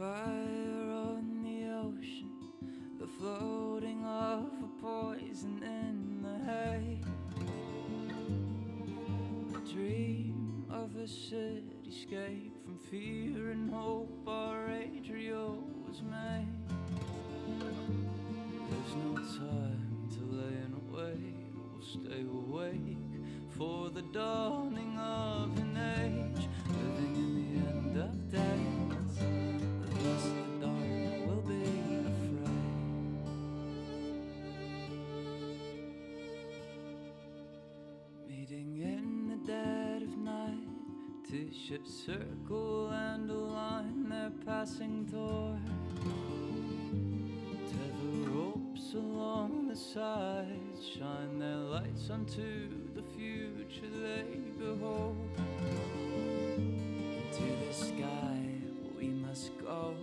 fire on the ocean, the floating of a poison in the hay. A dream of a cityscape from fear and hope our Adrio was made. There's no time to lay in wait, we'll stay awake for the dawning of an age, living in the end of days. Thus the dark will be afraid. Meeting in the dead of night, two ships circle and align their passing toward. Tether ropes along the sides shine their lights onto the future they behold. Into the sky we must go,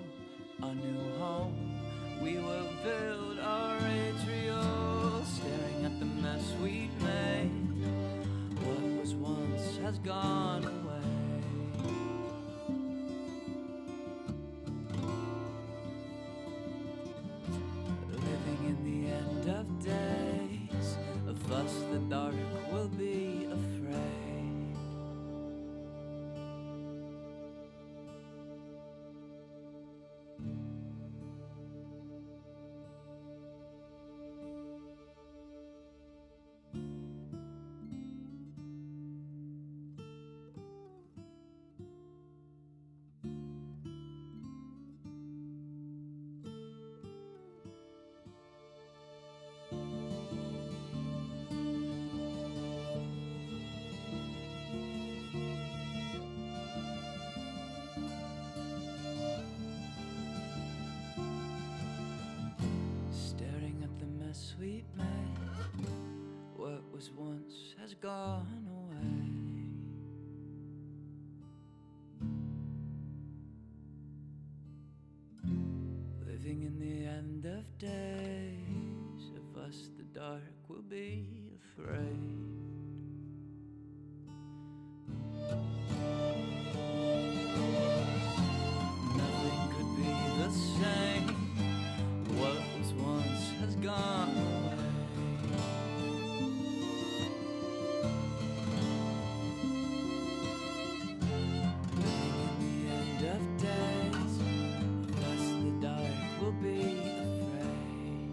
a new home we will build our Adrio, staring at the mess we've made. What was once has gone away. Living in the end of days, of us the dark will be afraid. Sweet made, what was once has gone away. Living in the end of days, of us the dark will be afraid. Nothing could be the same. What was once has gone away. Living in the end of days, thus the dark will be afraid.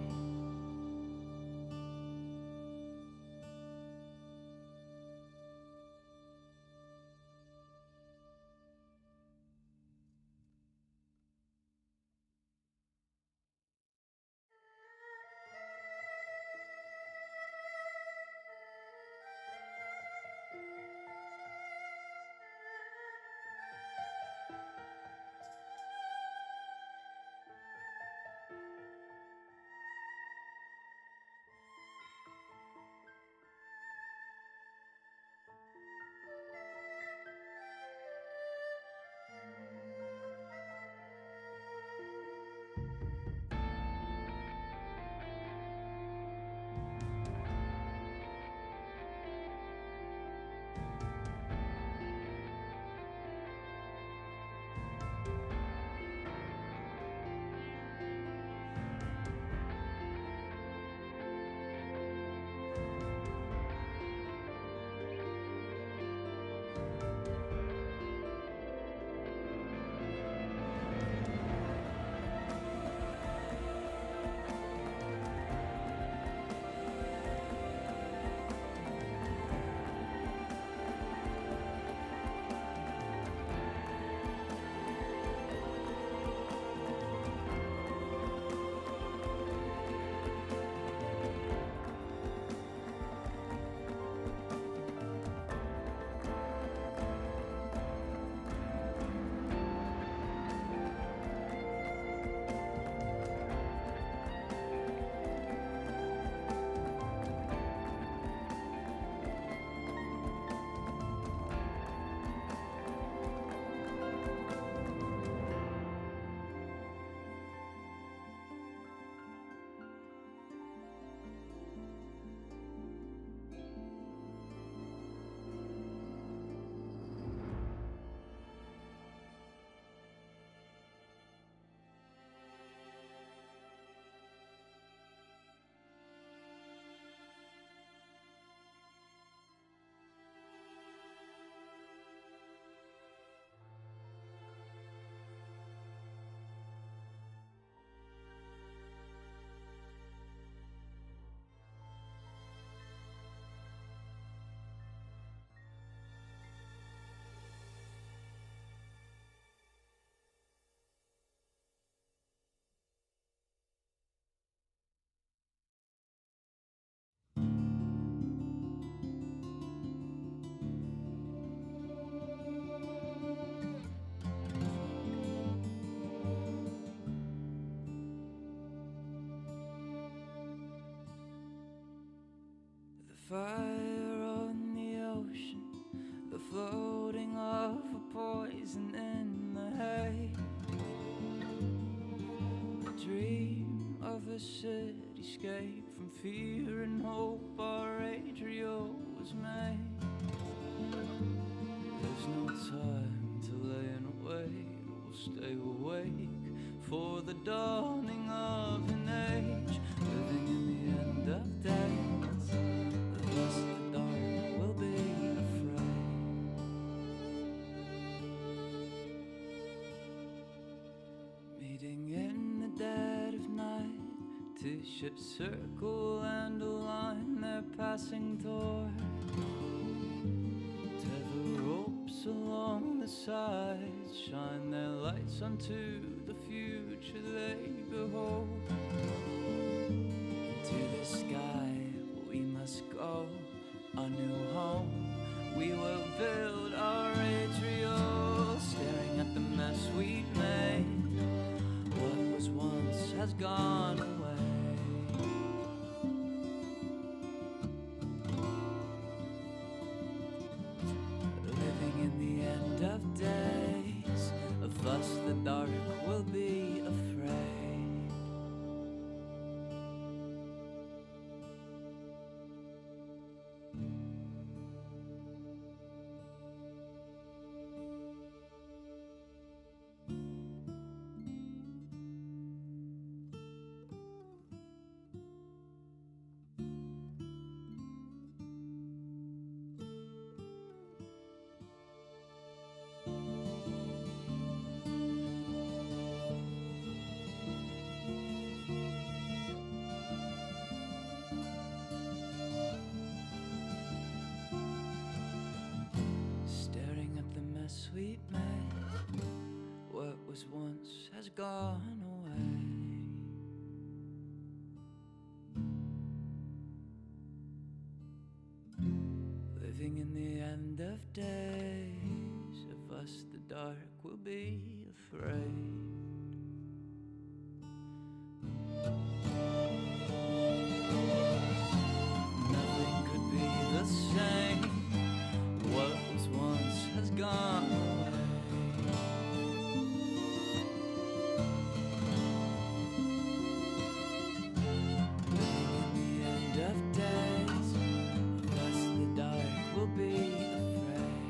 fire on the ocean, the floating of a poison in the hay. A dream of a cityscape from fear and hope our Adrio was made. There's no time to lay and wait, we'll stay awake for the dawning of an age, living in the end of days. Thus the dark will be afraid. Meeting in the dead of night, two ships circle and align their passing toward. Tether ropes along the sides shine their lights onto the future they behold. To the sky we must go, a new home we will build our Adrio, staring at the mess we've made. What was once has gone away. Living in the end of days, of us the dark will be afraid. Sweet man, what was once has gone away. Living in the end of days, of us the dark will be afraid. Nothing could be the same. What was once has gone away. Living in the end of days, thus the dark will be afraid.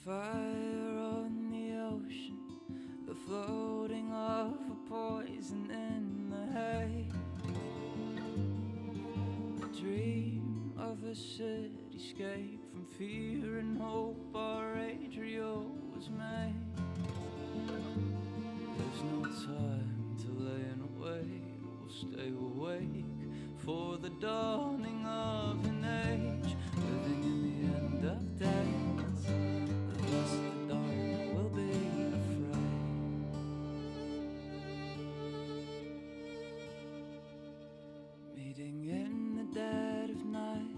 fire on the ocean, the floating of a poison in the hay. The dream of a cityscape from fear and hope our Adrio was made. There's no time to lay and wait, we'll stay awake for the dawning of an age, living in the end of days, thus the dark will be afraid. Meeting in the dead of night,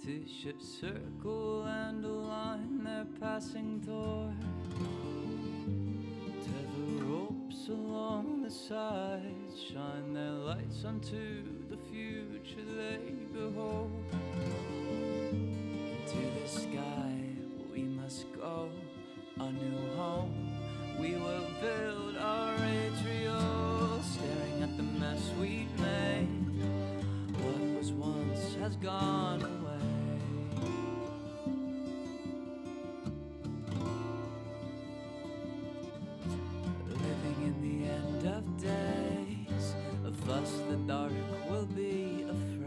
two ships circle and align their passing toward. Tether ropes along the sides, shine their lights onto the future they behold. Into the sky we must go, a new home we will build our Adriel, staring at the mess we've made. What was once has gone away. Living in the end of days, of us the dark will be afraid.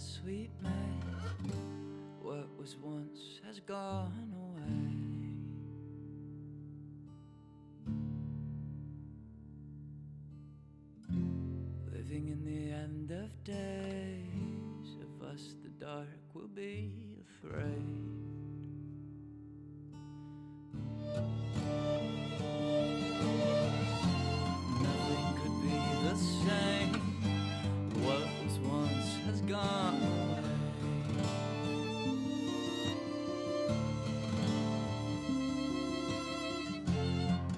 Sweet mate, what was once has gone away. Living in the end of days, of us the dark will be afraid. Nothing could be the same. What was once has gone away.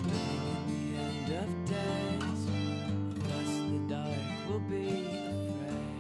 Living in the end of days, thus the dark will be afraid.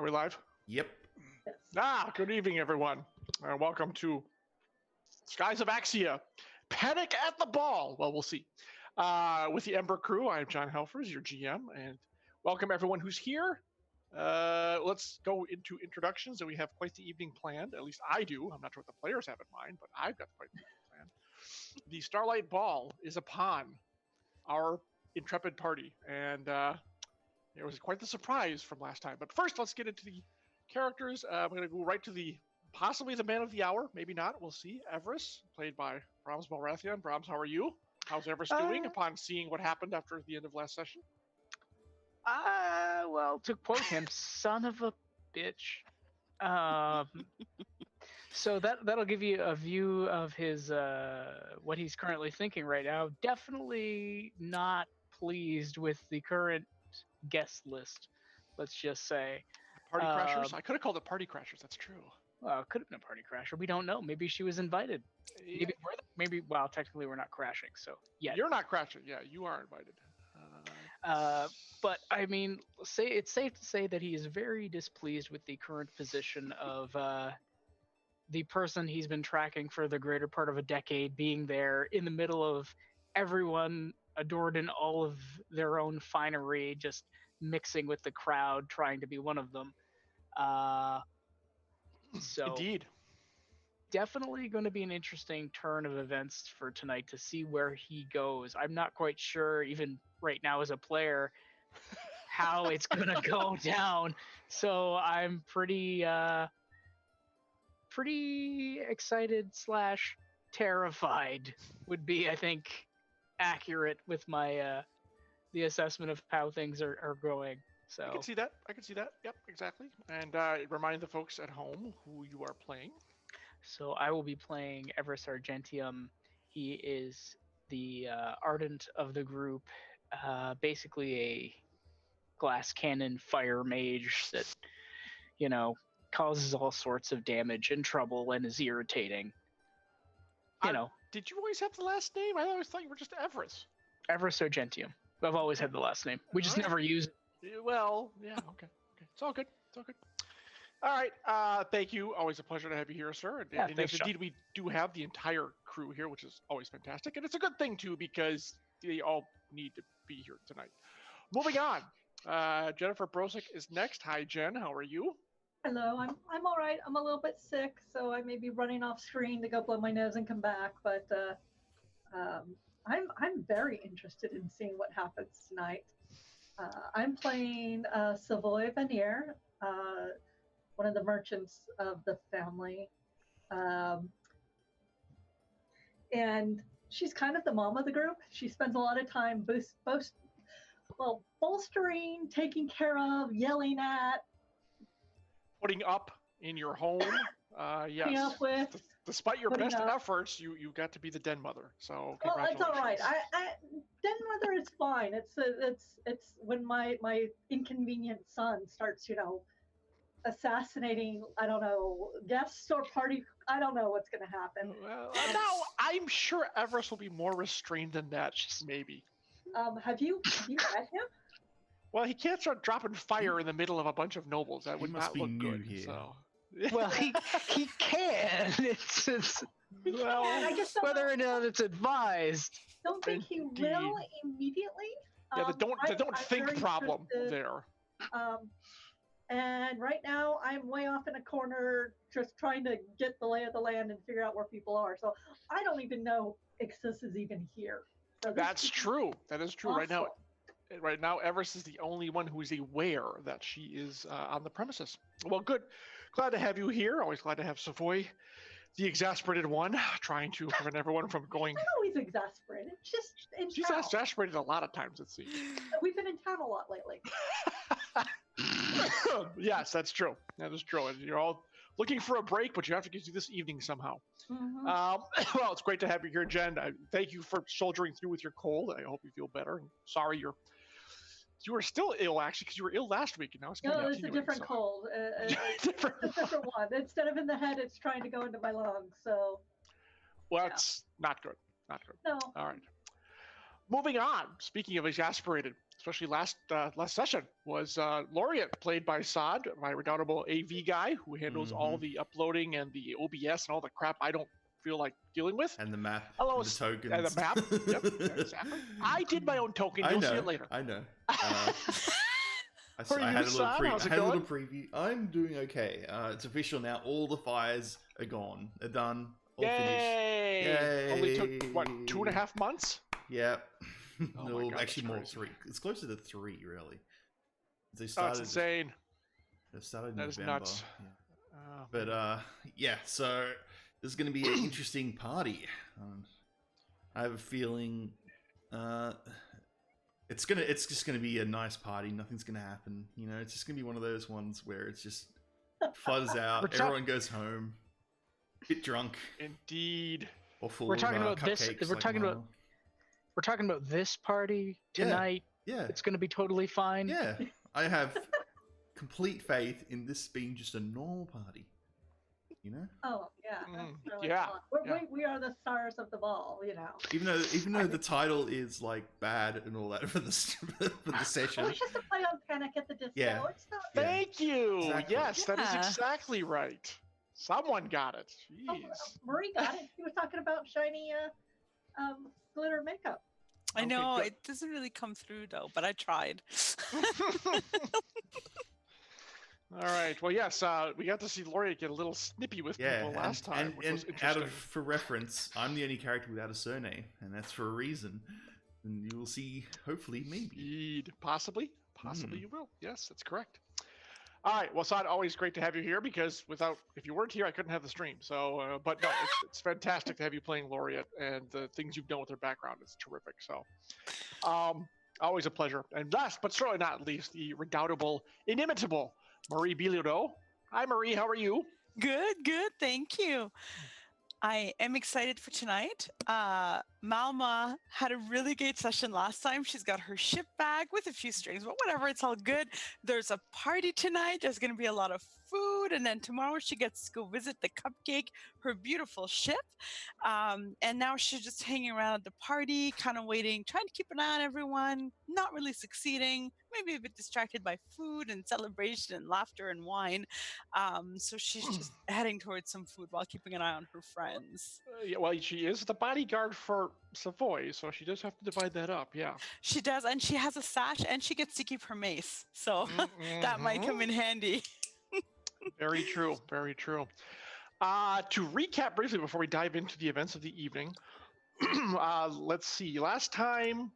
Are we live? Yep. Yes. Good evening, everyone. Welcome to Skies of Axia. Panic at the Ball. Well, we'll see. With the Ember crew, I'm John Helfers, your GM, and welcome everyone who's here. Let's go into introductions, and we have quite the evening planned. At least I do. I'm not sure what the players have in mind, but I've got quite the evening planned. The Starlight Ball is upon our intrepid party, and it was quite the surprise from last time. But first, let's get into the characters. I'm going to go right to possibly the man of the hour, maybe not. We'll see. Everest, played by Brahms Balrathian. Brahms, how are you? How's Everest doing upon seeing what happened after the end of last session? Well, to quote him, son of a bitch. So that'll give you a view of his what he's currently thinking right now. Definitely not pleased with the current guest list. Let's just say. Party Crashers? I could have called it Party Crashers. That's true. Well, it could have been a Party Crasher. We don't know. Maybe she was invited. Maybe. Well, technically we're not crashing. So yeah. You're not crashing. Yeah, you are invited. But I mean, it's safe to say that he is very displeased with the current position of the person he's been tracking for the greater part of a decade being there in the middle of everyone adored in all of their own finery, just mixing with the crowd, trying to be one of them. So Indeed. Definitely going to be an interesting turn of events for tonight to see where he goes. I'm not quite sure, even right now as a player, how it's going to go down. So I'm pretty excited / terrified would be, I think, accurate with my the assessment of how things are going. So I can see that. Yep, exactly. And remind the folks at home who you are playing. So I will be playing Everest Argentium. He is the ardent of the group, basically a glass cannon fire mage that, causes all sorts of damage and trouble and is irritating. Did you always have the last name? I always thought you were just Everest. Everest Argentium. I've always had the last name. We just never use it. Well, yeah, okay. It's all good. All right. Thank you. Always a pleasure to have you here, sir. Yeah, and thanks, indeed, we do have the entire crew here, which is always fantastic. And it's a good thing, too, because they all need to be here tonight. Moving on. Jennifer Brosick is next. Hi, Jen. How are you? Hello. I'm all right. I'm a little bit sick, so I may be running off screen to go blow my nose and come back. But I'm very interested in seeing what happens tonight. I'm playing Savoy Vanier, one of the merchants of the family. And she's kind of the mom of the group. She spends a lot of time bolstering, taking care of, yelling at. Putting up in your home. Yes. Up with, despite your best efforts, you got to be the den mother. So well, it's all right. Den mother is fine. It's when my inconvenient son starts, assassinating, I don't know, guests or party. I don't know what's going to happen. Well, now I'm sure Everest will be more restrained than that, maybe. Have you met him? Well, he can't start dropping fire in the middle of a bunch of nobles. That would not look good. Here. So. Well, he can. It's well, I guess whether or not it's advised. Don't think he will immediately. Yeah, the don't think problem there. And right now, I'm way off in a corner, just trying to get the lay of the land and figure out where people are. So I don't even know Ixis is even here. So that's true. That is true. Awesome. Right now, Everest is the only one who is aware that she is on the premises. Well, good. Glad to have you here. Always glad to have Savoy, the exasperated one, trying to prevent everyone from going. I'm always exasperated. Just in She's town. exasperated a lot of times, it seems. We've been in town a lot lately. Yes, that's true. That is true. And you're all looking for a break, but you have to get through this evening somehow. Mm-hmm. Well, it's great to have you here, Jen. Thank you for soldiering through with your cold. I hope you feel better. And sorry you were still ill, actually, because you were ill last week, and now it's No, it's a different cold. It's a different one. Instead of in the head, it's trying to go into my lungs. So. Well, that's not good. Not good. No. All right. Moving on. Speaking of exasperated, especially last session, was Laureate, played by Sod, my redoubtable AV guy who handles all the uploading and the OBS and all the crap I don't feel like dealing with. And the map, Hello, and the tokens. And the map. Yep, exactly. I did my own token. You'll see it later. I know. For I you, had a little, Sod, how's it a little going? preview. I'm doing okay. It's official now. All the fires are gone. They're done. All Yay! finished. Yay! Only took, what, 2.5 months? Yeah. Oh No, my God, actually that's more crazy. 3. It's closer to 3, really. They That's started. insane. They started in That is November. nuts. Yeah. Oh, But yeah. So there's going to be an interesting party. I have a feeling. It's just gonna be a nice party. Nothing's gonna happen. You know, it's just gonna be one of those ones where it's just fuzz out. Everyone goes home, get drunk, indeed. or full We're talking of about this. cupcakes We're like talking about. Mama. We're talking about this party Yeah. tonight. Yeah, It's going to be totally fine. yeah. I have complete faith in this being just a normal party. You know, Oh yeah, that's really yeah, fun. yeah. We are the stars of the ball, you know. even though the title is like bad and all that for the session. Oh, it's just a play on Panic at the Disco. Yeah. It's not. Yeah. Thank you. Exactly. Yes, that is Yeah. exactly right. Someone got it. Oh, Jeez. Marie got it. He was talking about shiny glitter makeup. I Okay, know good. it doesn't really come through though, but I tried. All right. Well, yes, we got to see Laureate get a little snippy with Yeah, people last time, which was and interesting. for reference, I'm the only character without a surname, and that's for a reason. And you will see, hopefully, maybe. Indeed. Possibly. Possibly Hmm. you will. Yes, that's correct. All right. Well, Sod, always great to have you here because if you weren't here, I couldn't have the stream. So, but no, it's fantastic to have you playing Laureate, and the things you've done with her background is terrific. So, always a pleasure. And last but certainly not least, the redoubtable, inimitable Marie Bilodeau. Hi, Marie. How are you? Good, thank you. I am excited for tonight. Malma had a really great session last time. She's got her ship bag with a few strings, but whatever, it's all good. There's a party tonight. There's going to be a lot of food. And then tomorrow she gets to go visit the Cupcake, her beautiful ship. And now she's just hanging around at the party, kind of waiting, trying to keep an eye on everyone, not really succeeding, maybe a bit distracted by food and celebration and laughter and wine. So she's just heading towards some food while keeping an eye on her friends. Yeah, well, she is the bodyguard for Savoy, so she does have to divide that up. Yeah. She does, and she has a sash, and she gets to keep her mace. So that might come in handy. Very true. Very true. To recap briefly before we dive into the events of the evening, let's see. Last time,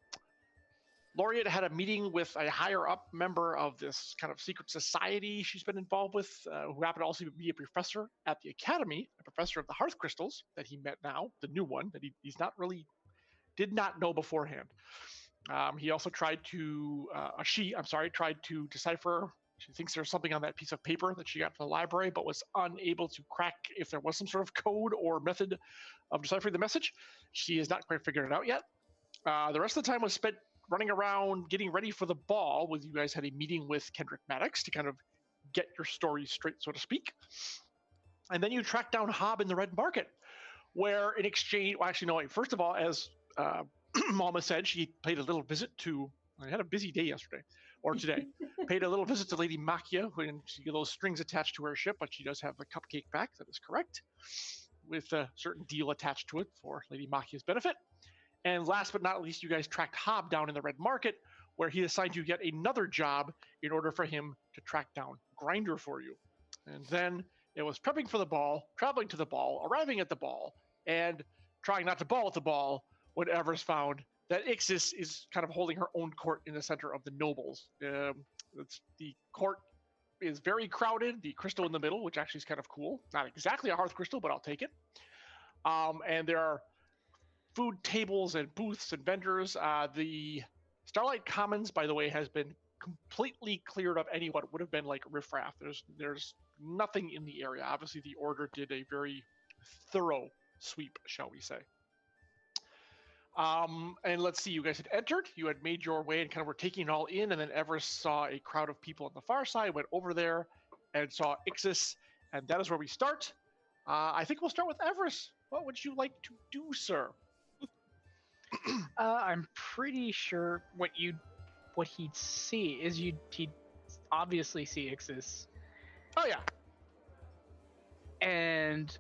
Laureate had a meeting with a higher up member of this kind of secret society she's been involved with, who happened to also be a professor at the academy, a professor of the Hearth Crystals that he met now, the new one that he's not really did not know beforehand. He also tried to decipher. She thinks there's something on that piece of paper that she got from the library, but was unable to crack if there was some sort of code or method of deciphering the message. She has not quite figured it out yet. The rest of the time was spent running around getting ready for the ball, with you guys had a meeting with Kendrick Maddox to kind of get your story straight, so to speak. And then you tracked down Hob in the Red Market, where in exchange, well, actually, no, wait, first of all, as Mama said, she paid a little visit to, I had a busy day yesterday, or today, paid a little visit to Lady Makia, when she got those strings attached to her ship, but she does have the cupcake back, that is correct, with a certain deal attached to it for Lady Makia's benefit. And last but not least, you guys tracked Hob down in the Red Market, where he assigned you yet another job in order for him to track down Grinder for you. And then it was prepping for the ball, traveling to the ball, arriving at the ball, and trying not to ball at the ball when Evers found that Ixis is kind of holding her own court in the center of the nobles. The court is very crowded, the crystal in the middle, which actually is kind of cool. Not exactly a hearth crystal, but I'll take it. And there are food tables and booths and vendors. The Starlight Commons, by the way, has been completely cleared of any what would have been like riffraff. There's nothing in the area. Obviously, the Order did a very thorough sweep, shall we say. And let's see, you guys had entered, you had made your way and kind of were taking it all in, and then Everest saw a crowd of people on the far side, went over there and saw Ixis, and that is where we start. I think we'll start with Everest. What would you like to do, sir? I'm pretty sure what you what he'd see is he'd obviously see Ixis, Oh yeah. and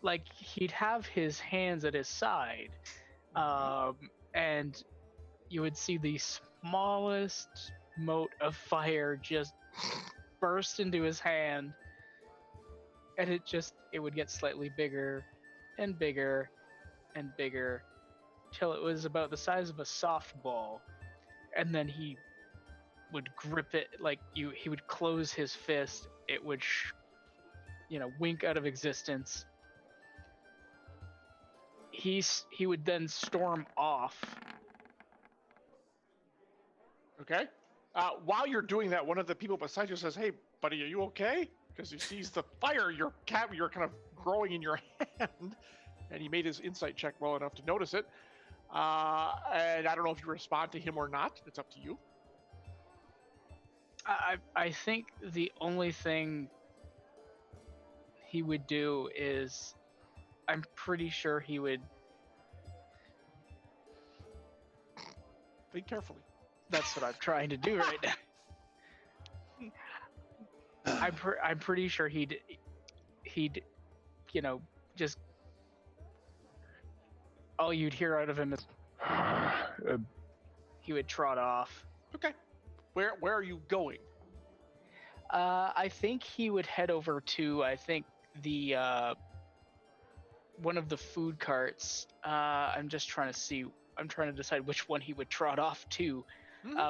like he'd have his hands at his side, and you would see the smallest mote of fire just burst into his hand, and it would get slightly bigger and bigger and bigger till it was about the size of a softball, and then he would grip it like he would close his fist, it would wink out of existence. He would then storm off. Okay. While you're doing that, one of the people beside you says, "Hey, buddy, are you okay?" Because he sees the fire you're kind of growing in your hand, and he made his insight check well enough to notice it. And I don't know if you respond to him or not. It's up to you. I think the only thing he would do is, I'm pretty sure he would. Think carefully. That's what I'm trying to do right now. I'm pretty sure he'd just all you'd hear out of him is he would trot off. Okay. Where are you going? I think he would head over to the one of the food carts. I'm trying to decide which one he would trot off to. Mm-hmm.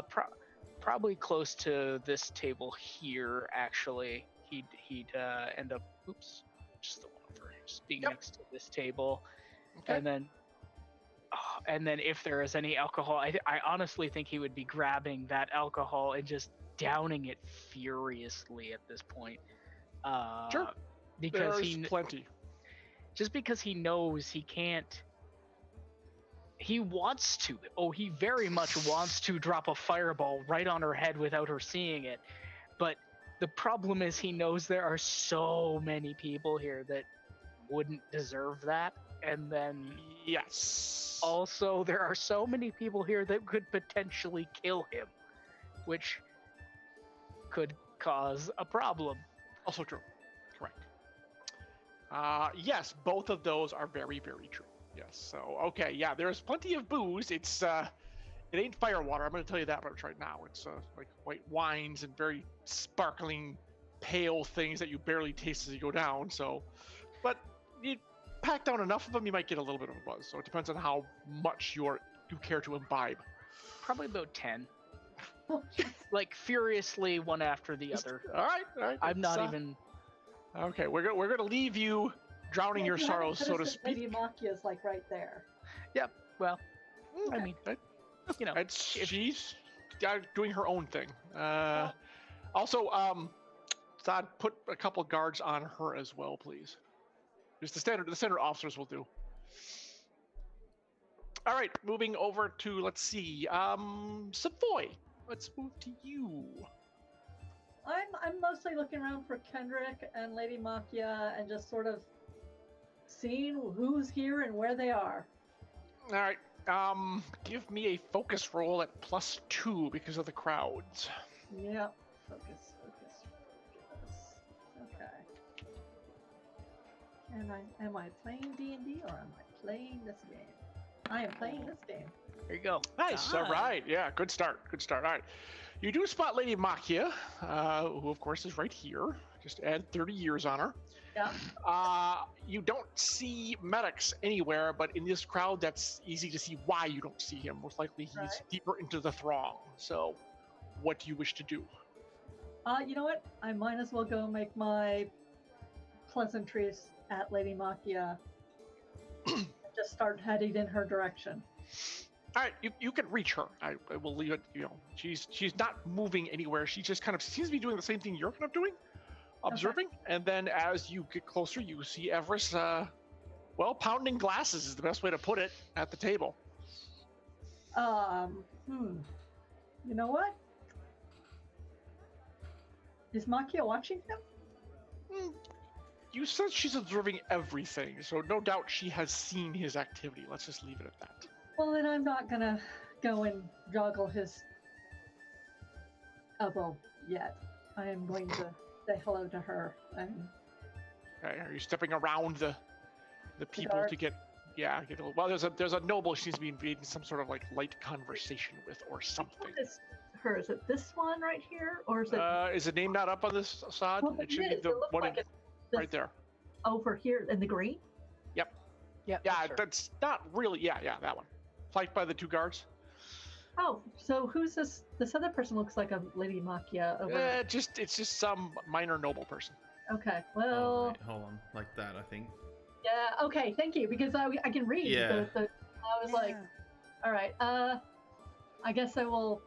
Probably close to this table here. Actually, he'd end up. Oops, just the one over. Just being next to this table, Okay. and then if there is any alcohol, I honestly think he would be grabbing that alcohol and just downing it furiously at this point. Sure. Because There's plenty. Just because he knows he can't. He wants to. Oh, he very much wants to drop a fireball right on her head without her seeing it. But the problem is he knows there are so many people here that wouldn't deserve that. And then Yes. also there are so many people here that could potentially kill him, which could cause a problem. Also true. Correct. Yes, both of those are very, very true. Yes. So, okay, yeah, there's plenty of booze. It's it ain't fire water. I'm going to tell you that much right now. It's like white wines and very sparkling, pale things that you barely taste as you go down. So, but you pack down enough of them, you might get a little bit of a buzz. So it depends on how much you care to imbibe. Probably about 10. Like furiously, one after the other. All right. I'm not even. Okay, we're gonna leave you drowning your sorrows, so to speak. Lady Machia is like right there. Yep. Well, I mean, she's doing her own thing. Also, Zod, put a couple guards on her as well, please. Just the standard officers will do. All right, moving over to, let's see, Savoy. Let's move to you. I'm mostly looking around for Kendrick and Lady Machia and just sort of seeing who's here and where they are. All right. Give me a focus roll at +2 because of the crowds. Yep. Focus. Okay. And am I playing D&D or am I playing this game? I am playing this game. There you go. Nice. All right. Yeah. Good start. All right. You do spot Lady Machia, who of course is right here. Just add 30 years on her. Yeah. You don't see medics anywhere, but in this crowd, that's easy to see why you don't see him. Most likely he's deeper into the throng. So, what do you wish to do? You know what? I might as well go make my pleasantries at Lady Machia. Just start heading in her direction. All right, you can reach her. I will leave it. She's not moving anywhere. She just kind of seems to be doing the same thing you're kind of doing, observing. Okay. And then as you get closer, you see Everest, pounding glasses is the best way to put it, at the table. You know what? Is Machia watching him? You said she's observing everything, so no doubt she has seen his activity. Let's just leave it at that. Well, then I'm not gonna go and joggle his elbow yet. I am going to say hello to her. And Okay, are you stepping around the people to guards. get? Yeah, get a little. Well, there's a noble she needs to be invading some sort of like light conversation with or something. What is her? Is it this one right here, or is it Is the name not up on this side? Well, It should it be is. the It looks one like it's right there. over here in the green? Yep. Yeah, that's her. that's not really. Yeah, that one. Flanked by the 2 guards. Oh, so who's this? This other person looks like a Lady Makia over. It's just some minor noble person. Okay, Oh, well, wait, hold on, like that, I think. yeah, okay, thank you, because I can read. Yeah. I was like, all right, I guess I will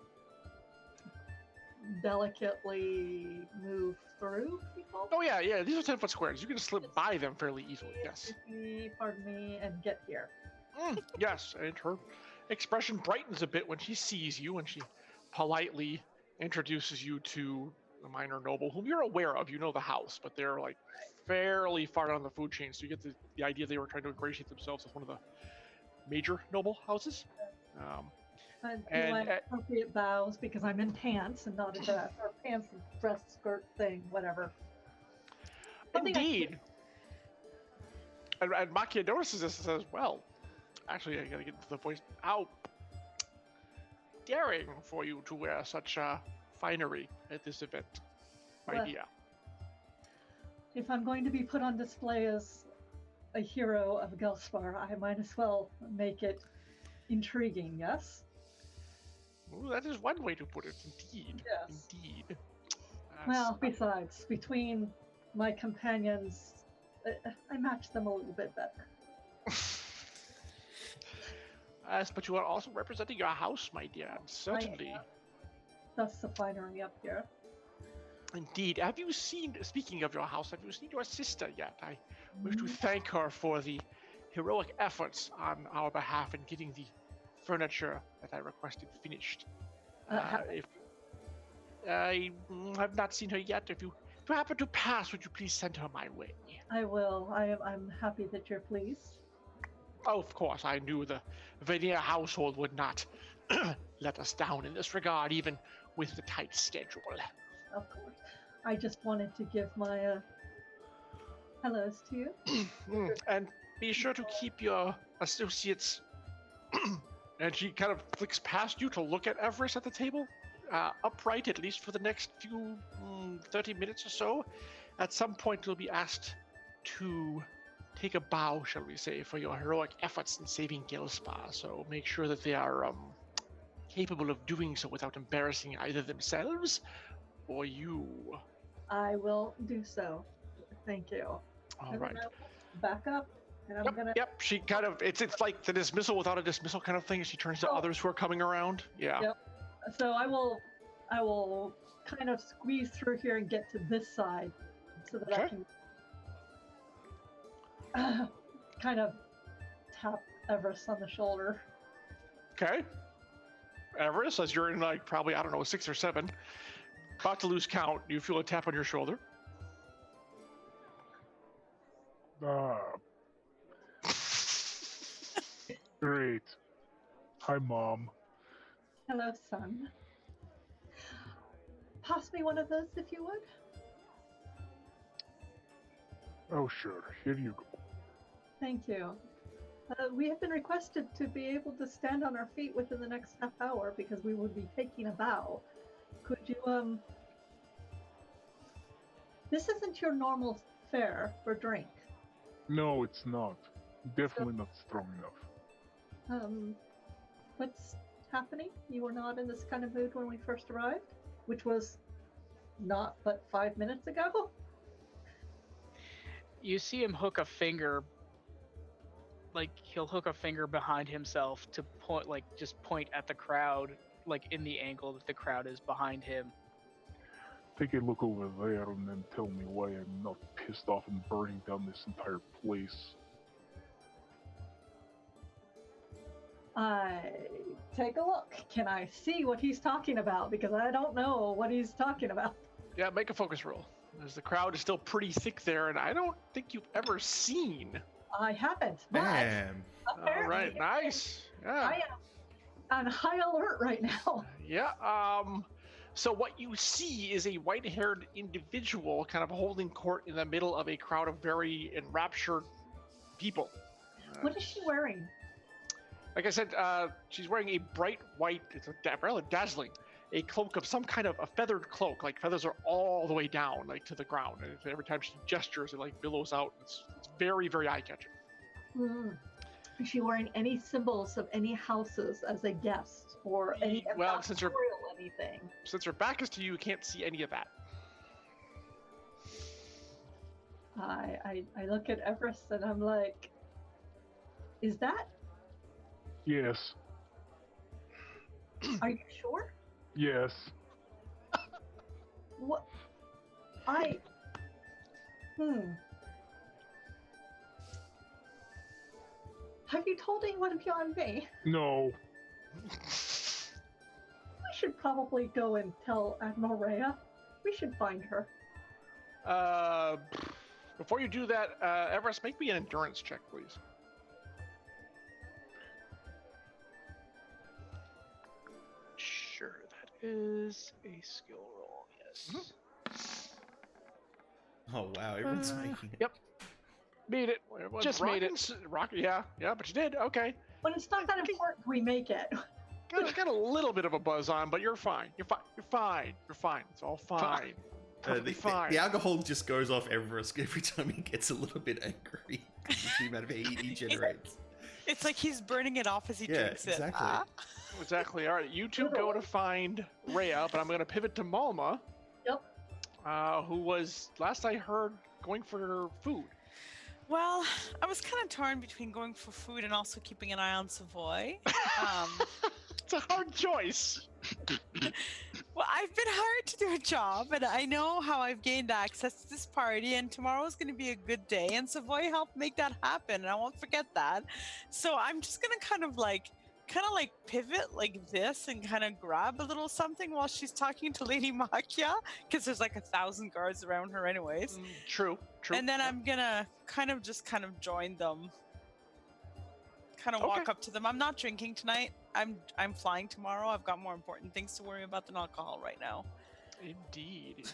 delicately move through people. Oh yeah. These are 10-foot squares. You can slip by them fairly easily. Yes. Pardon me, and get here. Yes, and her expression brightens a bit when she sees you, and she politely introduces you to the minor noble, whom you're aware of. You know the house, but they're like fairly far down the food chain, so you get the idea they were trying to ingratiate themselves with one of the major noble houses. And And, do I appropriate bows because I'm in pants and not a dress, or pants and dress skirt thing, whatever. Something I- Indeed. And Makia notices this and says, well, actually, I gotta get into the voice. How daring for you to wear such finery at this event, my Well, dear. If I'm going to be put on display as a hero of Gelspar, I might as well make it intriguing, yes? Well, that is one way to put it, indeed. Yes. Indeed. Well, besides, between my companions, I match them a little bit better. Yes, but you are also representing your house, my dear. Certainly. That's the finery up here. Indeed. Have you seen, speaking of your house, have you seen your sister yet? I wish to thank her for the heroic efforts on our behalf in getting the furniture that I requested finished. If I have not seen her yet, if you happen to pass, would you please send her my way? I will. I'm happy that you're pleased. Oh, of course, I knew the Veneer household would not let us down in this regard, even with the tight schedule. Of course. I just wanted to give my hellos to you. And be sure to keep your associates. And she kind of flicks past you to look at Everest at the table, upright at least for the next few 30 minutes or so. At some point, you'll be asked to take a bow, shall we say, for your heroic efforts in saving Gelspar. So make sure that they are capable of doing so without embarrassing either themselves or you. I will do so. Thank you. All And right. then I'll back up, and I'm gonna. Yep. She kind of it's like the dismissal without a dismissal kind of thing. She turns to Oh. others who are coming around. Yeah. Yep. So I will kind of squeeze through here and get to this side, so that I Okay. can kind of tap Everest on the shoulder. Okay. Everest, as you're in like probably, I don't know, 6 or 7, about to lose count, you feel a tap on your shoulder. Great. Hi, Mom. Hello, son. Pass me one of those if you would. Oh, sure. Here you go. Thank you. We have been requested to be able to stand on our feet within the next half hour because we would be taking a bow. Could you, This isn't your normal fare for drink. No, it's not. Definitely not strong enough. What's happening? You were not in this kind of mood when we first arrived, which was not but 5 minutes ago. You see him hook a finger, like he'll hook a finger behind himself to point, like just point at the crowd, like in the angle that the crowd is behind him. Take a look over there and then tell me why I'm not pissed off and burning down this entire place. I take a look. Can I see what he's talking about? Because I don't know what he's talking about. Yeah, make a focus roll. As the crowd is still pretty thick there, and I don't think you've ever seen. I haven't. But Damn. All right, apparently, nice. Yeah. on high alert right now. Yeah. So what you see is a white-haired individual kind of holding court in the middle of a crowd of very enraptured people. What is she wearing? Like I said, she's wearing a bright white, it's rather dazzling, a cloak of some kind of a feathered cloak. Like feathers are all the way down, like to the ground. And every time she gestures, it like billows out. It's very, very eye-catching. Mm. Is she wearing any symbols of any houses as a guest or any Well, since her anything? Since her back is to you, you can't see any of that. I look at Everest and I'm like, is that? Yes. Are you sure? Yes. What? Have you told anyone beyond me? No. We should probably go and tell Admiral Rhea. We should find her. Before you do that, Everest, make me an endurance check, please. Sure, that is a skill roll. Yes. Oh wow, everyone's making it. Yep. Beat it. Just made it. Yeah, but you did. Okay. When it's not that important, we make it. Got a little bit of a buzz on, but you're fine. You're fine. It's all fine. The alcohol just goes off Everest every time he gets a little bit angry. The amount of heat he generates. It's like he's burning it off as he drinks it. Exactly. Exactly. All right, you two go to find Rhea, but I'm going to pivot to Malma. Yep. Who was, last I heard, going for food. Well, I was kind of torn between going for food and also keeping an eye on Savoy. It's a hard choice. Well, I've been hired to do a job, and I know how I've gained access to this party, and tomorrow's going to be a good day, and Savoy helped make that happen, and I won't forget that. So I'm just going to kind of like pivot like this and kind of grab a little something while she's talking to Lady Makia, because there's like 1,000 guards around her anyways. True. And then I'm gonna kind of join them. Kind of walk up to them. I'm not drinking tonight. I'm flying tomorrow. I've got more important things to worry about than alcohol right now. Indeed.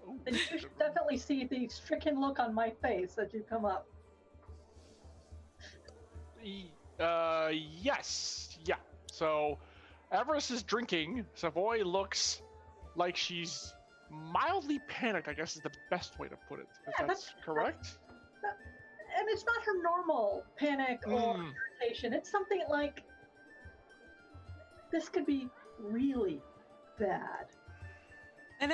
Ooh, And you should definitely see the stricken look on my face as you come up. Yes. Yeah. So, Everest is drinking. Savoy looks like she's mildly panicked, I guess is the best way to put it. If that's correct? And it's not her normal panic or irritation. It's something like, this could be really bad. And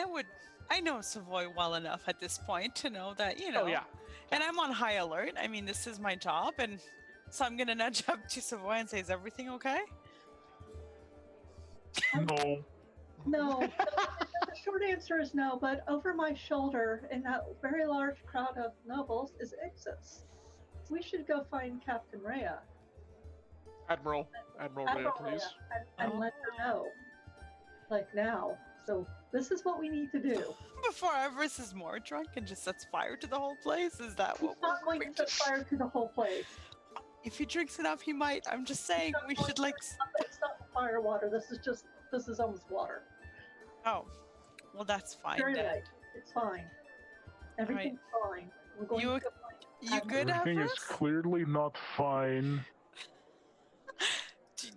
I know Savoy well enough at this point to know that, Oh, yeah. And I'm on high alert. I mean, this is my job, and so I'm gonna nudge up to Savoy and say, "Is everything okay?" No. No, the short answer is no, but over my shoulder in that very large crowd of nobles is Ixis. We should go find Captain Rhea. Admiral Rhea, please. And let her know. Like now. So this is what we need to do. Before Everest is more drunk and just sets fire to the whole place? Is that He's what not going to set fire to the whole place. If he drinks enough, he might. I'm just saying we should like. It's not fire water. This is almost water. Oh, well, that's fine. Very then. light. It's fine. Everything's fine. We're going to You good, Everything is Everest? clearly not fine.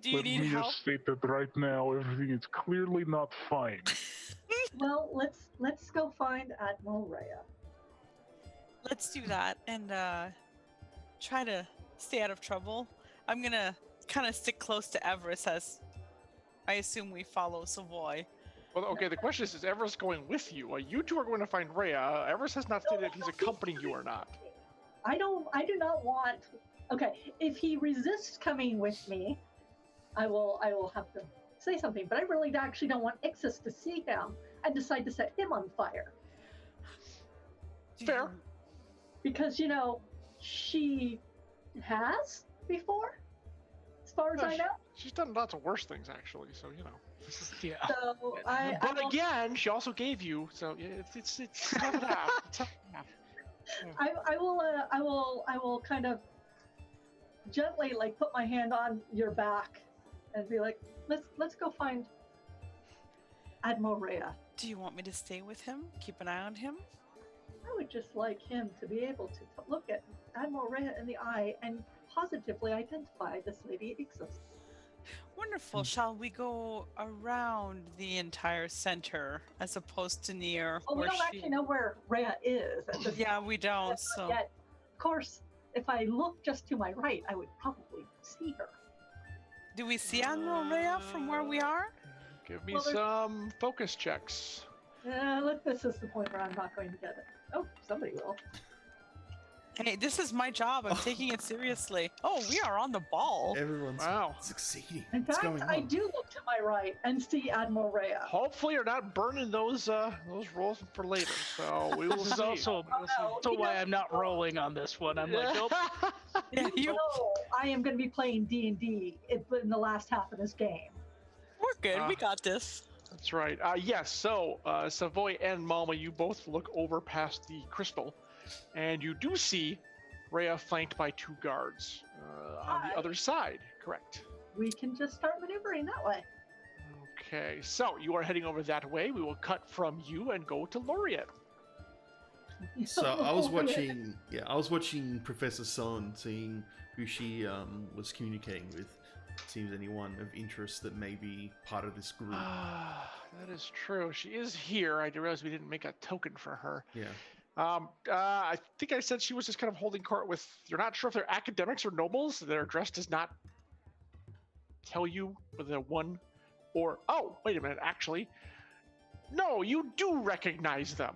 Do you Let need me help? just state that right now, everything is clearly not fine. Well, let's go find Admiral Rhea. Let's do that and try to stay out of trouble. I'm gonna kind of stick close to Everest as I assume we follow Savoy. Well, okay, the question is Everest going with you? You two are going to find Rhea. Everest has not stated if he's accompanying you or not. I do not want. Okay, if he resists coming with me, I will have to say something. But I really actually don't want Ixis to see him and decide to set him on fire. Fair. Because she has before, as far as I know. She's done lots of worse things, actually. So Yeah. So But again, she also gave you. So it's tough to have. It's tough to have. I will kind of gently put my hand on your back and be like, let's go find Admiral Rhea. Do you want me to stay with him? Keep an eye on him? I would just like him to be able to look at Admiral Rhea in the eye and positively identify this lady exists. Wonderful. Shall we go around the entire center as opposed to near Well, we where don't she... actually know where Rhea is at this Yeah, we don't. So yet. Of course, if I look just to my right, I would probably see her. do we see Admiral Rhea from where we are? Give me Well, there's- some focus checks. Look, this is the point where I'm not going to get it. Oh, somebody will. Hey, this is my job. I'm taking it seriously. Oh, we are on the ball. Everyone's Wow. succeeding. In What's fact, going on? I do look to my right and see Admiral Rhea. Hopefully, you're not burning those rolls for later. So we will This is see. also no, he why doesn't I'm not roll. rolling on this one. I'm like, nope. Yeah, you, No, I am going to be playing D&D in the last half of this game. we're good. We got this. That's right. Yes. So Savoy and Malma, you both look over past the crystal, and you do see Rhea flanked by 2 guards on Hi. the other side. Correct. We can just start maneuvering that way. Okay. So you are heading over that way. We will cut from you and go to Laureate. So I was watching Professor Son, seeing who she was communicating with. See if there's anyone of interest that may be part of this group. That is true. She is here. I realize we didn't make a token for her. Yeah. I think I said she was just kind of holding court with. You're not sure if they're academics or nobles. Their dress does not tell you whether they're one or. Oh, wait a minute. Actually, no, you do recognize them.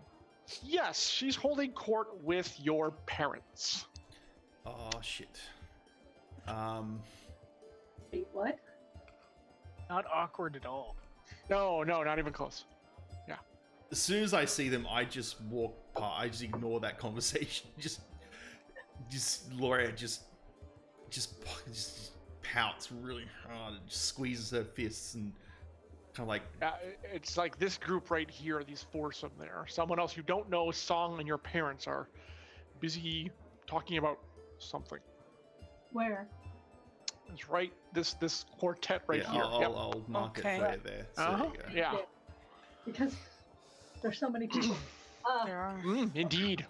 Yes, she's holding court with your parents. Oh shit. Wait, what? Not awkward at all. No, not even close. As soon as I see them, I just walk past. I just ignore that conversation. Just Laura just pouts really hard and just squeezes her fists and kind of like. It's like this group right here. These foursome there. Someone else you don't know. Song and your parents are busy talking about something. Where? It's right. This quartet right yeah, here. I'll mark Okay. it for you there. So there you go. Yeah. Because there's so many people. There are. Indeed.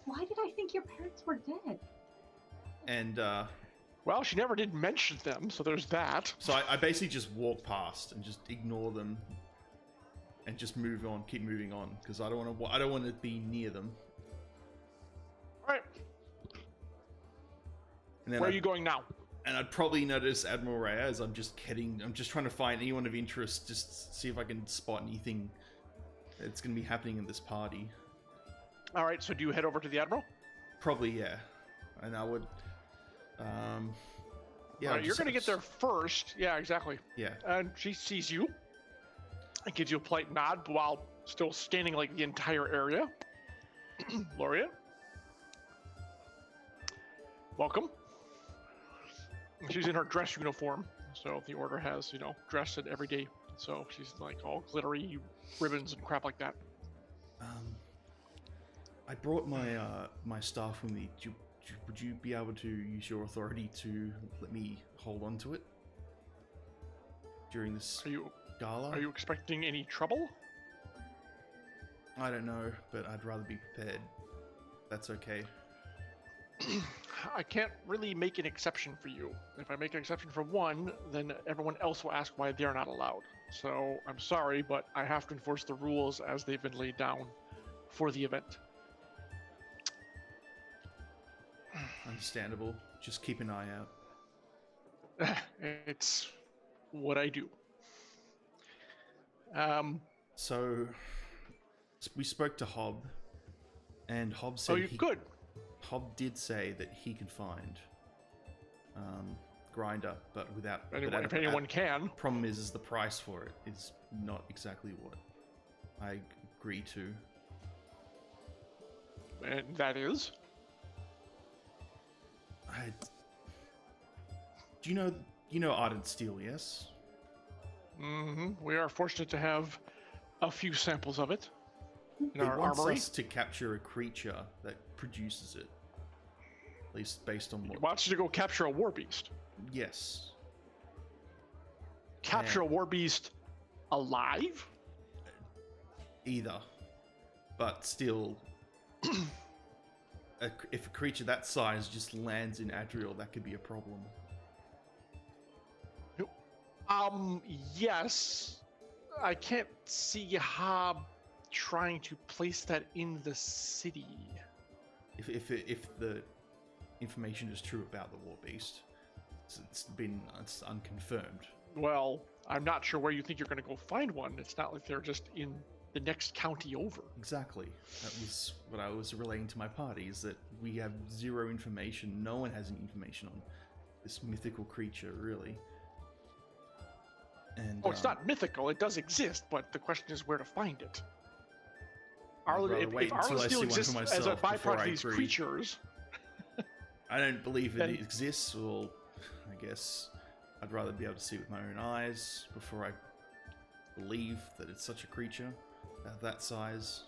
Why did I think your parents were dead? And Well, she never did mention them, so there's that. so I basically just walk past and just ignore them, and just move on, keep moving on, because I don't want to be near them. All right. And then Where are you going now? And I'd probably notice Admiral Rhea as I'm just trying to find anyone of interest, just see if I can spot anything that's going to be happening in this party. All right. So do you head over to the Admiral? Probably, yeah. And I would, yeah. All right, you're going to get there first. Yeah, exactly. Yeah. And she sees you and gives you a polite nod while still scanning like the entire area. Laureate. Welcome. She's in her dress uniform, so the order has, dress and every day. So she's like all glittery ribbons and crap like that. I brought my staff with me. Would you be able to use your authority to let me hold on to it during this gala? Are you expecting any trouble? I don't know, but I'd rather be prepared. That's okay. I can't really make an exception for you. If I make an exception for one, then everyone else will ask why they're not allowed. So I'm sorry, but I have to enforce the rules as they've been laid down for the event. Understandable. Just keep an eye out. It's what I do. So we spoke to Hob, and Hob said good. Hob did say that he could find Grinder, but without. If anyone can. Problem is the price for it is not exactly what I agree to. And that is? Do you know Ardent Steel? Yes. Mm-hmm. We are fortunate to have a few samples of it in It our wants armory. us to capture a creature that produces it. At least based on He what. wants you to go capture a war beast. Yes. capture a war beast alive? Either. But still, if a creature that size just lands in Adriel, that could be a problem. Yes. I can't see Hob trying to place that in the city. If the information is true about the war beast, it's unconfirmed. Well, I'm not sure where you think you're going to go find one. It's not like they're just in the next county over. Exactly. That was what I was relaying to my party, is that we have zero information. No one has any information on this mythical creature, really. And, it's not mythical. It does exist, but the question is where to find it. If Arlen still exists as a byproduct of these creatures... I don't believe it exists. Well, I guess I'd rather be able to see with my own eyes before I believe that it's such a creature of that size.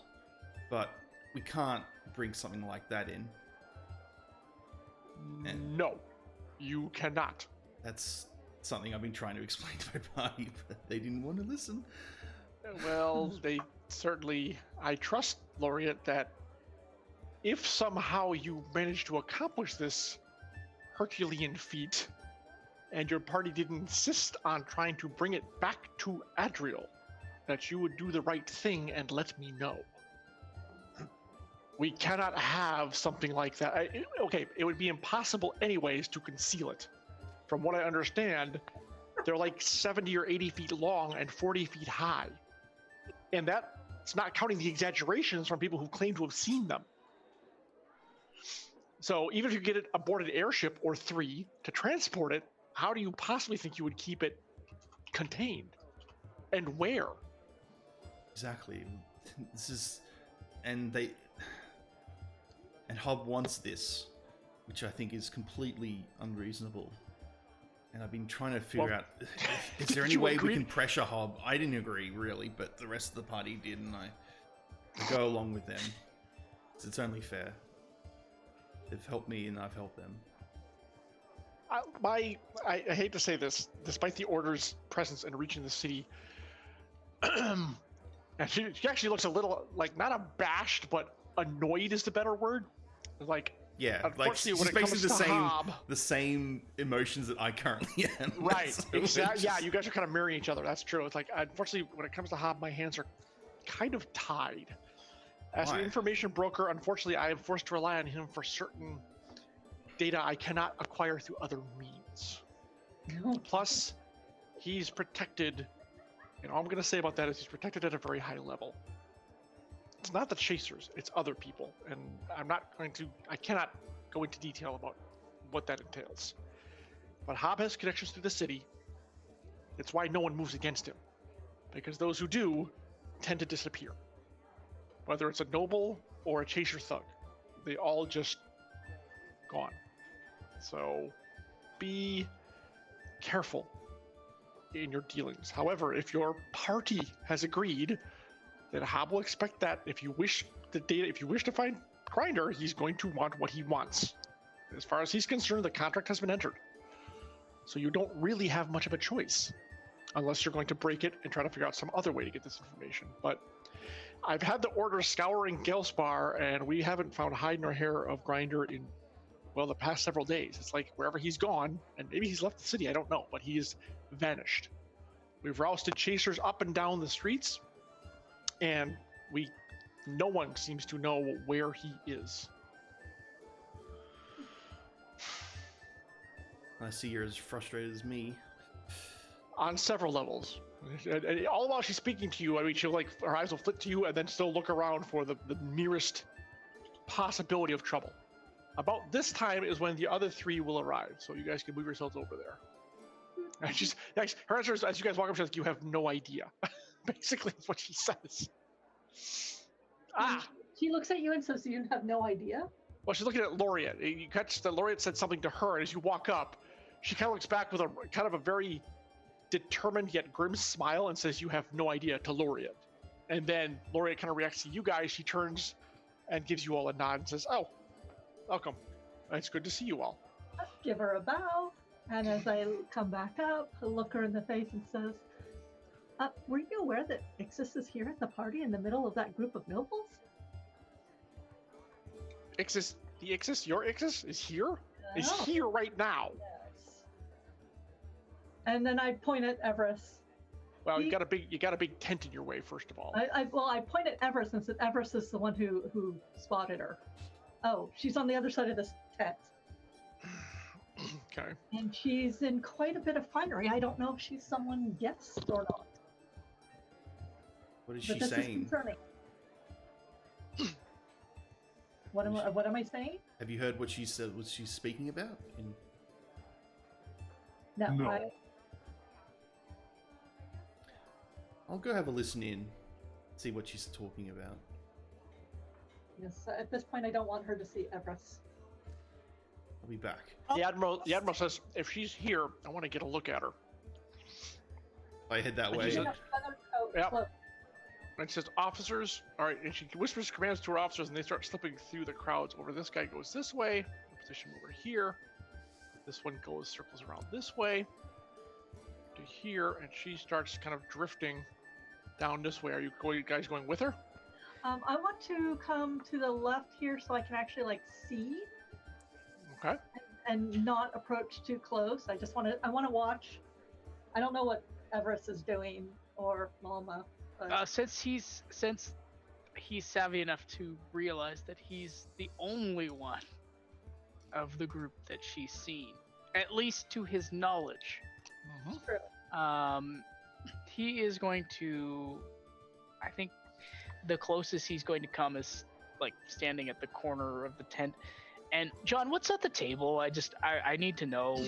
But we can't bring something like that in. And no, you cannot. That's something I've been trying to explain to my party, but they didn't want to listen. Well, they certainly... I trust, Laureate, that if somehow you manage to accomplish this Herculean feat, and your party didn't insist on trying to bring it back to Adriel, that you would do the right thing and let me know. We cannot have something like that. It would be impossible anyways to conceal it. From what I understand, they're like 70 or 80 feet long and 40 feet high. And that's not counting the exaggerations from people who claim to have seen them. So even if you get it aboard an airship or 3 to transport it, how do you possibly think you would keep it contained? And where? Exactly. This is... And Hob wants this, which I think is completely unreasonable. And I've been trying to figure out, is there any way we can pressure Hob? I didn't agree, really, but the rest of the party did, and I go along with them. It's only fair. They've helped me, and I've helped them. I hate to say this, despite the Order's presence and reaching the city, and she actually looks a little, like, not abashed, but annoyed is the better word. Like, yeah, like she's basically the same emotions that I currently am. Right, so exactly. Yeah, you guys are kind of mirroring each other. That's true. It's like, unfortunately, when it comes to Hob, my hands are kind of tied. As an information broker, unfortunately, I am forced to rely on him for certain data I cannot acquire through other means. Plus, he's protected, and all I'm going to say about that is he's protected at a very high level. It's not the chasers, it's other people, and I cannot go into detail about what that entails. But Hob has connections through the city. It's why no one moves against him, because those who do tend to disappear. Whether it's a noble or a chaser thug, they all just gone. So be careful in your dealings. However, if your party has agreed, then Hob will expect that if you wish to find Grinder, he's going to want what he wants. As far as he's concerned, the contract has been entered. So you don't really have much of a choice, unless you're going to break it and try to figure out some other way to get this information. But I've had the Order scouring Galespar, and we haven't found hide nor hair of Grinder in, well, the past several days. It's like wherever he's gone, and maybe he's left the city, I don't know, but he is vanished. We've rousted chasers up and down the streets, and no one seems to know where he is. I see you're as frustrated as me. On several levels. And all while she's speaking to you, I mean, her eyes will flit to you and then still look around for the nearest possibility of trouble. About this time is when the other 3 will arrive, so you guys can move yourselves over there. And her answer is, as you guys walk up, she's like, you have no idea. Basically, that's what she says. She looks at you and says, you have no idea? Well, she's looking at Laureate. You catch that Laureate said something to her, and as you walk up, she kind of looks back with a very determined yet grim smile and says, you have no idea, to Laureate. And then Laureate kind of reacts to you guys. She turns and gives you all a nod and says, oh, welcome. It's good to see you all. Give her a bow. And as I come back up, I look her in the face and says, were you aware that Ixis is here at the party in the middle of that group of nobles? Ixis, the Ixis, your Ixis is here? Is Oh, here right now. yes. And then I point at Everest. Well, you got a big tent in your way, first of all. I point at Everest and said Everest is the one who spotted her. Oh, she's on the other side of this tent. Okay. And she's in quite a bit of finery. I don't know if she's someone guessed or not. What is But she this is saying? concerning. What am I saying? Have you heard what she said? What she's speaking about? No. I'll go have a listen in, see what she's talking about. Yes, at this point, I don't want her to see Everest. I'll be back. The admiral says, if she's here, I want to get a look at her. I head that Like way. you said- Feather coat, Yep. cloak. And she says, officers, all right, and she whispers commands to her officers, and they start slipping through the crowds over. This guy goes this way, position over here. This one goes, circles around this way to here, and she starts kind of drifting down this way. Are you guys going with her? I want to come to the left here so I can actually see Okay. and not approach too close. I want to watch. I don't know what Everest is doing or Mama. But Since he's savvy enough to realize that he's the only one of the group that she's seen, at least to his knowledge, he is going to. I think the closest he's going to come is like standing at the corner of the tent. And John, what's at the table? I need to know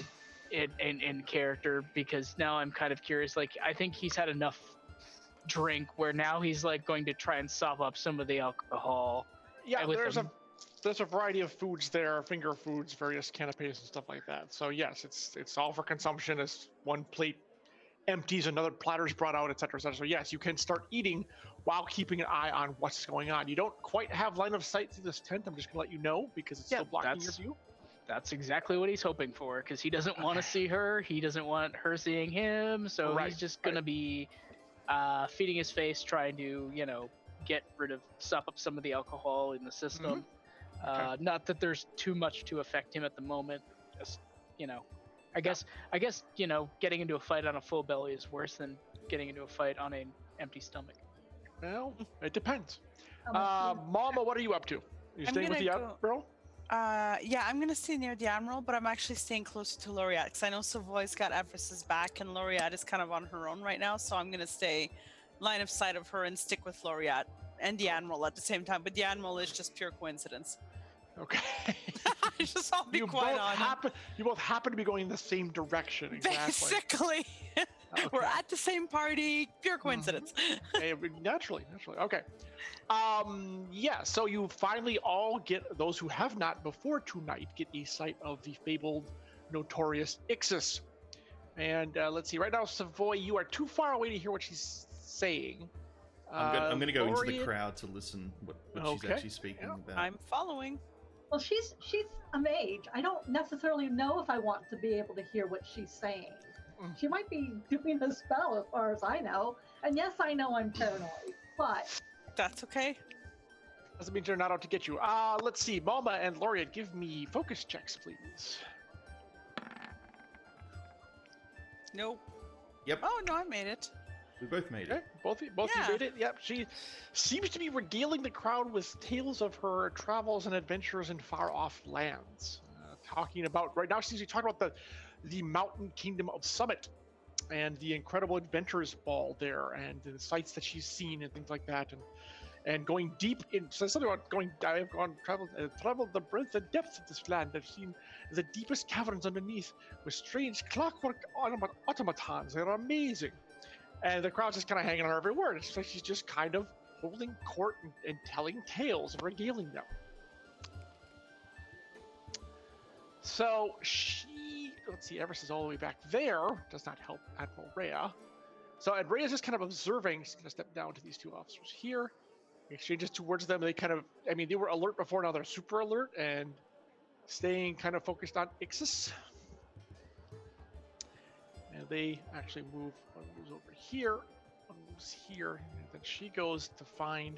it in character, because now I'm kind of curious. Like, I think he's had enough drink where now he's like going to try and sop up some of the alcohol. Yeah, with there's them. a variety of foods there, finger foods, various canapes and stuff like that. So yes, it's all for consumption. As one plate empties, another platter's brought out, etc., etc. So yes, you can start eating while keeping an eye on what's going on. You don't quite have line of sight through this tent. I'm just gonna let you know because it's still blocking your view. That's exactly what he's hoping for, because he doesn't want to see her. He doesn't want her seeing him. So Right, he's just gonna be feeding his face, trying to sop up some of the alcohol in the system. Okay. Not that there's too much to affect him at the moment. Just I guess getting into a fight on a full belly is worse than getting into a fight on an empty stomach. Well, it depends. how much Mama, what are you up to? You I'm staying with the gonna go- admiral? Yeah, I'm gonna stay near the Admiral, but I'm actually staying closer to Laureate because I know Savoy's got Everest's back, and Laureate is kind of on her own right now. So I'm gonna stay line of sight of her and stick with Laureate and the Admiral at the same time. But the Admiral is just pure coincidence. Okay. I'll be quite honest. You both happen to be going in the same direction. Exactly. Basically, we're Okay. at the same party. Pure coincidence. Naturally. Okay. Yeah, so you finally all get, those who have not before tonight, get a sight of the fabled, notorious Ixis. And let's see, right now, Savoy, you are too far away to hear what she's saying. I'm gonna go into the Laureate- crowd to listen what she's Okay, actually speaking yeah. about. I'm following. Well, she's a mage. I don't necessarily know if I want to be able to hear what she's saying. Mm. She might be doing a spell, as far as I know. And yes, I know I'm paranoid, but That's okay. Doesn't mean they're not out to get you. Let's see, Mama and Laureate, give me focus checks, please. Nope. Yep, Oh no, I made it. we both made Okay, it. both Yeah. you made it. Yep, she seems to be regaling the crowd with tales of her travels and adventures in far-off lands. Talking about right now, she's talking about the mountain kingdom of Summit and the incredible adventures ball there, and the sights that she's seen and things like that, and going deep in. So something about going. I have traveled the breadth and depth of this land. I've seen the deepest caverns underneath with strange clockwork automatons. They're amazing. And the crowd's just kind of hanging on her every word. It's like she's just kind of holding court and telling tales and regaling them. So let's see, Everest is all the way back there. Does not help Admiral Rhea. So Rhea's just kind of observing. She's going to step down to these two officers here. Exchanges two words with them. They kind of, they were alert before, now they're super alert and staying kind of focused on Ixis. they actually move. One moves over here, one moves here, and then she goes to find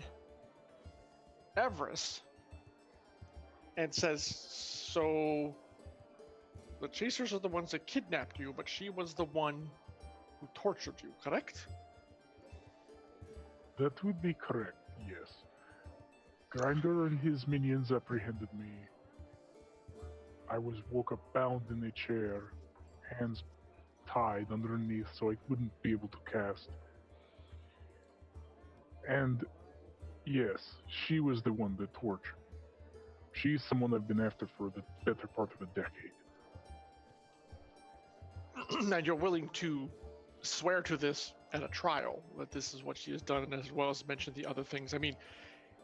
Everest and says, "So the chasers are the ones that kidnapped you, but she was the one who tortured you, correct?" That would be correct, yes. Grinder and his minions apprehended me. I was woke up bound in a chair, hands tied underneath so I wouldn't be able to cast. And yes, she was the one that tortured me. She's someone I've been after for the better part of a decade. And you're willing to swear to this at a trial, that this is what she has done, as well as mention the other things. I mean,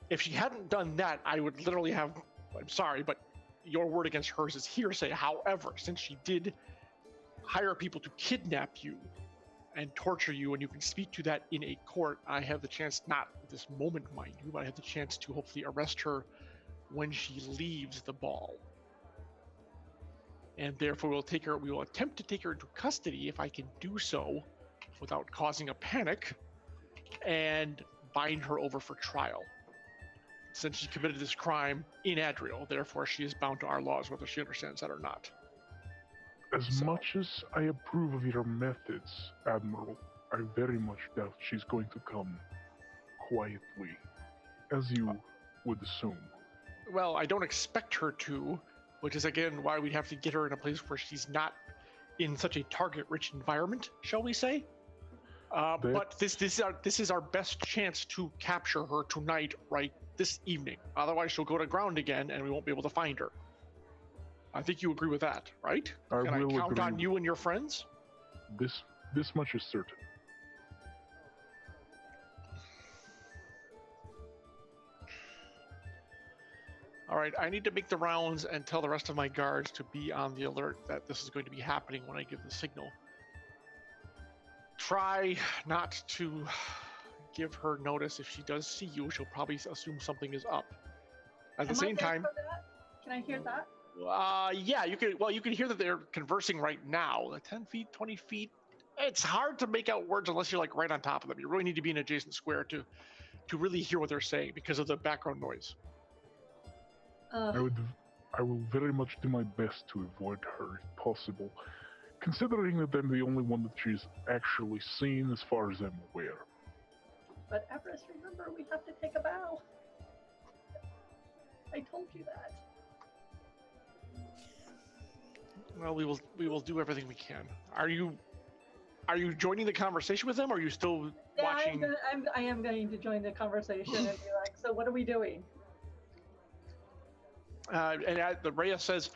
if she hadn't done that, I would literally have, I'm sorry, but your word against hers is hearsay. However, since she did hire people to kidnap you and torture you, and you can speak to that in a court, I have the chance, not at this moment, mind you, but I have the chance to hopefully arrest her when she leaves the ball. And therefore we will attempt to take her into custody if I can do so without causing a panic, and bind her over for trial. Since she committed this crime in Adriel, therefore she is bound to our laws, whether she understands that or not. As much as I approve of your methods, Admiral, I very much doubt she's going to come quietly, as you would assume. Well, I don't expect her to, which is again why we have to get her in a place where she's not in such a target-rich environment, shall we say? But this is our best chance to capture her tonight, right this evening. Otherwise, she'll go to ground again, and we won't be able to find her. I think you agree with that, right? Can I count on you and your friends? This much is certain. All right, I need to make the rounds and tell the rest of my guards to be on the alert that this is going to be happening when I give the signal. Try not to give her notice. If she does see you, she'll probably assume something is up. At the same time, can I hear that? yeah, you can. Well, you can hear that they're conversing right now. 10 feet, 20 feet. It's hard to make out words unless you're like right on top of them. You really need to be in an adjacent square to really hear what they're saying because of the background noise. I will very much do my best to avoid her if possible, considering that I'm the only one that she's actually seen as far as I'm aware. But Everest, remember, we have to take a bow. I told you that. Well, we will do everything we can. Are you joining the conversation with them, or are you still watching? I am going to join the conversation and be like, so what are we doing? And the Rhea says,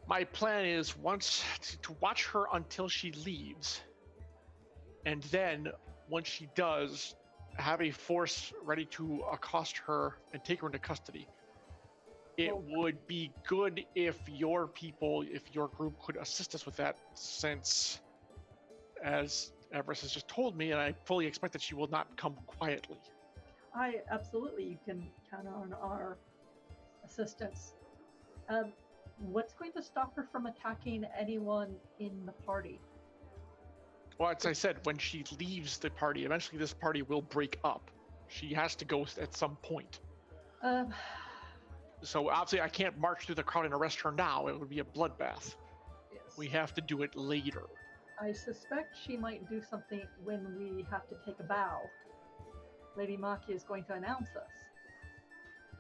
my plan is once to watch her until she leaves, and then once she does, have a force ready to accost her and take her into custody. It would be good if your people, if your group could assist us with that, since, as Everest has just told me, and I fully expect that she will not come quietly. Absolutely, you can count on our assistance. What's going to stop her from attacking anyone in the party? Well, as I said, when she leaves the party, eventually this party will break up. She has to go at some point. So obviously I can't march through the crowd and arrest her now. It would be a bloodbath. Yes. We have to do it later. I suspect she might do something when we have to take a bow. Lady Maki is going to announce us.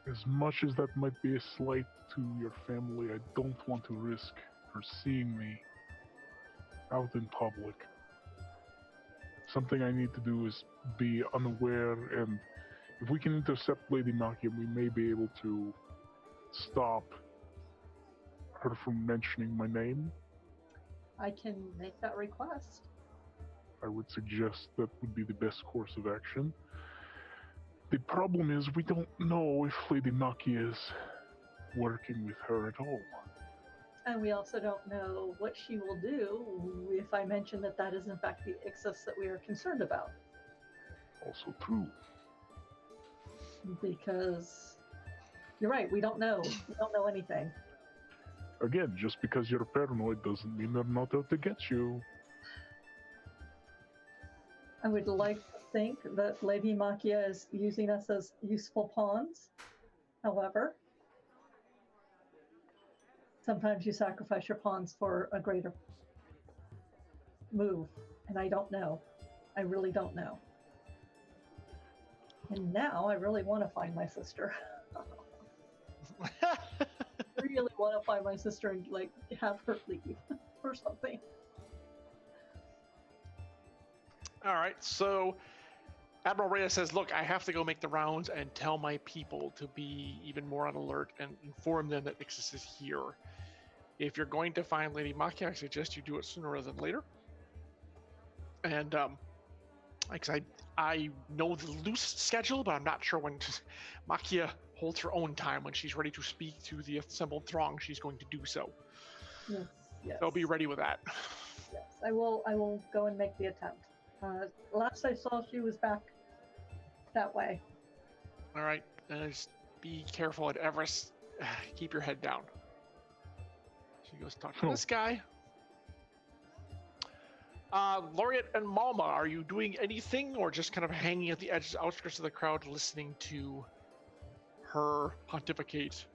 As much as that might be a slight to your family, I don't want to risk her seeing me out in public. Something I need to do is be unaware, and if we can intercept Lady Maki, we may be able to stop her from mentioning my name. I can make that request. I would suggest that would be the best course of action. The problem is we don't know if Lady Maki is working with her at all. And we also don't know what she will do if I mention that that is in fact the Ixis that we are concerned about. Also true. Because you're right, we don't know. We don't know anything. Again, just because you're paranoid doesn't mean they're not out to get you. I would like to think that Lady Makia is using us as useful pawns. However, sometimes you sacrifice your pawns for a greater move, and I don't know. I really don't know. And now I really want to find my sister. Really want to find my sister and like have her leave or something. All right, so Admiral Reyes says, look, I have to go make the rounds and tell my people to be even more on alert and inform them that Ixis is here. If you're going to find Lady Makia, I suggest you do it sooner rather than later. And I know the loose schedule, but I'm not sure when Makia holds her own time. When she's ready to speak to the assembled throng, she's going to do so. Yes. So be ready with that. Yes, I will go and make the attempt. Last I saw, she was back that way. All right, just be careful at Everest. Keep your head down. She goes talk to this guy. Laureate and Malma, are you doing anything or just kind of hanging at the outskirts of the crowd listening to her pontificate,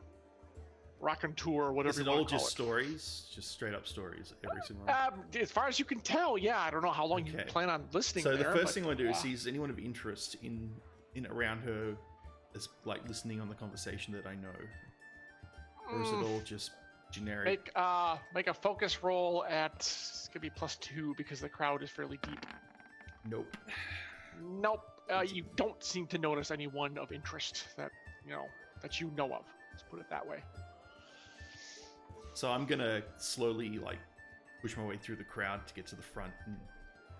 raconteur, whatever Is it you all want to call just it? stories? Just straight up stories every single one? As far as you can tell, yeah. I don't know how long you Okay. plan on listening So there, the first but, thing I want to do is see is anyone of interest in around her as like listening on the conversation that I know, or is it all just generic? Make a focus roll at, it's gonna be +2 because the crowd is fairly deep. Nope. Nope. You don't seem to notice anyone of interest that you know of. Let's put it that way. So I'm gonna slowly like push my way through the crowd to get to the front and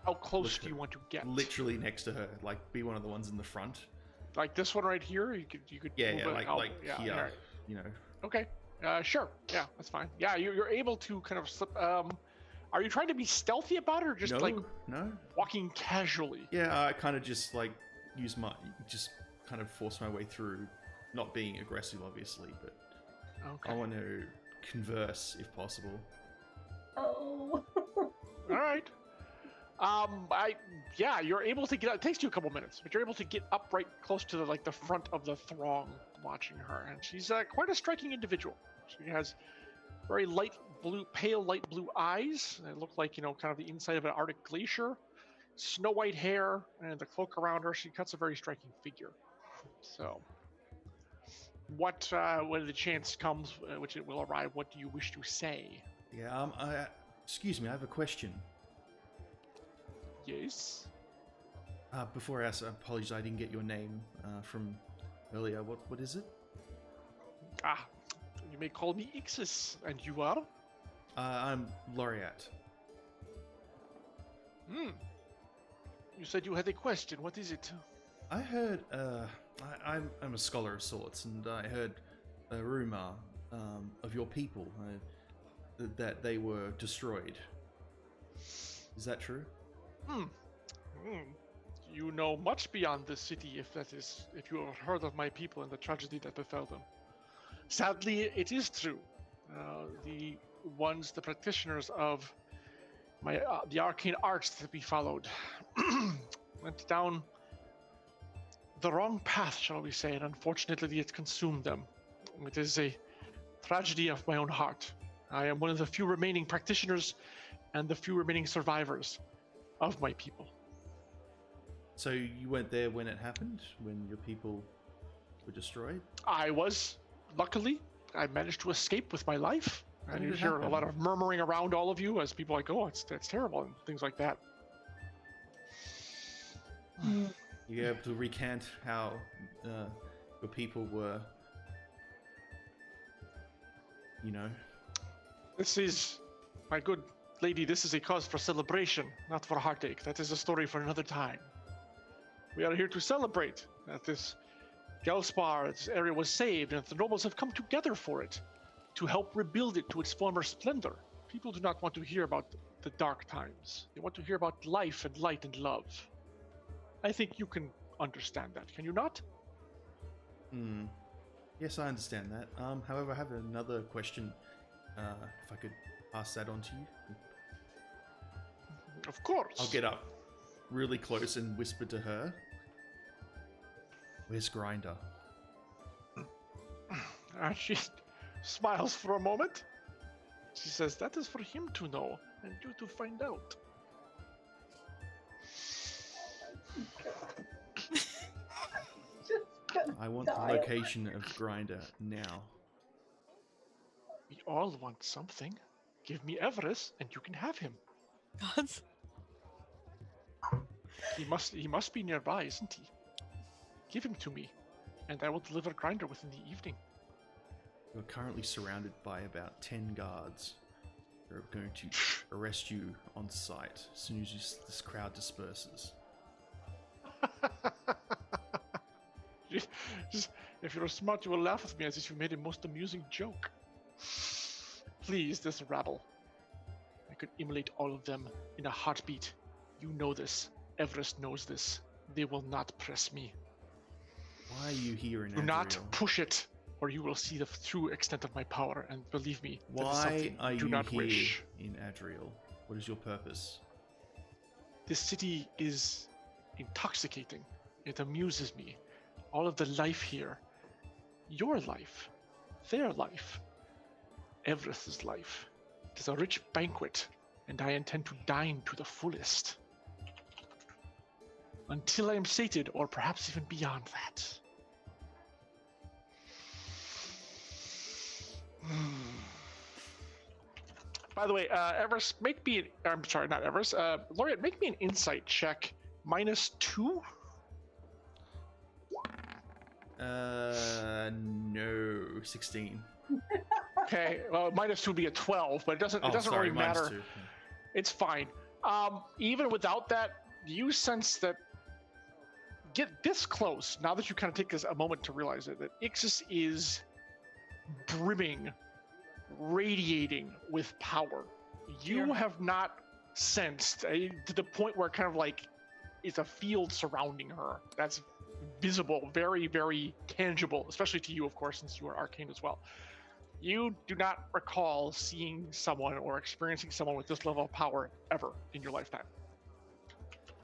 How close Look do you want to get? literally next to her, like be one of the ones in the front. Like this one right here? You could Yeah, move yeah, it like out. like here, alright. you know. Okay. Sure. Yeah, that's fine. Yeah, you're able to kind of slip. Are you trying to be stealthy about it, or just No. walking casually? Yeah, I kind of just like kind of force my way through, not being aggressive, obviously, but Okay. I want to converse if possible. Oh. All right. You're able to get. It takes you a couple minutes, but you're able to get up right close to the front of the throng, watching her, and she's quite a striking individual. She has very pale light blue eyes. They look like kind of the inside of an Arctic glacier. Snow white hair and the cloak around her. She cuts a very striking figure. So, when the chance comes, which it will arrive, what do you wish to say? Yeah. Excuse me, I have a question. Yes. Before I ask, I apologize, I didn't get your name from earlier. What is it? You may call me Ixis, and you are? I'm Laureate. You said you had a question. What is it? I heard. I'm a scholar of sorts, and I heard a rumor of your people that they were destroyed. Is that true? You know much beyond the city if you have heard of my people and the tragedy that befell them. Sadly, it is true. The practitioners of the arcane arts that we followed went down the wrong path, shall we say, and unfortunately it consumed them. It is a tragedy of my own heart. I am one of the few remaining practitioners and the few remaining survivors of my people. So you weren't there when it happened, when your people were destroyed? I was. Luckily, I managed to escape with my life. How And did you it hear a happen? lot of murmuring around all of you as people are like, oh, that's terrible, and things like that. You able to recant how your people were, This is, my good lady, this is a cause for celebration, not for heartache. That is a story for another time. We are here to celebrate that this Gelspar, this area was saved, and the nobles have come together for it, to help rebuild it to its former splendor. People do not want to hear about the dark times. They want to hear about life and light and love. I think you can understand that, can you not? Yes, I understand that. However, I have another question. If I could pass that on to you. Of course. I'll get up really close and whisper to her, "Where's Grinder?" She smiles for a moment. She says, "That is for him to know, and you to find out." I want the location of Grinder now. We all want something. Give me Everest, and you can have him. God. He must be nearby, isn't he? Give him to me, and I will deliver Grinder within the evening. You're currently surrounded by about 10 guards. They're going to arrest you on sight as soon as this crowd disperses. If you're smart, you will laugh with me as if you made a most amusing joke. Please, this rabble. I could immolate all of them in a heartbeat. You know this. Everest knows this. They will not press me. Why are you here in Do Adriel? not push it, or you will see the true extent of my power. And believe me, that is Why something are you do you not here wish. in Adriel? What is your purpose? This city is intoxicating. It amuses me. All of the life here. Your life. Their life. Everest's life. It is a rich banquet, and I intend to dine to the fullest. Until I am sated, or perhaps even beyond that. By the way, Everest, make me... I'm sorry, not Everest. Laureate, make me an insight check. -2? No, 16. Okay, well, -2 would be a 12, but it doesn't really matter. -2. It's fine. Even without that, you sense that get this close, now that you kind of take a moment to realize it, that Ixis is brimming, radiating with power. You have not sensed to the point where kind of like it's a field surrounding her. That's visible, very, very tangible, especially to you, of course, since you are arcane as well. You do not recall seeing someone or experiencing someone with this level of power ever in your lifetime.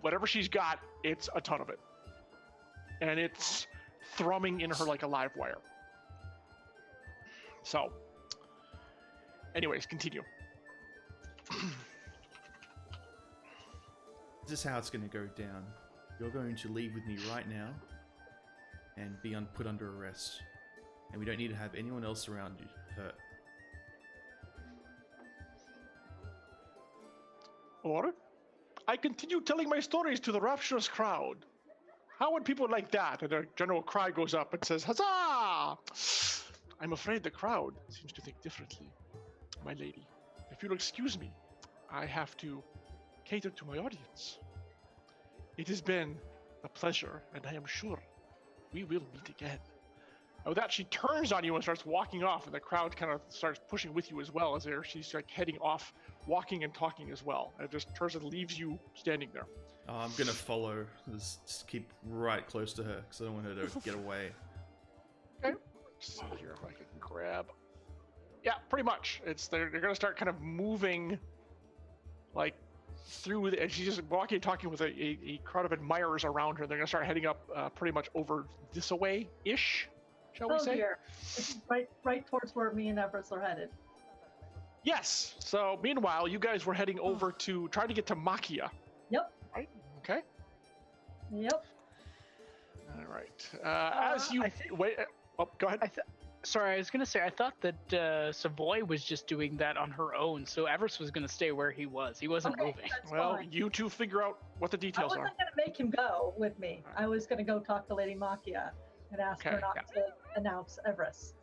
Whatever she's got, it's a ton of it. And it's thrumming in her like a live wire. So, anyways, continue. This is how it's going to go down. You're going to leave with me right now and be put under arrest. And we don't need to have anyone else around you hurt. Or, I continue telling my stories to the rapturous crowd. How would people like that? And a general cry goes up and says, "Huzzah!" I'm afraid the crowd seems to think differently. My lady, if you'll excuse me, I have to cater to my audience. It has been a pleasure, and I am sure we will meet again. And with that, she turns on you and starts walking off, and the crowd kind of starts pushing with you as well as she's like heading off, walking and talking as well. And it just turns and leaves you standing there. I'm going to follow. Just keep right close to her because I don't want her to get away. Okay. Let's see here if I can grab. Yeah, pretty much. They're going to start kind of moving like through and she's just walking and talking with a crowd of admirers around her. They're going to start heading up pretty much over this way-ish, shall we say? Dear. It's right towards where me and Everest are headed. Yes. So meanwhile, you guys were heading over to try to get to Makia. Yep. Right? Okay. Yep. All right. As you wait, go ahead. Sorry, I was gonna say I thought that Savoy was just doing that on her own, so Everest was gonna stay where he was. He wasn't moving. Well, fine. you two figure out what the details I are. wasn't going to make him go with me. I was going to go talk to Lady Makia and ask her not to announce Everest.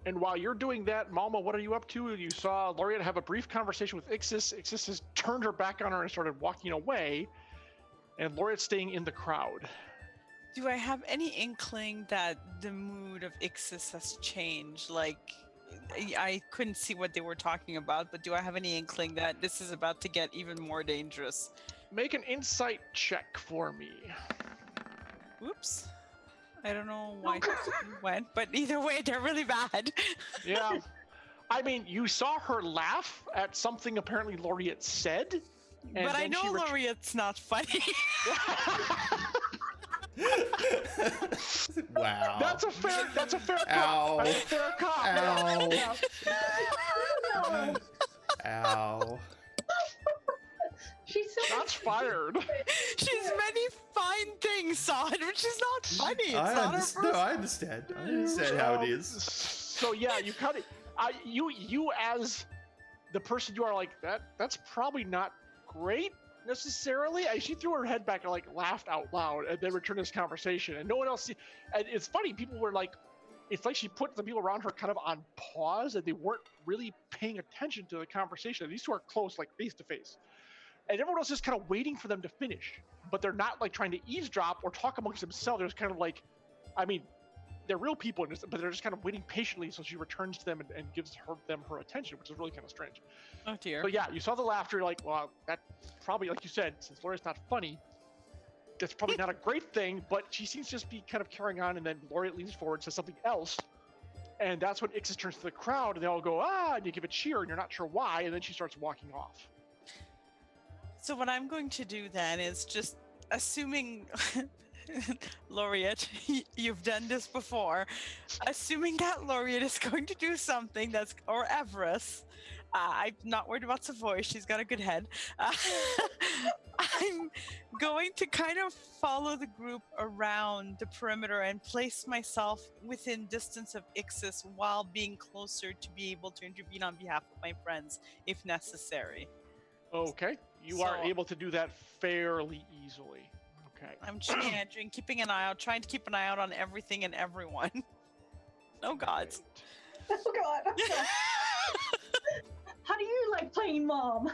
And while you're doing that, Malma, what are you up to? You saw Laureate have a brief conversation with Ixis. Ixis has turned her back on her and started walking away. And Laureate's staying in the crowd. Do I have any inkling that the mood of Ixis has changed? Like, I couldn't see what they were talking about, but do I have any inkling that this is about to get even more dangerous? Make an insight check for me. Whoops. I don't know why it went, but either way, they're really bad. Yeah. I mean, you saw her laugh at something apparently Laureate said, And But I then know she Laureate's not funny. Wow. That's a fair Ow. That's a fair cop. Ow. Yeah. No. Ow. She's so Shots fired. She's many fine things, Sod, but she's not funny. It's not her first. No, I understand. I understand how it is. So yeah, you kind of, you as the person you are, like that's probably not great necessarily. She threw her head back and like laughed out loud, and then returned this conversation, and no one else. And it's funny, people were like, it's like she put the people around her kind of on pause, and they weren't really paying attention to the conversation. These two are close, like face to face. And everyone else is just kind of waiting for them to finish, but they're not like trying to eavesdrop or talk amongst themselves. They're just kind of like, I mean, they're real people, but they're just kind of waiting patiently. So she returns to them and gives them her attention, which is really kind of strange. Oh dear. But yeah, you saw the laughter. You're like, well, that probably, like you said, since Laura's not funny, that's probably not a great thing. But she seems to just be kind of carrying on, and then Laureate leans forward, says something else, and that's when Ixis turns to the crowd, and they all go, ah, and you give a cheer, and you're not sure why, and then she starts walking off. So what I'm going to do then is just assuming, Laureate, you've done this before, assuming that Laureate is going to do something that's, or Everest, I'm not worried about Savoy, she's got a good head. I'm going to kind of follow the group around the perimeter and place myself within distance of Ixis while being closer to be able to intervene on behalf of my friends if necessary. Okay, you are able to do that fairly easily. Okay. I'm keeping an eye out, trying to keep an eye out on everything and everyone. Oh God. Oh God. How do you like playing mom?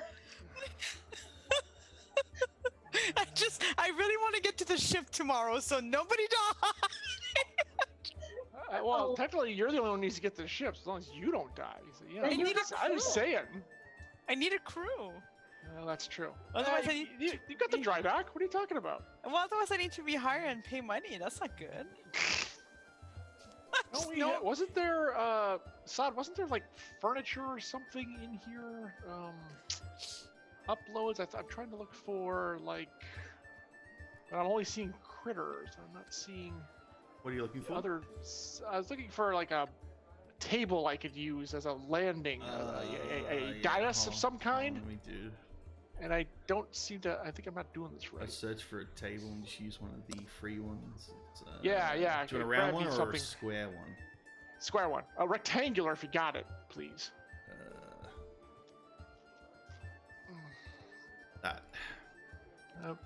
I really want to get to the ship tomorrow, so nobody die. Well, technically, you're the only one who needs to get to the ship, as long as you don't die. So, yeah, I'm saying. I need a crew. Well, that's true. Otherwise, you got the dry dock. What are you talking about? Well, otherwise I need to rehire and pay money. That's not good. Wasn't there, Sod, wasn't there like furniture or something in here? Uploads? I'm trying to look for like, but I'm only seeing critters. I'm not seeing. What are you looking for? I was looking for like a table I could use as a landing, a dais of some kind. Let me do. And I don't seem to. I think I'm not doing this right. I search for a table and just use one of the free ones. Yeah. Do you want a round one or a square one? Square one. A rectangular, if you got it, please. That.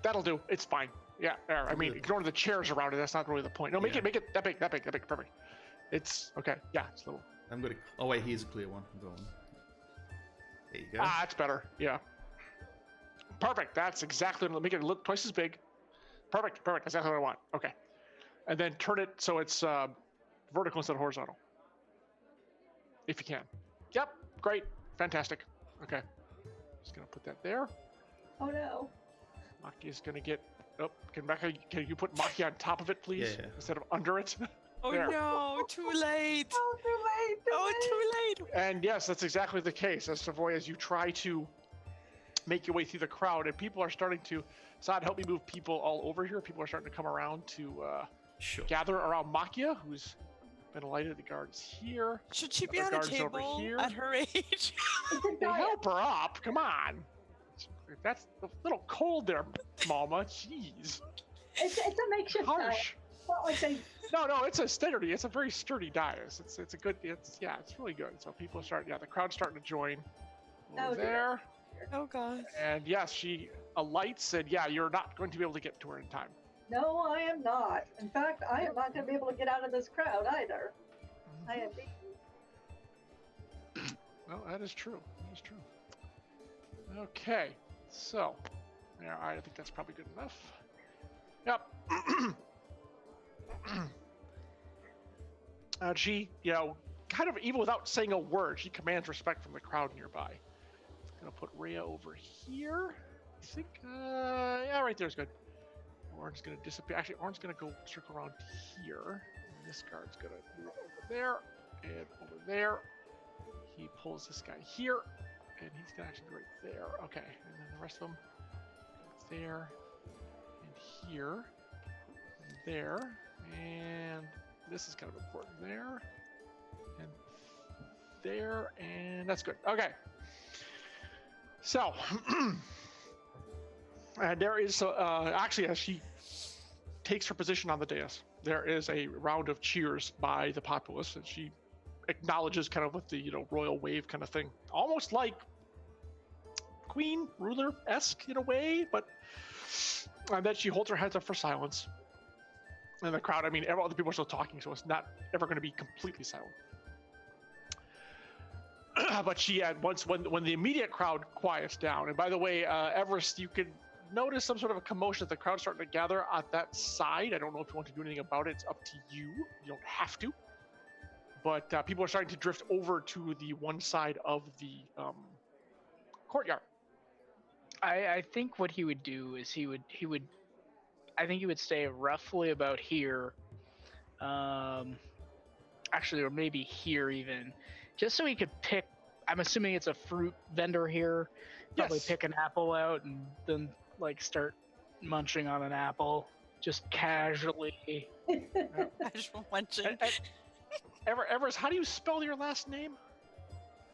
That'll do. It's fine. Yeah. There. I mean, ignoring the chairs around it. That's not really the point. No, make it that big. Perfect. It's okay. Yeah, it's a little. I'm gonna. Oh wait, here's a clear one. Go on. There you go. Ah, that's better. Yeah. Perfect. That's exactly. Make it look twice as big. Perfect. That's exactly what I want. Okay. And then turn it so it's vertical instead of horizontal. If you can. Yep. Great. Fantastic. Okay. Just gonna put that there. Oh no. Maki's gonna get. Oh, can you put Maki on top of it, please, instead of under it? Oh there. no! Too late. Oh, too late. Too late. And yes, that's exactly the case. As Savoy, as you try to make your way through the crowd, and people are starting to. Sod, help me move people all over here. People are starting to come around to gather around Makia, who's been alighted. The guards here. Should she be on a table at her age? They help her up. Come on. That's a little cold there, Mama. Jeez. It's a makeshift dais. Not like they... No, it's a sturdy. It's a very sturdy dais. It's a good. It's really good. So people start. Yeah, the crowd's starting to join over there. Oh God. And yes, she alights, and yeah, you're not going to be able to get to her in time. No, I am not. In fact, I am not going to be able to get out of this crowd either. I am beaten. Well, that is true. Okay, so yeah, I think that's probably good enough. Yep. She, kind of even without saying a word, she commands respect from the crowd nearby. Gonna put Rhea over here. I think, yeah, right there's good. Orange's gonna disappear. Actually, Orange's gonna go circle around here. And this guard's gonna move over there and over there. He pulls this guy here, and he's gonna actually be right there. Okay, and then the rest of them there, and here, and there, and this is kind of important there, and there, and that's good. Okay. So, and there is actually, as she takes her position on the dais, there is a round of cheers by the populace, and she acknowledges kind of with the royal wave kind of thing, almost like queen ruler-esque in a way, but and then she holds her hands up for silence. And the crowd, I mean, all the people are still talking, so it's not ever going to be completely silent. But she once when the immediate crowd quiets down, and by the way, Everest, you could notice some sort of a commotion. The crowd's starting to gather at that side. I don't know if you want to do anything about it. It's up to you. You don't have to. But people are starting to drift over to the one side of the courtyard. I think what he would do is he would I think he would stay roughly about here, actually, or maybe here even, just so he could pick. I'm assuming it's a fruit vendor here. Probably Yes. pick an apple out and then like start munching on an apple, just casually. Casual munching. Everest, how do you spell your last name?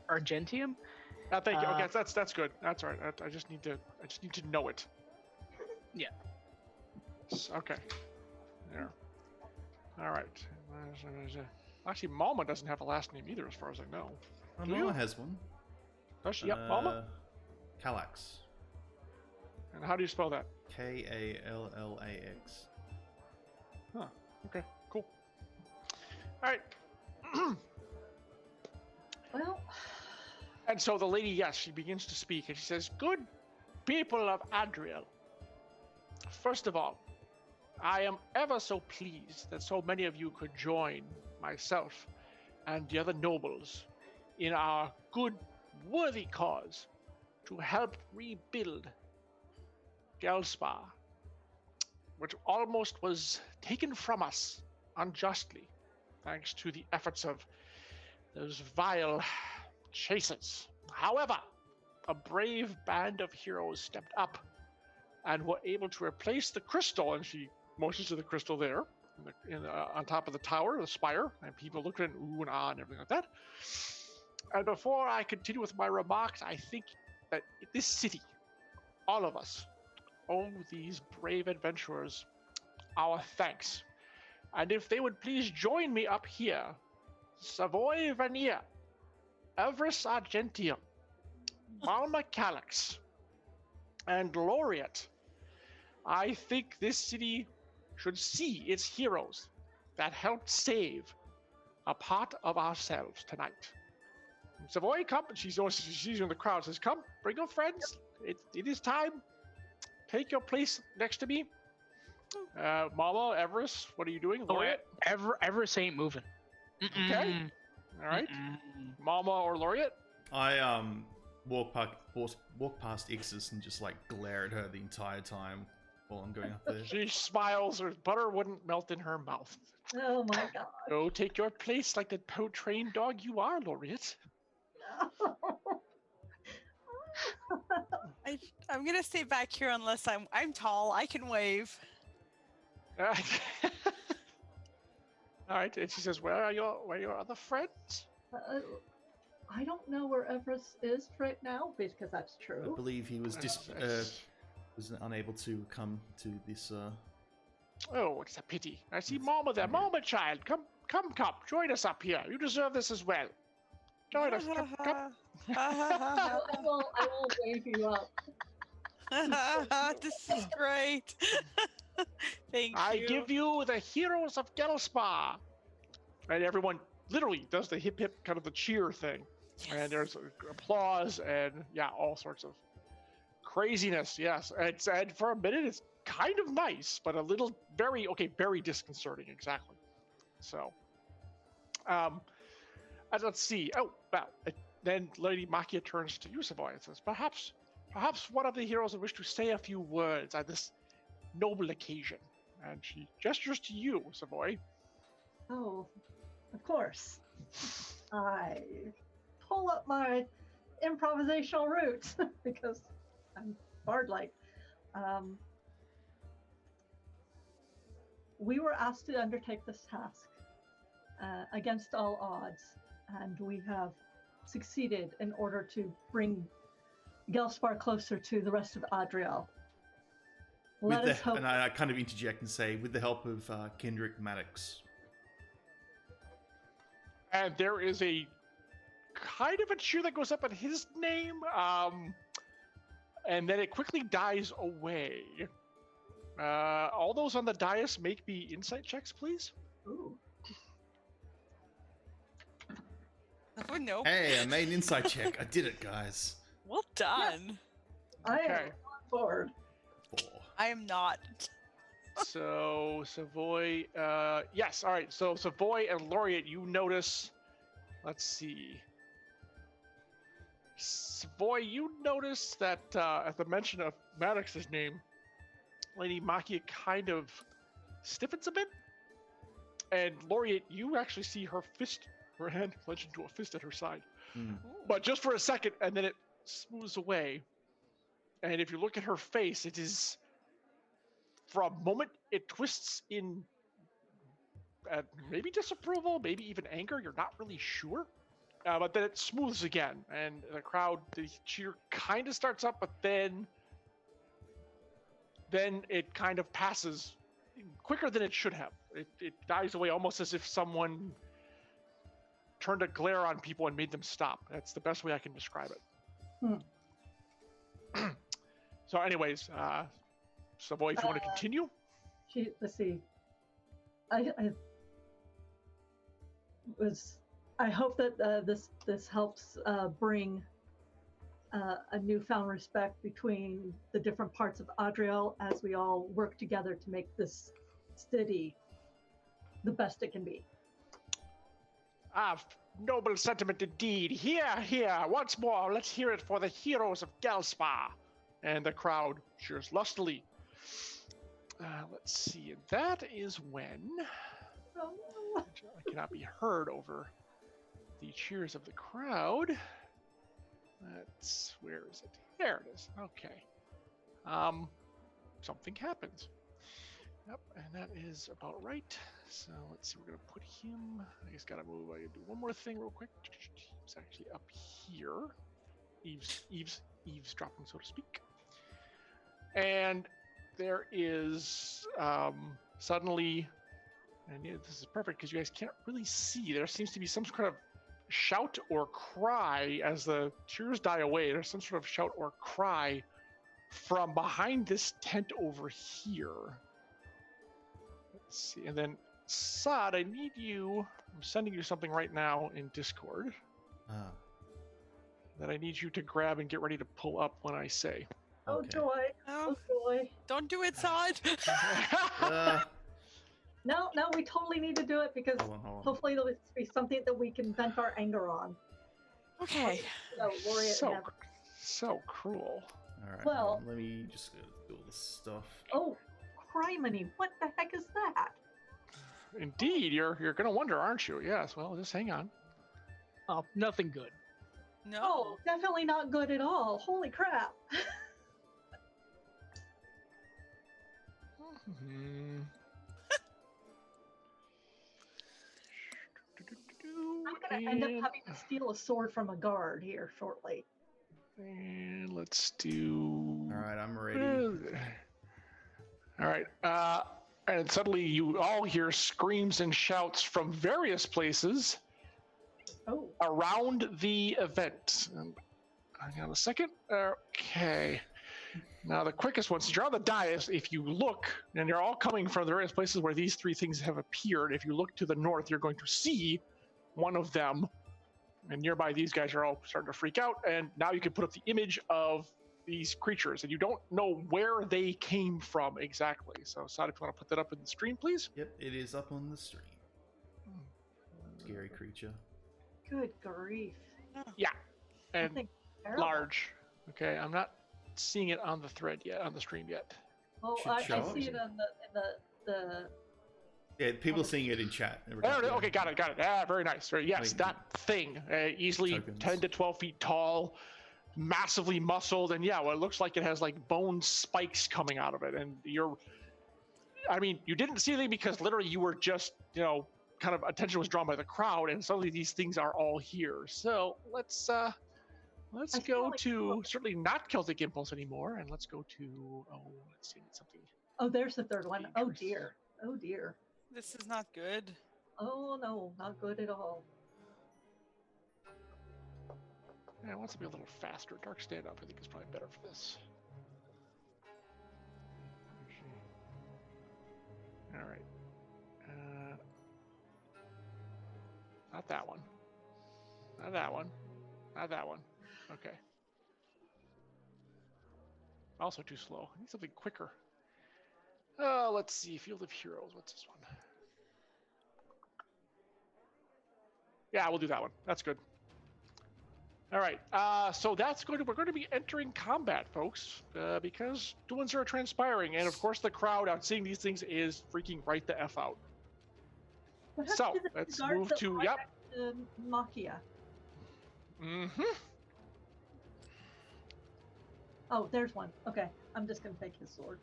Argentium. Thank you. Okay, that's good. That's all right. I just need to know it. Yeah. Okay. There. All right. Actually, Malma doesn't have a last name either, as far as I know. Do you? Mama has one. Does she? Yep, Malma. Kallax. And how do you spell that? Kallax. Huh. Okay. Cool. All right. Well, And so the lady, yes, she begins to speak, and she says, "Good people of Adriel, first of all, I am ever so pleased that so many of you could join myself and the other nobles in our good, worthy cause to help rebuild Gelspar, which almost was taken from us unjustly, thanks to the efforts of those vile chasers. However, a brave band of heroes stepped up and were able to replace the crystal," and she motions to the crystal there on top of the tower, the spire, and people look at it, ooh and ah and everything like that. And before I continue with my remarks, I think that this city, all of us, owe these brave adventurers our thanks. And if they would please join me up here, Savoy Vanier, Everest Argentium, Malma Kallax, and Laureate, I think this city should see its heroes that helped save a part of ourselves tonight. Savoy, come. She's in the crowd. Says, "Come, bring your friends. It is time. Take your place next to me." Mama, Everest, what are you doing? Laureate? Everest ain't moving. Okay. All right. Mama or Laureate? I walk past Ixis and just like glare at her the entire time while I'm going up there. She smiles. Her butter wouldn't melt in her mouth. oh my god. Go take your place like the trained dog you are, Laureate. I'm gonna stay back here unless I'm tall. I can wave. All right. And she says, "Where are your other friends?" I don't know where Everest is right now because that's I true. believe he was was unable to come to this. Oh, it's a pity. I see Mama there. Mama, child, come, join us up here. You deserve this as well. Join us. Come. I will wave you up. This is great. Thank you. I give you the heroes of Gelspar. And everyone literally does the hip hip kind of the cheer thing. Yes. And there's applause and yeah, all sorts of craziness. Yes. And for a minute it's kind of nice, but a little very disconcerting, exactly. So and let's see. Oh, well, then Lady Makia turns to you, Savoy, and says, Perhaps one of the heroes would wish to say a few words on this noble occasion. And she gestures to you, Savoy. Oh, of course. I pull up my improvisational routes because I'm bard-like. We were asked to undertake this task against all odds, and we have succeeded in order to bring Gelspar closer to the rest of Adriel. Let us hope. And I kind of interject and say, with the help of Kendrick Maddox. And there is a kind of a cheer that goes up at his name, and then it quickly dies away. All those on the dais make me insight checks, please. Ooh. Oh, no. Hey, I made an insight check. I did it, guys. Well done. I am Okay. on board. 4. I am not. So Savoy, yes, all right. So Savoy and Laureate, you notice. Let's see. Savoy, you notice that at the mention of Maddox's name, Lady Makia kind of stiffens a bit. And Laureate, you actually see her hand clench into a fist at her side. But just for a second, and then it smooths away. And if you look at her face, it is, for a moment, it twists in maybe disapproval, maybe even anger. You're not really sure. But then it smooths again, and the crowd, the cheer kind of starts up, but then it kind of passes quicker than it should have. It dies away almost as if someone turned a glare on people and made them stop. That's the best way I can describe it. So anyways, Savoy, if you want to continue. Let's see. I hope that this helps bring a newfound respect between the different parts of Adriel as we all work together to make this city the best it can be. Noble sentiment indeed. Here, once more, let's hear it for the heroes of Gelspar. And the crowd cheers lustily. Let's see, that is when I cannot be heard over the cheers of the crowd. Where is it? There it is. Okay. Something happens. Yep, and that is about right. So let's see, we're gonna put him. I just gotta move. I gotta do one more thing real quick. He's actually up here. Eavesdropping, so to speak. And there is suddenly, and this is perfect because you guys can't really see. There seems to be some kind of shout or cry as the cheers die away. There's some sort of shout or cry from behind this tent over here. Let's see, and then Saad, I need you. I'm sending you something right now in Discord that I need you to grab and get ready to pull up when I say. Oh Okay. joy! Oh, Oh joy! don't do it, Saad. No, we totally need to do it because Hold on. hopefully there'll be something that we can vent our anger on. Okay. So, Laureate, So cruel. All right. Well- let me just go do all this stuff. oh, criminy! What the heck is that? Indeed, you're gonna wonder, aren't you? Yes. Well, just hang on. Oh, nothing good. No. Oh, definitely not good at all. Holy crap! I'm gonna end up having to steal a sword from a guard here shortly. And let's do. All right, I'm ready. All right. And suddenly you all hear screams and shouts from various places Oh, around the event. Hang on a second. Okay. Now the quickest one, since you're on the dais, if you look, and they're all coming from the various places where these three things have appeared, if you look to the north, you're going to see one of them. And nearby, these guys are all starting to freak out. And now you can put up the image of these creatures, and you don't know where they came from exactly. So, Sad, if you want to put that up in the stream, please. Yep, it is up on the stream. Scary creature. good grief! Yeah. I And think terrible. large. Okay, I'm not seeing it on the thread yet, on the stream yet. Well, Should I show see it. it in the Yeah, people seeing it in chat. There it is. Okay, got it. Ah, very nice. Yes, Wait, that thing, easily tokens. 10 to 12 feet tall, massively muscled, and yeah, well, it looks like it has like bone spikes coming out of it. And I mean, you didn't see anything because literally you were just, kind of attention was drawn by the crowd, and suddenly these things are all here. So let's I feel go like- to certainly not Celtic Impulse anymore, and let's go to let's see something. Oh, there's the third one. Oh Dangerous. dear. Oh dear. This is not good. Oh no, not good at all. Yeah, it wants to be a little faster. Dark Stand Up, I think, is probably better for this. All right. Not that one. Not that one. Not that one. Okay. Also too slow. I need something quicker. Let's see. Field of Heroes. What's this one? Yeah, we'll do that one. That's good. All right. So we're going to be entering combat, folks, because doings are transpiring, and of course the crowd out seeing these things is freaking right the f out. What happened So to the let's guards move that to were yep. at Machia? Mm-hmm. Oh, there's one. Okay, I'm just gonna take his sword.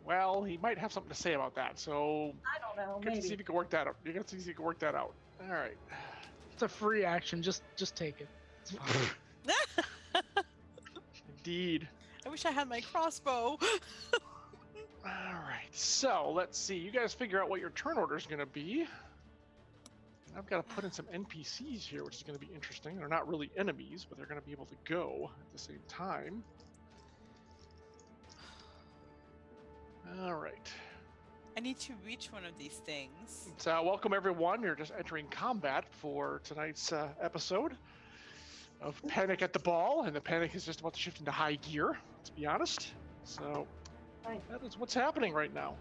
Well, he might have something to say about that, so I don't know. get to see Maybe. if you can work that out. You got to see if you can work that out. All right. It's a free action. Just take it. Indeed. I wish I had my crossbow. All right. So let's see. You guys figure out what your turn order is going to be. I've got to put in some NPCs here, which is going to be interesting. They're not really enemies, but they're going to be able to go at the same time. All right. I need to reach one of these things. So welcome everyone. You're just entering combat for tonight's episode of Panic at the Ball, and the panic is just about to shift into high gear, to be honest. So Right. that is what's happening right now.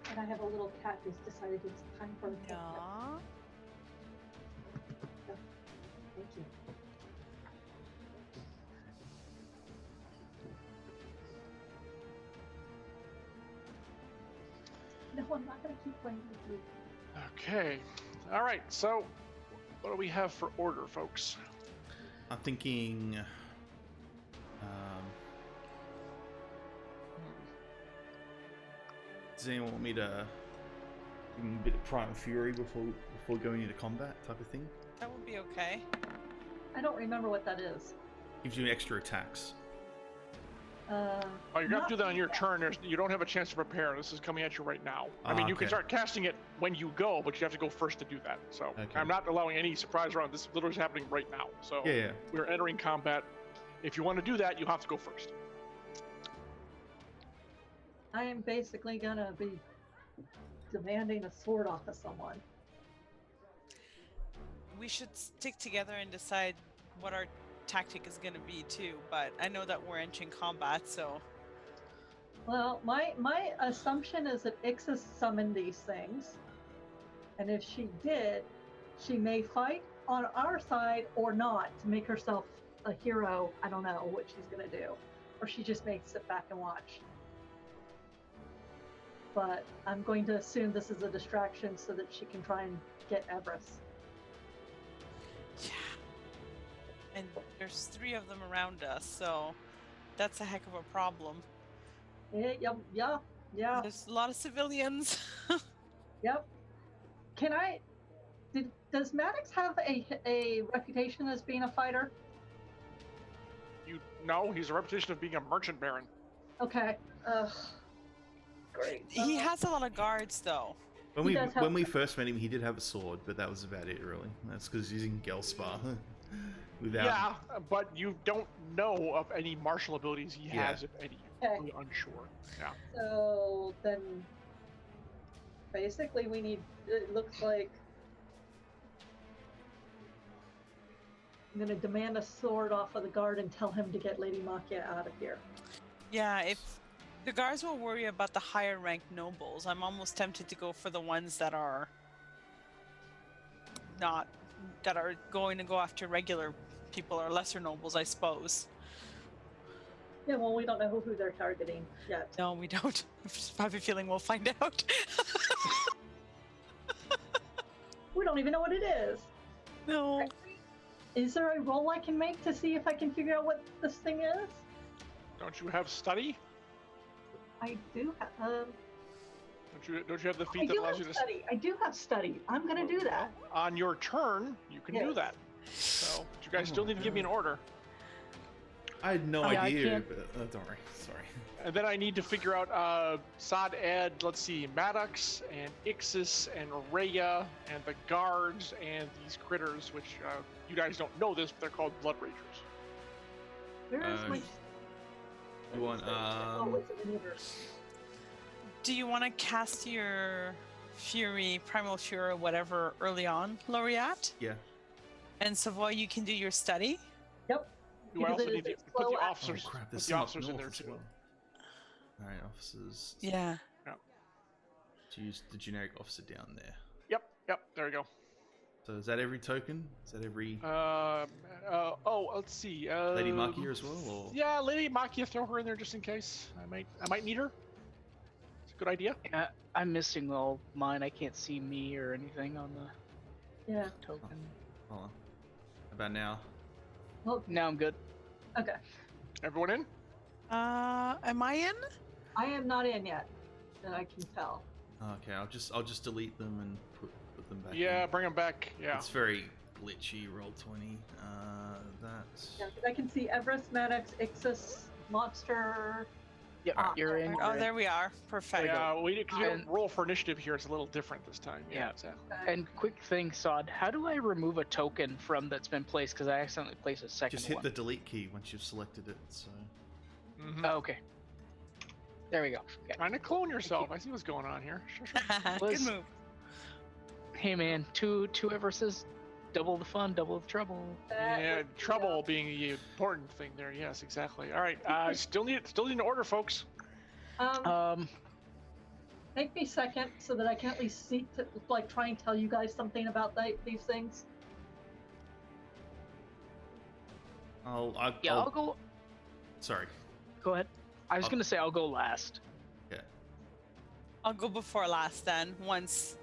And I have a little cat who's decided it's time for a cat nap. Yeah. Thank you. No, I'm not gonna keep playing with you. Okay. All right. So what do we have for order, folks? I'm thinking. Does anyone want me to give him a bit of Primal Fury before going into combat, type of thing? That would be okay. I don't remember what that is. Gives you extra attacks. Oh, you're gonna have to do that on your turn. You don't have a chance to prepare. This is coming at you right now. I mean, you can Okay. start casting it when you go, but you have to go first to do that. So Okay. I'm not allowing any surprise around. This literally is happening right now. So Yeah. we're entering combat. If you want to do that, you have to go first. I am basically gonna be demanding a sword off of someone. We should stick together and decide what our tactic is going to be too, but I know that we're entering combat, so Well, my assumption is that Ixis summoned these things, and if she did, she may fight on our side or not to make herself a hero. I don't know what she's gonna do, or she just may sit back and watch. But I'm going to assume this is a distraction so that she can try and get Everest. yeah. And there's 3 of them around us, so that's a heck of a problem. Yeah. There's a lot of civilians. Yep. Does Maddox have a reputation as being a fighter? You know, he's a reputation of being a merchant baron. Okay. Great. He has a lot of guards, though. When He does have- we first met him, he did have a sword, but that was about it, really. That's because he's using Gelspar. Without. Yeah, but you don't know of any martial abilities he Yeah. has, if any. Okay. You're really unsure. Yeah. So then, basically, it looks like I'm gonna demand a sword off of the guard and tell him to get Lady Makia out of here. Yeah, if the guards will worry about the higher ranked nobles, I'm almost tempted to go for the ones that are going to go after regular people or lesser nobles, I suppose. Yeah, well, we don't know who they're targeting yet. No, we don't. I have a feeling we'll find out. We don't even know what it is. No. Is there a roll I can make to see if I can figure out what this thing is? Don't you have study? I do have. Don't you have the I feat that do allows have you to? study. I do have study. I'm gonna do that. On your turn, you can do Yes. that. So, but you guys still need to give me an order. I had no Yeah, I idea, can't- but don't worry. Sorry. And then I need to figure out Sod Ed, let's see, Maddox and Ixis and Rhea and the guards and these critters, which you guys don't know this, but they're called Blood Ragers. Where is my? You want Oh, it's in the universe. Do you want to cast your Fury, Primal Fury, whatever, early on, Laureate? Yeah. And Savoy, you can do your study? Yep. You Because also it need is to a put slow the action. officers, Oh crap! put There's the some up officers in north there as too. well. All right, officers. Yeah. To use the generic officer down there. Yep, there we go. So is that every token? Is that every Let's see. Lady Makia as well? Or? Yeah, Lady Makia, throw her in there just in case. I might need her. It's a good idea. Yeah, I'm missing all mine. I can't see me or anything on the Yeah. token. Hold on. How about now? Well, Now I'm good. okay. Everyone in? Am I in? I am not in yet, that I can tell. Okay, I'll just delete them and put them back. Yeah, in. bring them back. Yeah. It's very glitchy. Roll 20. That's. Yeah, 'cause I can see Everest, Maddox, Ixis, Monster. Yep, you're in. Oh, you're there we are. Perfect. Yeah, because we don't And- roll for initiative here. It's a little different this time. Yeah. Exactly. Okay. And quick thing, Sod, how do I remove a token from that's been placed? Because I accidentally placed a second Just hit one. the delete key once you've selected it. So. Mm-hmm. Oh, okay. There we go. Okay. Trying to clone yourself. I see what's going on here. Sure. Good Was- move. Hey man, two Everses, double the fun, double the trouble. That Yeah, would be, trouble being the important thing there. Yes, exactly. All right. Still need an order, folks. Take me a second so that I can at least see, like, try and tell you guys something about these things. I'll go. Sorry. Go ahead. I was I'll- gonna say I'll go last. Yeah. I'll go before last then, once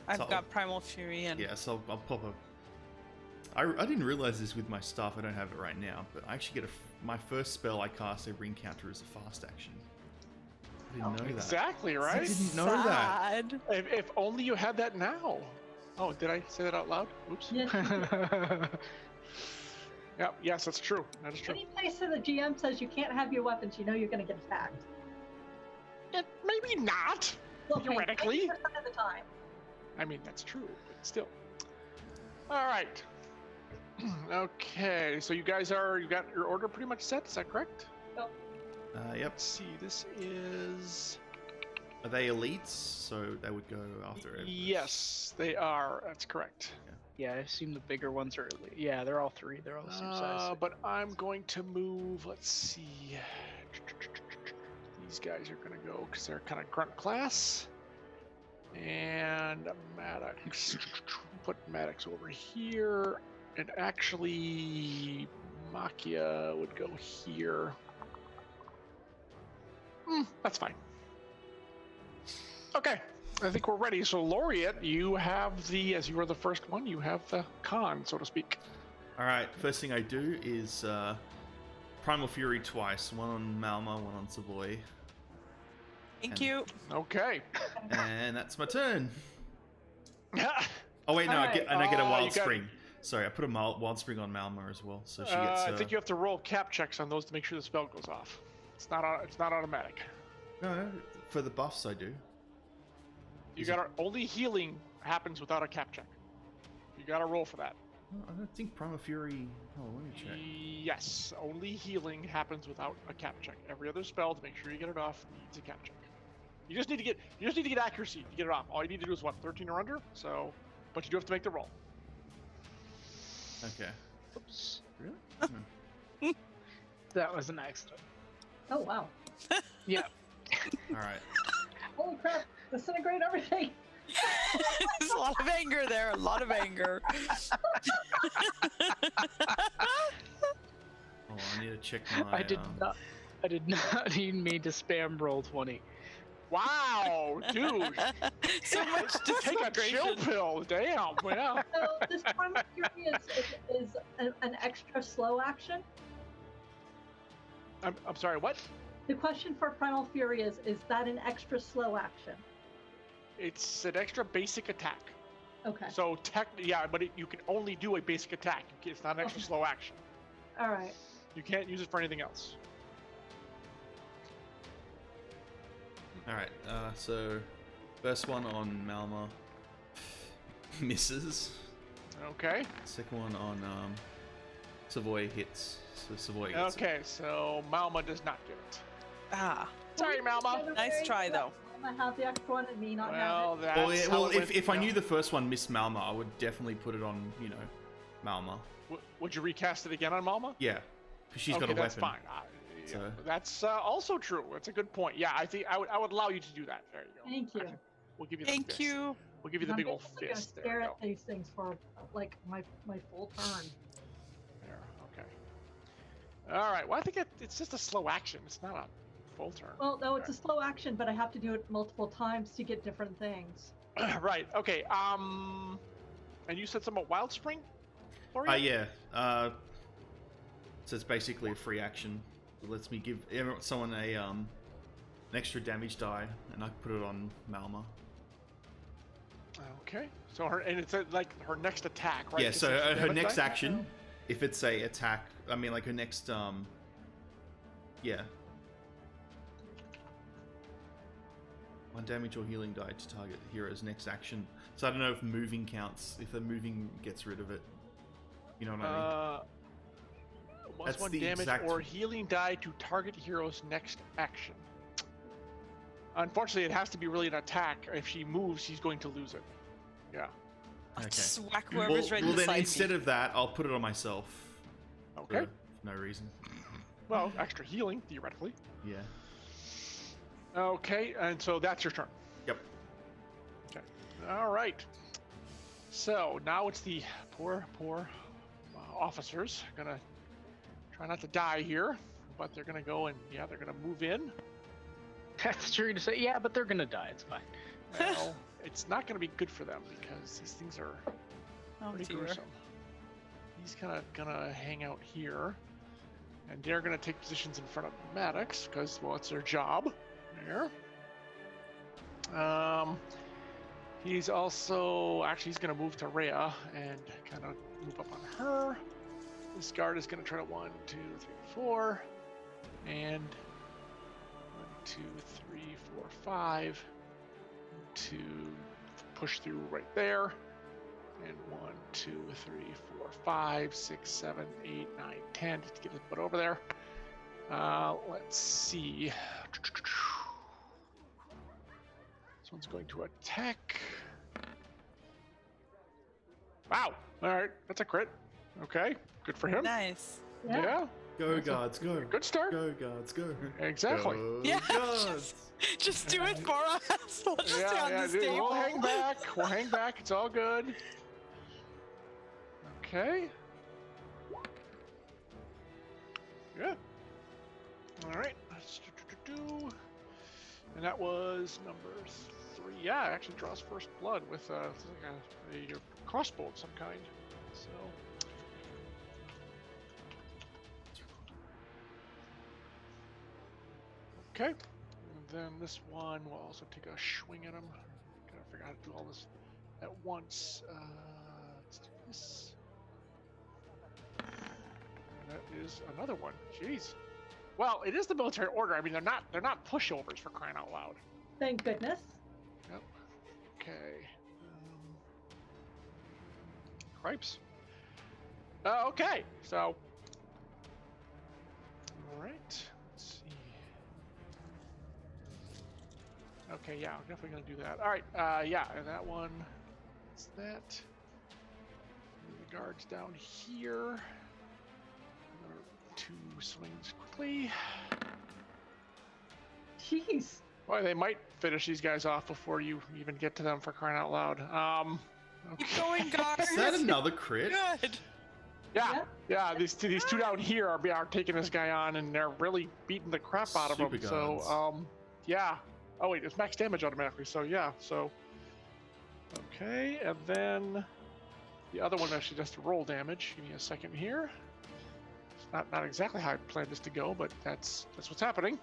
I've So- got Primal Fury and Yeah, so I'll pop up. I didn't realize this with my stuff. I don't have it right now, but I actually get my first spell I cast every encounter is a fast action. I didn't know that. Exactly I right. didn't know that. Sad. If only you had that now. Oh, did I say that out loud? Oops. Yes. Yep. Yes, that's true. That is true. Any place that the GM says you can't have your weapons, you know you're going to get attacked. Yeah, maybe not. Well, hey, Theoretically. 90% of the time. I mean, that's true, but still. All right. Okay, so you got your order pretty much set. Is that correct? Yep. Let's see. This is. Are they elites? So they would go after it. Yes, they are. That's correct. Yeah, I assume the bigger ones are. Yeah, they're all three. They're all the same size. But I'm going to move. Let's see. These guys are going to go because they're kind of grunt class. And Maddox. Put Maddox over here. And actually, Makia would go here. That's fine. Okay, I think we're ready. So, Laureate, you have as you were the first one, you have the con, so to speak. All right. First thing I do is Primal Fury twice. One on Malma, one on Savoy. Thank And- you. Okay. And that's my turn. Oh wait, no, I get a Oh, wild you got- spring. Sorry, I put a wild spring on Malma as well, so she gets. I think you have to roll cap checks on those to make sure the spell goes off. It's not automatic. No, for the buffs I do. You got only healing happens without a cap check. You got to roll for that. Oh, I don't think Primal Fury. Oh, let me check. Yes, only healing happens without a cap check. Every other spell to make sure you get it off needs a cap check. You just need to get accuracy to get it off. All you need to do is what, 13 or under? So, but you do have to make the roll. Okay. Oops. Really? That was an accident. Oh, wow. Yeah. All right. Holy crap. Disintegrate everything. There's a lot of anger there. A lot of anger. Hold I need to check my. I did not even mean to spam roll 20. Wow, dude. So much Take a chill desperation. pill. Damn. Yeah. So this Primal Fury is an extra slow action. I'm sorry, what? The question for Primal Fury is that an extra slow action? It's an extra basic attack. Okay. So yeah, but you can only do a basic attack. It's not an extra Okay. slow action. All right. You can't use it for anything else. All right. So first one on Malma misses. Okay. Second one on Savoy hits. So Savoy gets it. Okay, so Malma does not get it. Ah, Sorry, Malma. Nice try, though. I have the extra one and me not Well, have it. that's Well, yeah, how well, it went, if I yeah. knew the first one missed Malma, I would definitely put it on, Malma. Would you recast it again on Malma? Yeah, because she's okay, got a that's weapon. fine. Yeah, So- that's also true. That's a good point. Yeah, I think I would allow you to do that. There you go. Thank you. We'll give you the thank fist. you. We'll give you the I'm big old basically gonna fist. There stare you at go. these things for like my full turn. There. Okay. All right. Well, I think it's just a slow action. It's not a full turn. Well, no, it's a slow action, but I have to do it multiple times to get different things. Right. Okay. And you said something about Wild Spring? Florian? Yeah. So it's basically a free action. It lets me give someone an extra damage die, and I put it on Malma. Okay. So it's like her next attack, right? Yeah. Gets So extra her damage next die? action, if it's a attack, I mean like her next yeah. 1 damage or healing die to target the hero's next action. So I don't know if moving counts. If the moving gets rid of it, you know what I mean? Once That's 1 the damage exact- or healing die to target hero's next action. Unfortunately, it has to be really an attack. If she moves, she's going to lose it. Yeah. I'll Okay. just whack whoever's right well then beside instead me. of that, I'll put it on myself. Okay. For no reason. Well, extra healing, theoretically. Yeah. Okay, and so that's your turn. Yep. Okay. All right. So now it's the poor officers. Gonna try not to die here, but they're gonna go and they're gonna move in. That's true to say. Yeah, but they're gonna die. It's fine. Well, it's not gonna be good for them because these things are Oh, pretty dear. gruesome. He's kind of gonna hang out here, and they're gonna take positions in front of Maddox because, well, it's their job. There. He's also he's gonna move to Rhea and kind of move up on her. This guard is gonna try to 1, 2, 3, 4, and 1, 2, 3, 4, 5 to push through right there. And 1, 2, 3, 4, 5, 6, 7, 8, 9, 10 to get his butt over there. Let's see. This one's going to attack. Wow. All right. That's a crit. Okay. Good for him. Nice. Yeah. Go That's a guards, go. Good start. Go guards, go. Exactly. Go Yeah, guards. Just do it for us. We'll just stay on this dude, table. we'll hang back. We'll hang back. It's all good. Okay. Good. All right. And that was number 3. Yeah, it actually draws first blood with a crossbow of some kind. So. Okay. And then this one will also take a swing at him. Gotta figure out how to do all this at once. Let's do this. And that is another one. Jeez. Well, it is the military order. I mean, they're not pushovers, for crying out loud. Thank goodness. Yep. Okay. Cripes. Okay. So. All right. Let's see. Okay. Yeah, I'm definitely gonna do that. All right. Yeah, and that one. What's that? The guards down here. Another 2 swings quickly. Jeez. Boy, they might finish these guys off before you even get to them, for crying out loud. Okay. Keep going, guards. Is that another crit? Good. Yeah. These two down here are taking this guy on, and they're really beating the crap out of him. Super So, guns. yeah. Oh wait, it's max damage automatically. So yeah. So, okay, and then the other one actually does to roll damage. Give me a second here. It's not exactly how I planned this to go, but that's what's happening.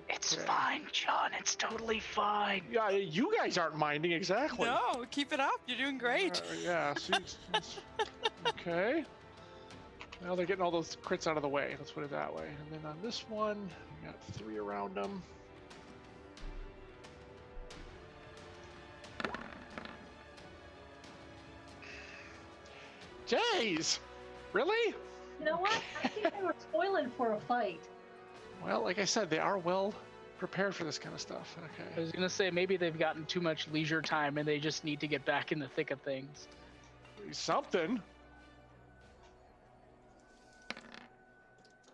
It's Okay. fine, John. It's totally fine. Yeah, you guys aren't minding exactly. No, keep it up. You're doing great. Yeah. See, okay. Well, they're getting all those crits out of the way. Let's put it that way. And then on this one, we got 3 around them. Jeez! Really? You know what? I think they were spoiling for a fight. Well, like I said, they are well prepared for this kind of stuff. I Okay. was gonna say maybe they've gotten too much leisure time and they just need to get back in the thick of things. Something.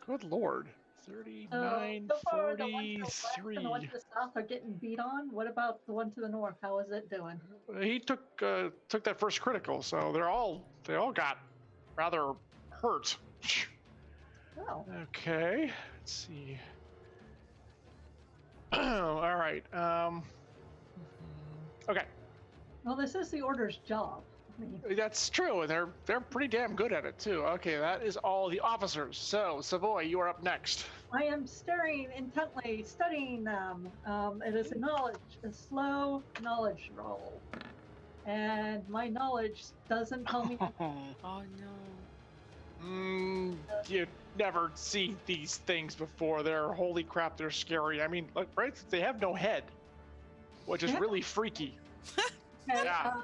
Good lord. 39, So far, the ones to the west and the 43. ones to the south are getting beat on. What about the one to the north? How is it doing? He took that first critical, so they all got rather hurt. Oh, Okay, let's see. All right. Okay, well, this is the Order's job. I mean, that's true, and they're pretty damn good at it too. Okay, that is all the officers. So Savoy, you are up next. I am staring intently, studying them. It is a slow knowledge roll. And my knowledge doesn't tell me. Oh no. You've never seen these things before. They're holy crap. They're scary. I mean, look, right? They have no head, which is Yeah. really freaky. Okay, Yeah.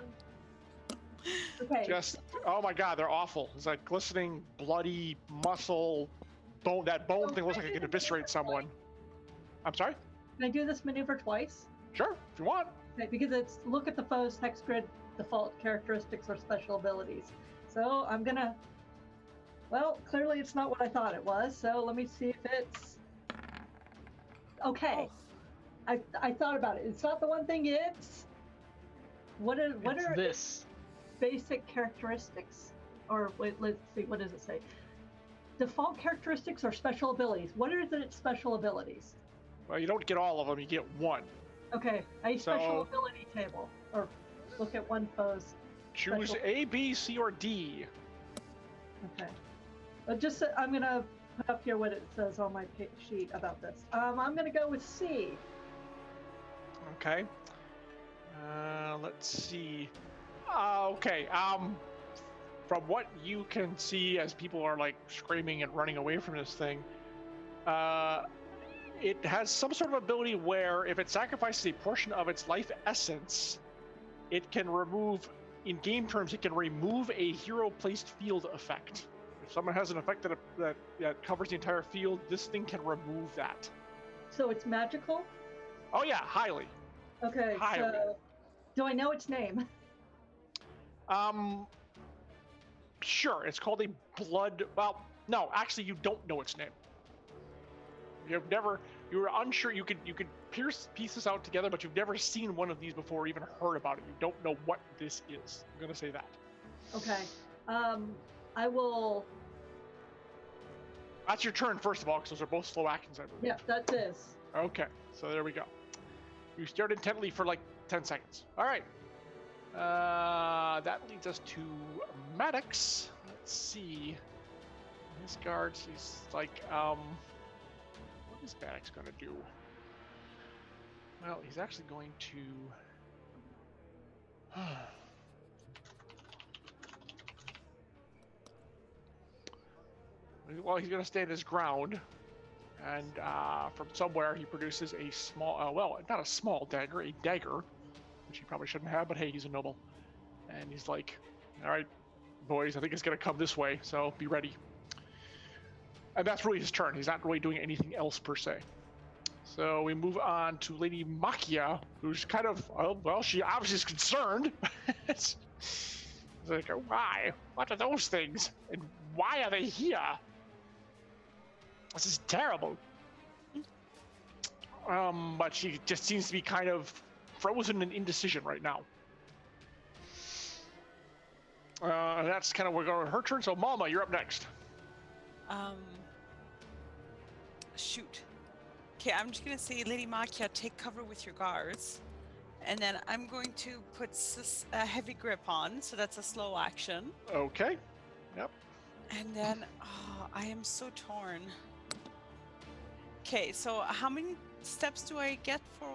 okay. Just oh my god, they're awful. It's like glistening, bloody muscle bone. That bone thing looks like it could eviscerate someone. I'm sorry. Can I do this maneuver twice? Sure, if you want. Okay, because it's look at the foe's hex grid default characteristics or special abilities. So I'm gonna. Well, clearly it's not what I thought it was. So let me see if it's. Okay. I thought about it. It's not the one thing. It's. What It's are this. basic characteristics? Or wait, let's see. What does it say? Default characteristics or special abilities. What are its special abilities? Well, you don't get all of them. You get one. Okay, a special So- ability table, or look at one foe's. Choose Special- A, B, C, or D. Okay, but just I'm gonna put up here what it says on my sheet about this. I'm gonna go with C. Okay. Let's see. Okay. From what you can see as people are like screaming and running away from this thing, it has some sort of ability where if it sacrifices a portion of its life essence, it can remove, in game terms, it can remove a hero-placed field effect. If someone has an effect that covers the entire field, this thing can remove that. So it's magical. Oh yeah, highly. Okay, Highly. so do I know its name? Sure, it's called a blood. Well, no, actually, you don't know its name. You were unsure. You could pierce pieces out together, but you've never seen one of these before, or even heard about it. You don't know what this is. I'm gonna say that. Okay, I will. That's your turn, first of all, because those are both slow actions, I believe. Yeah, that's this. Okay, so there we go. You stared intently for like 10 seconds. All right. That leads us to Maddox. Let's see. His guards, he's like, what is Maddox going to do? Well, he's actually going to... Well, he's going to stand his ground. And from somewhere, he produces a small, well, not a small dagger, a dagger, which he probably shouldn't have, but hey, he's a noble. And he's like, all right, boys, I think it's going to come this way, so be ready. And that's really his turn. He's not really doing anything else, per se. So we move on to Lady Makia, who's kind of, well, she obviously is concerned. It's like, oh, why? What are those things? And why are they here? This is terrible. But she just seems to be kind of frozen in indecision right now. That's kind of we're going to her turn. So Malma, you're up next. Shoot. Okay, I'm just gonna say, Lady Makia, take cover with your guards, and then I'm going to put a heavy grip on, so that's a slow action. Okay. Yep. And then, I am so torn. Okay, so how many steps do I get for?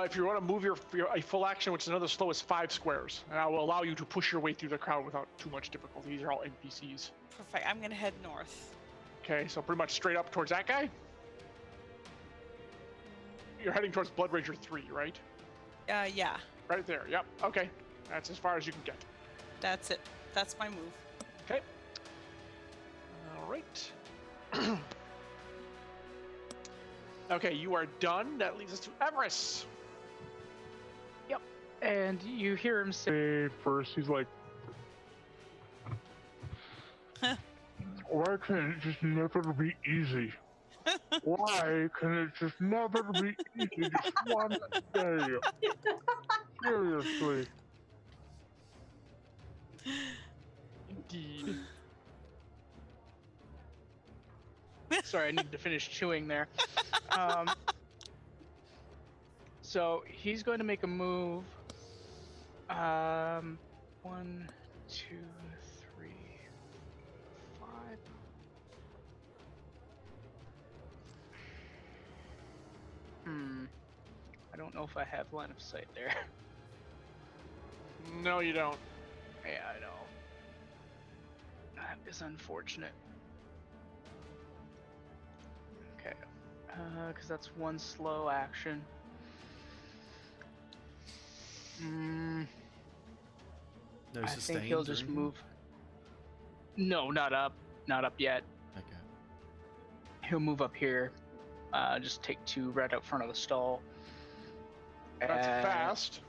If you want to move your a full action, which is another slow, is 5 squares, and I will allow you to push your way through the crowd without too much difficulty. These are all NPCs. Perfect. I'm gonna head north. Okay, so pretty much straight up towards that guy. You're heading towards Blood Rager 3, right? Yeah. Right there. Yep. Okay, that's as far as you can get. That's it. That's my move. Okay. All right. Okay, you are done. That leads us to Everest. And you hear him say, Hey, first he's like, why can't it just never be easy? Why can it just never be easy? Just one day. Seriously. Indeed. sorry, I need to finish chewing there. So he's going to make a move. 1, 2, 3, 5. I don't know if I have line of sight there. No, you don't. Yeah, I know. That is unfortunate. Okay. Because that's one slow action. No I think he'll sustains or just anything? move. No, not up. Not up yet. Okay. He'll move up here. Just take 2 right out front of the stall. That's And- fast.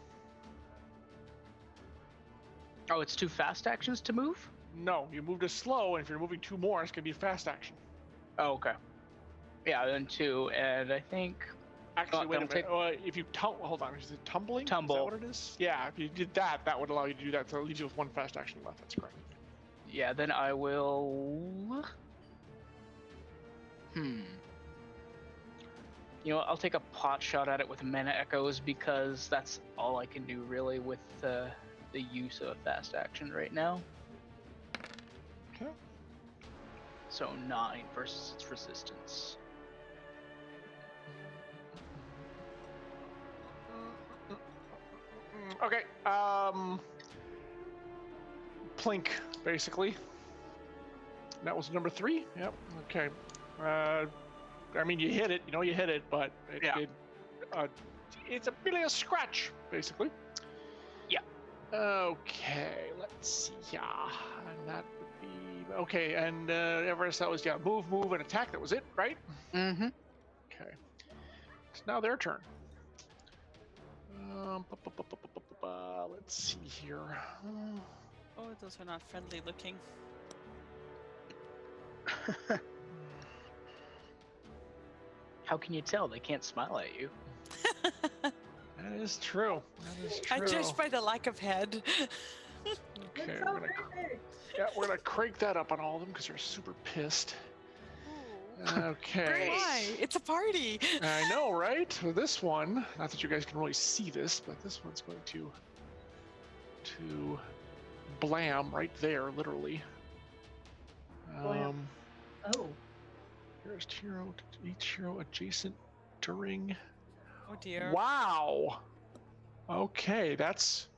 Oh, it's 2 fast actions to move? No, you moved as slow, and if you're moving 2 more, it's gonna be a fast action. Oh, okay. Yeah, then 2, and I think Actually, wait a that'll minute. If you hold on, is it tumbling? Tumble. Is that what it is? Yeah, if you did that, that would allow you to do that. So it leaves you with 1 fast action left. That's correct. yeah, then I will. You know what, I'll take a pot shot at it with mana echoes because that's all I can do really with the use of a fast action right now. Okay. So 9 versus its resistance. Okay. Plink, basically. That was number 3. Yep. Okay. I mean, you hit it. You know, you hit it, but it Yeah. did. It's really a scratch, basically. Yeah. Okay. Let's see. Yeah. And that would be okay. And Everest, that was move, and attack. That was it, right? Mm-hmm. Okay. It's now their turn. Let's see here. Oh, those are not friendly looking. How can you tell? They can't smile at you. That is true. That is true. I judged by the lack of head. Okay, It's so creepy. we're gonna crank that up on all of them because they're super pissed. Okay. Why? It's a party. I know, right? So this one, not that you guys can really see this, but this one's going to blam right there, literally. Blam. Oh. Here's hero, each hero adjacent during. Oh dear. Wow. Okay, that's.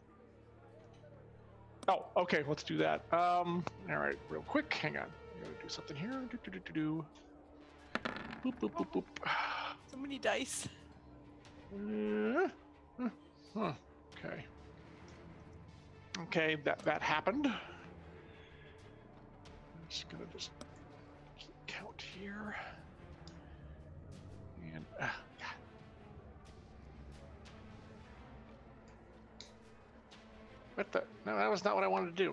Oh, okay. Let's do that. All right, real quick. Hang on. I'm gonna do something here. Boop boop boop boop. So many dice. Okay. Okay, that happened. I'm just gonna keep count here. And God. What the? No, that was not what I wanted to do.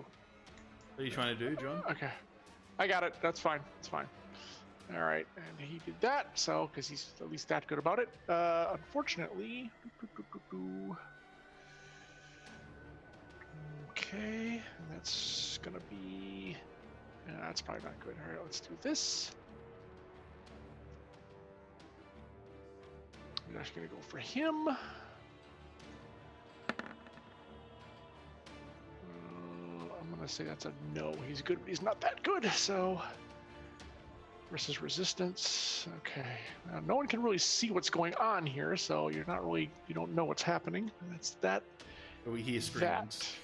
What are you trying to do, John? Okay, I got it. That's fine. It's fine. All right, and he did that, so because he's at least that good about it. Unfortunately, okay. Okay, and that's gonna be. That's probably not good. All right, let's do this. I'm actually gonna go for him. I'm gonna say that's a no. He's good, but he's not that good. So versus resistance. Okay, now, no one can really see what's going on here, so you don't know what's happening. That's that. But we hear screams.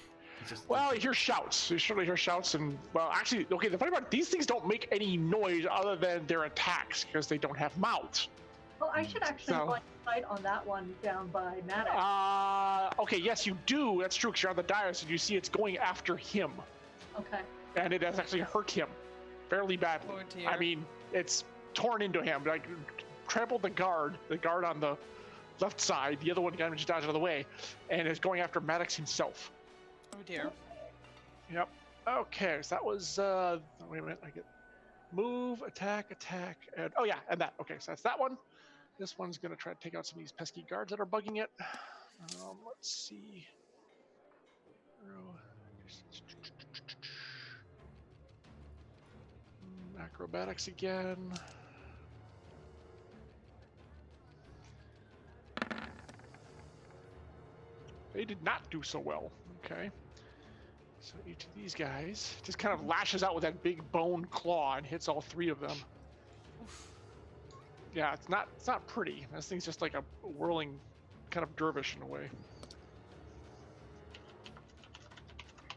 Well, you hear shouts. You surely hear shouts, and well, actually, okay. The funny part, these things don't make any noise other than their attacks because they don't have mouths. Well, I should actually fight on that one down by Maddox. Okay, yes, you do. That's true, because you're on the dais and you see it's going after him. Okay. And it has actually hurt him fairly badly. Oh, dear. I mean, it's torn into him. Like, trampled the guard on the left side. The other one got him just dodged out of the way. And is going after Maddox himself. Oh, dear. Yep. Okay, so that was, wait a minute. I get move, attack, and, oh yeah, and that. Okay, so that's that one. This one's going to try to take out some of these pesky guards that are bugging it. Let's see. Acrobatics again. They did not do so well. Okay. So each of these guys just kind of lashes out with that big bone claw and hits all three of them. Yeah, it's not pretty. This thing's just like a whirling kind of dervish in a way.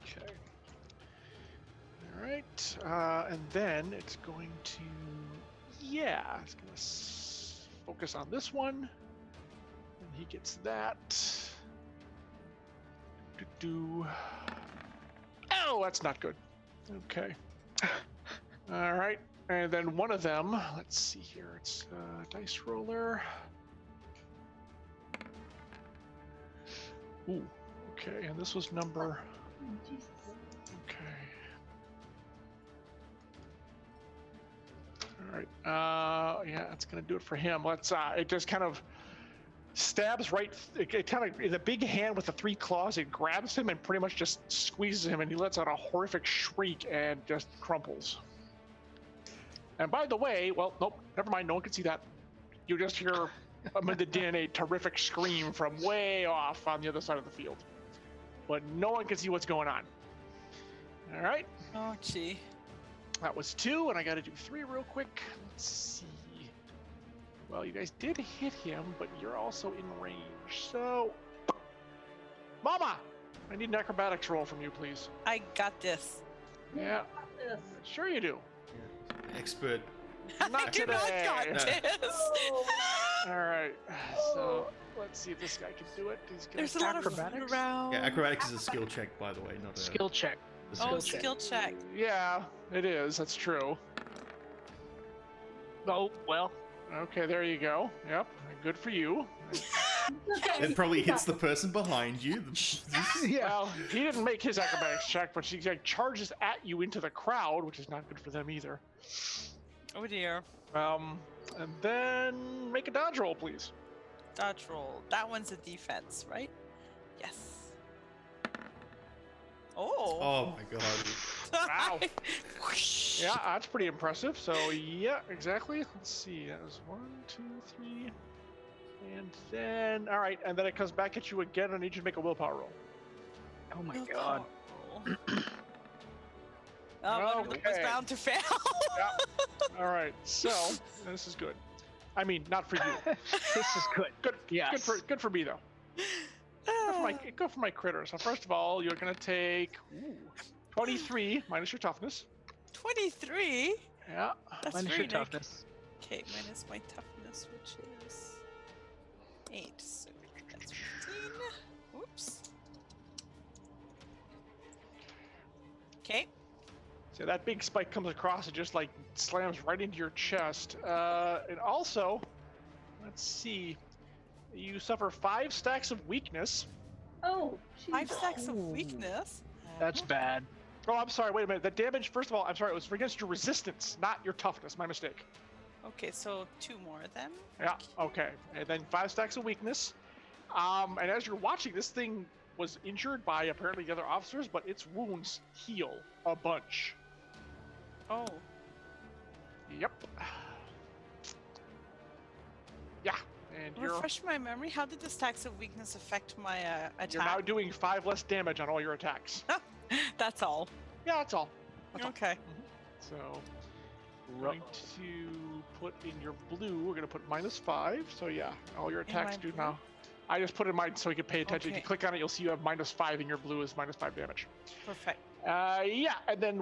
Okay. All right, and then it's going to, it's going to focus on this one, and he gets that. Oh, that's not good. Okay. All right. And then one of them, let's see here, it's dice roller. Ooh, okay, and this was number. Okay. All right. Yeah, that's gonna do it for him. Let's. It just kind of stabs right. It kind of the big hand with the three claws. It grabs him and pretty much just squeezes him, and he lets out a horrific shriek and just crumples. And by the way, well, nope, never mind. No one can see that. You just hear Amanda Din a terrific scream from way off on the other side of the field, but no one can see what's going on. All right. Oh, gee. That was 2, and I got to do 3 real quick. Let's see. Well, you guys did hit him, but you're also in range. So, Mama, I need an acrobatics roll from you, please. I got this. Yeah. Sure you do. Expert. I do not got No. this. All right. So let's see if this guy can do it. He's gonna There's a lot of food Acrobatics? around. Yeah, acrobatics is a skill check, by the way, not a Skill check. a Oh, skill check. skill check. Yeah, it is. That's true. Oh, well. Okay, there you go. Yep. Good for you. It probably hits the person behind you. Well, he didn't make his acrobatics check, but she like, charges at you into the crowd, which is not good for them either. Oh, dear. And then make a dodge roll, please. Dodge roll. That one's a defense, right? Yes. Oh. Oh my god. Wow. Whoosh. Yeah, that's pretty impressive. So yeah, exactly. Let's see. That was 1, 2, 3, and then all right, and then it comes back at you again. I need you to make a willpower roll. Oh my Willpower god. roll. Oh, one of them was Okay. bound to fail. All right. So this is good. I mean, not for you. This is good. Good. Yes. Good for me though. Go for my critter. So first of all, you're gonna take 23 minus your toughness. 23? Yeah. That's Minus very your toughness. Okay, minus my toughness, which is 8. So that's 15. Whoops. Okay. So that big spike comes across and just like slams right into your chest. And also, let's see, you suffer 5 stacks of weakness. Oh, 5 stacks of Ooh. weakness. That's bad. Oh, I'm sorry. Wait a minute. The damage. First of all, I'm sorry. It was against your resistance, not your toughness. My mistake. Okay, so 2 more then. Yeah. Okay. And then 5 stacks of weakness. And as you're watching, this thing was injured by apparently the other officers, but its wounds heal a bunch. Oh. Yep. Yeah, and Refresh my memory. How did the stacks of weakness affect my attack? you're now doing 5 less damage on all your attacks. That's all. Yeah, that's all. That's all. Okay. So, we're going to put in your blue, we're going to put -5. So yeah, all your attacks my do blue? now. I just put in mine so you can pay attention. If Okay. you click on it, you'll see you have -5 in your blue is -5 damage. Perfect. Yeah, and then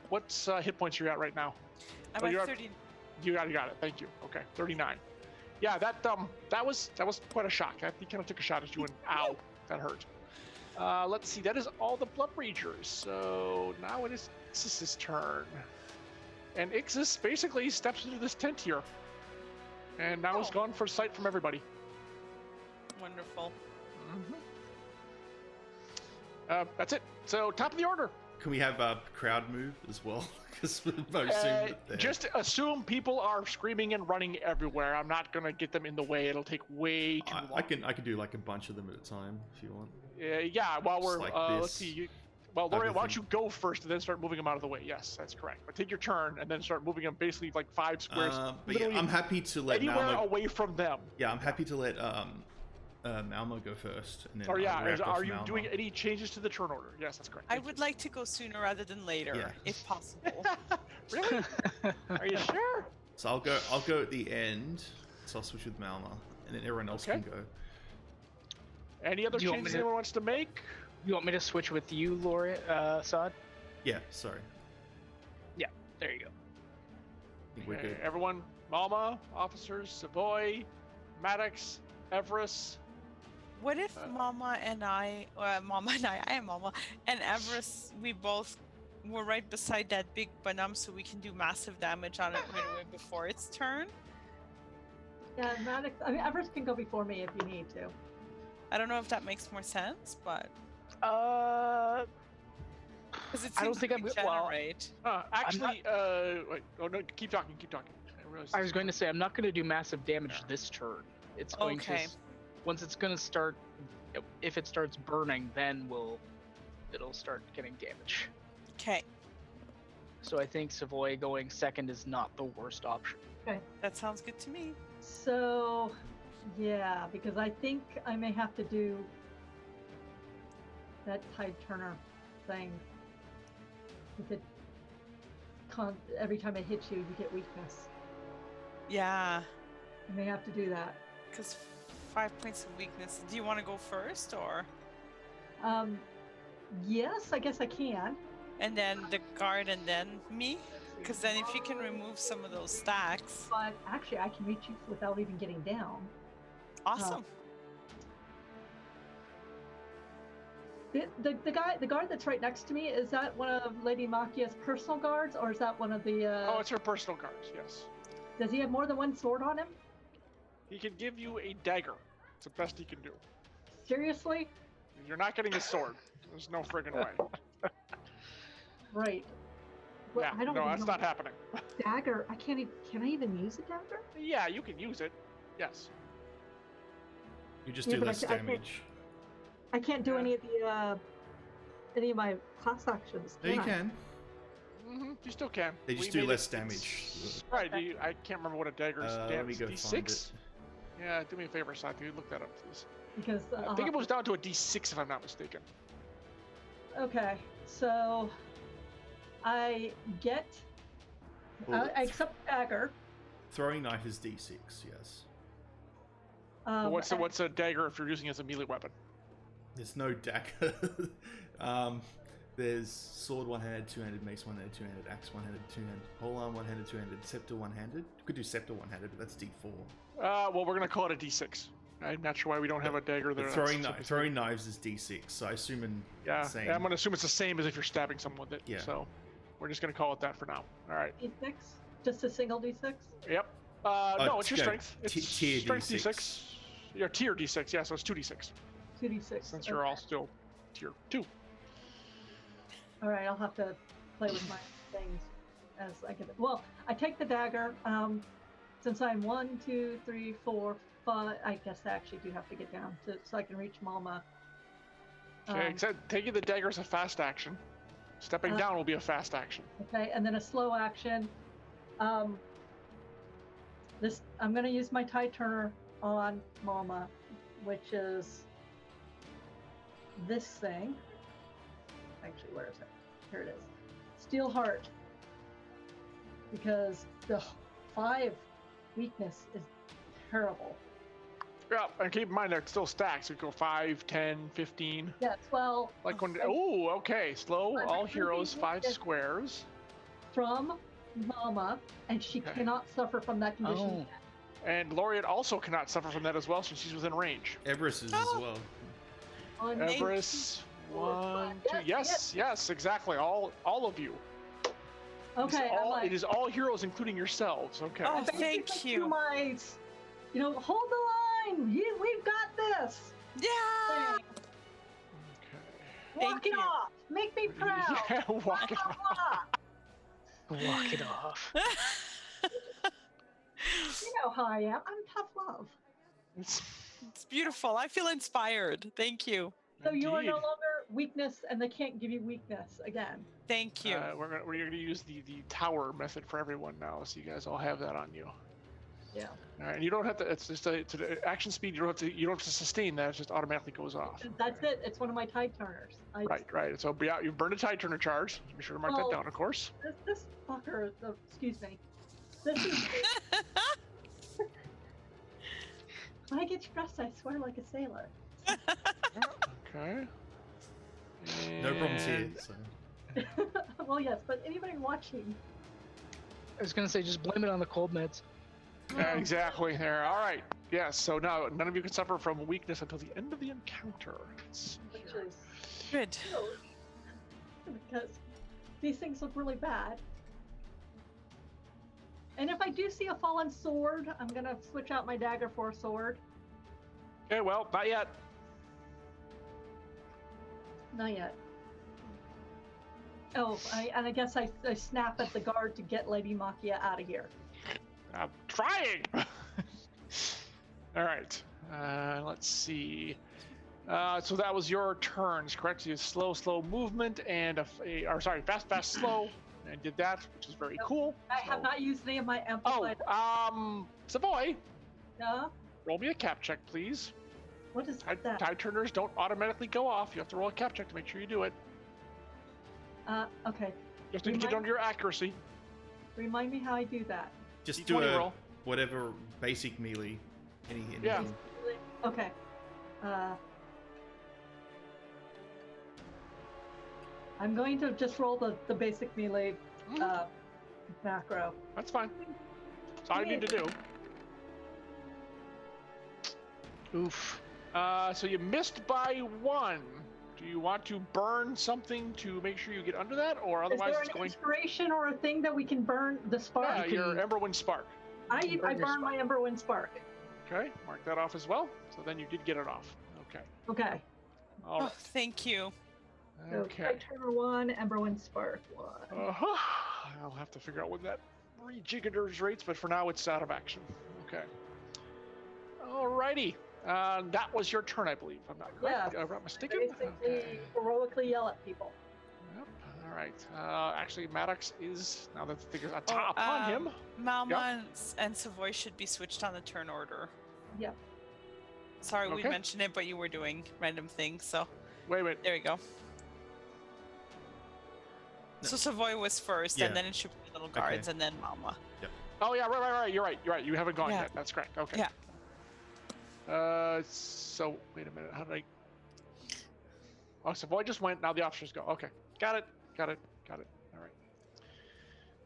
what's hit points you're at right now? I'm Oh, at you're at- 30. You got it. Thank you. Okay, 39. Yeah, that was quite a shock. He kind of took a shot at you and ow, that hurt. Let's see. That is all the Blood Ragers. So now it is Ixis's turn, and Ixis basically steps into this tent here, and now is Oh. gone for sight from everybody. Wonderful. That's it. So top of the order. Can we have a crowd move as well? Because I assume that they're- Just assume people are screaming and running everywhere. I'm not gonna get them in the way. It'll take way too long. I can do like a bunch of them at a time if you want. Yeah, while we're like let's this see. Well, type Lori, of why don't thing. you go first and then start moving them out of the way? Yes, that's correct. But take your turn and then start moving them basically like 5 squares. But yeah, literally I'm happy to let anywhere Malmo. away from them. Yeah, I'm happy to let Malmo go first, and then Or yeah, I'll wrap are off you Malmo. doing any changes to the turn order? Yes, that's correct. I Thank would you. like to go sooner rather than later, Yeah. if possible. Really? Are you sure? So I'll go at the end. So I'll switch with Malmo, and then everyone else Okay. can go. Any other Do you want me changes to- anyone wants to make? You want me to switch with you, Lori, Sod? Yeah, sorry. There you go. I think we're Okay, good. everyone, Malma, officers, Savoy, Maddox, Everest. What if Mama and I am Mama, and Everest, we both were right beside that big banum so we can do massive damage on it right away before its turn? Yeah, Maddox. I mean, Everest can go before me if you need to. I don't know if that makes more sense, but because it I don't seems think to I'm- well, regenerate. Actually, wait. Oh no, keep talking. I was going to say I'm not going to do massive damage this turn. It's going Okay. to once it's going to start. If it starts burning, then it'll start getting damage. Okay, So I think Savoy going second is not the worst option. that sounds good to me. So, yeah, because I think I may have to do that Tide Turner thing. If it every time it hits you, you get weakness. Yeah, I may have to do that. because 5 points of weakness. Do you want to go first, or Yes, I guess I can. and then the guard and then me? Because then if you can remove some of those stacks, But actually, I can reach you without even getting down. awesome. The guard that's right next to me, is that one of Lady Makia's personal guards, or is that one of the? Oh, it's her personal guards. Yes, Does he have more than one sword on him? he can give you a dagger. It's the best he can do. Seriously? You're not getting a sword. There's no friggin' way. Right. Well, Yeah, I don't no, even that's know. not happening. Dagger. I can't even. Can I even use a dagger? Yeah, you can use it. Yes. You just Yeah, do but I less ca- I can't- damage. I can't do Yeah. any of my class actions. No, you I? can. You still can. They just We do made less it- damage. Right. I can't remember what a dagger is. Let me go find D6? Yeah, do me a favor, Sati. Look that up, please. Because I think it was down to a D6 if I'm not mistaken. Okay, so I get. Well, I accept dagger. Throwing knife is D6, yes. But what's and- a dagger if you're using it as a melee weapon? There's no dagger. There's sword one-handed, two-handed, mace one-handed, two-handed, axe one-handed, two-handed, polearm one-handed, two-handed, scepter one-handed. You could do scepter one-handed, but that's D4. Well, we're gonna call it a D6. I'm not sure why we don't have a dagger there. But throwing knives is D6, so I assume in Yeah, same. I'm gonna assume it's the same as if you're stabbing someone with it. Yeah. So we're just gonna call it that for now. All right. D6? Just a single D6? Yep. No, it's your yeah, strength. It's tier strength D6. D6. Your tier D6. Yeah, so it's 2D6 2D6. since you're all still tier 2. All right, I'll have to play with my things as I get it. Well, I take the dagger. Since I'm 1, 2, 3, 4, 5, I guess I actually do have to get down so I can reach Malma. Okay, except taking the dagger is a fast action. Stepping down will be a fast action. Okay, and then a slow action. I'm gonna use my tide turner on Mama, which is this thing. Actually, where is it? Here it is. Steel Heart. Because the 5 weakness is terrible. Yeah, and keep in mind they're still stacks. You go 5, 10, 15. Yes, well. Like when. Oh, okay. Slow. All heroes, 5 squares. From Mama, and she cannot suffer from that condition. And Laureate also cannot suffer from that as well, since she's within range. Everest is as well. Everest, 1, 2. Yes, exactly. All of you. Okay, it is all heroes, including yourselves. Okay. Oh, thank you. Hold the line. We've got this. Yeah. Okay. Walk it off. Make me proud. Yeah, walk it off. Walk it off. You know how I am. I'm tough love. It's beautiful. I feel inspired. Thank you. So you are no Indeed. longer weakness, and they can't give you weakness again. Thank you. We're gonna use the tower method for everyone now, so you guys all have that on you. Yeah. All right, and you don't have to. It's just it's an action speed. You don't have to sustain that. It just automatically goes off. That's it. It's one of my tide turners. Right. So you've burned a tide turner charge. Be sure to mark that down, of course. This fucker. Excuse me. This is. When I get stressed, I swear like a sailor. Okay. No problems here. So. Well, yes, but anybody watching. I was gonna say, just blame it on the cold meds. Exactly there. All right. Yes. So now none of you can suffer from weakness until the end of the encounter. Let's see Which here. is Good. because these things look really bad. And if I do see a fallen sword, I'm gonna switch out my dagger for a sword. Okay. Well, not yet. Not yet. Oh, I guess I snap at the guard to get Lady Makia out of here. I'm trying. All right. Let's see. So that was your turns, correct? You slow movement and fast, slow, and did that, which is very cool. I have not used any of my amplified. Savoy, Yeah. roll me a cap check, please. What is that? Tide turners don't automatically go off. You have to roll a cap check to make sure you do it. Okay. Just to get under your accuracy. Remind me how I do that. Just D20 do a roll. whatever basic melee. Anything. Yeah. Okay. I'm going to just roll the basic melee macro. That's fine. That's all I need to do. Oof. So you missed by 1. Do you want to burn something to make sure you get under that, or otherwise is there it's an going? inspiration or a thing that we can burn the spark? Yeah, your Emberwind spark. I burn my Emberwind spark. Okay, mark that off as well. So then you did get it off. Okay. Okay. All Oh, right. thank you. Okay. Turner 1, Emberwind spark 1. I'll have to figure out what that rejiggers rates, but for now it's out of action. Okay. Alrighty. That was your turn, I believe. If I'm not correct. Yeah. I'm not mistaken. Basically, Okay. heroically yell at people. Yep. All right. Actually, Maddox is now that the thing is upon him. Malma and Savoy should be switched on the turn order. Yeah. Sorry, we Okay. mentioned it, but you were doing random things, so Wait a minute. there you go. So Savoy was first, Yeah. and then it should be little guards, and then Malma. Oh yeah, right. You're right. You haven't gone Yeah. yet. That's correct. Okay. Yeah. So wait a minute. How did I? Oh, Savoy just went. Now the officers go. Okay. Got it. All right.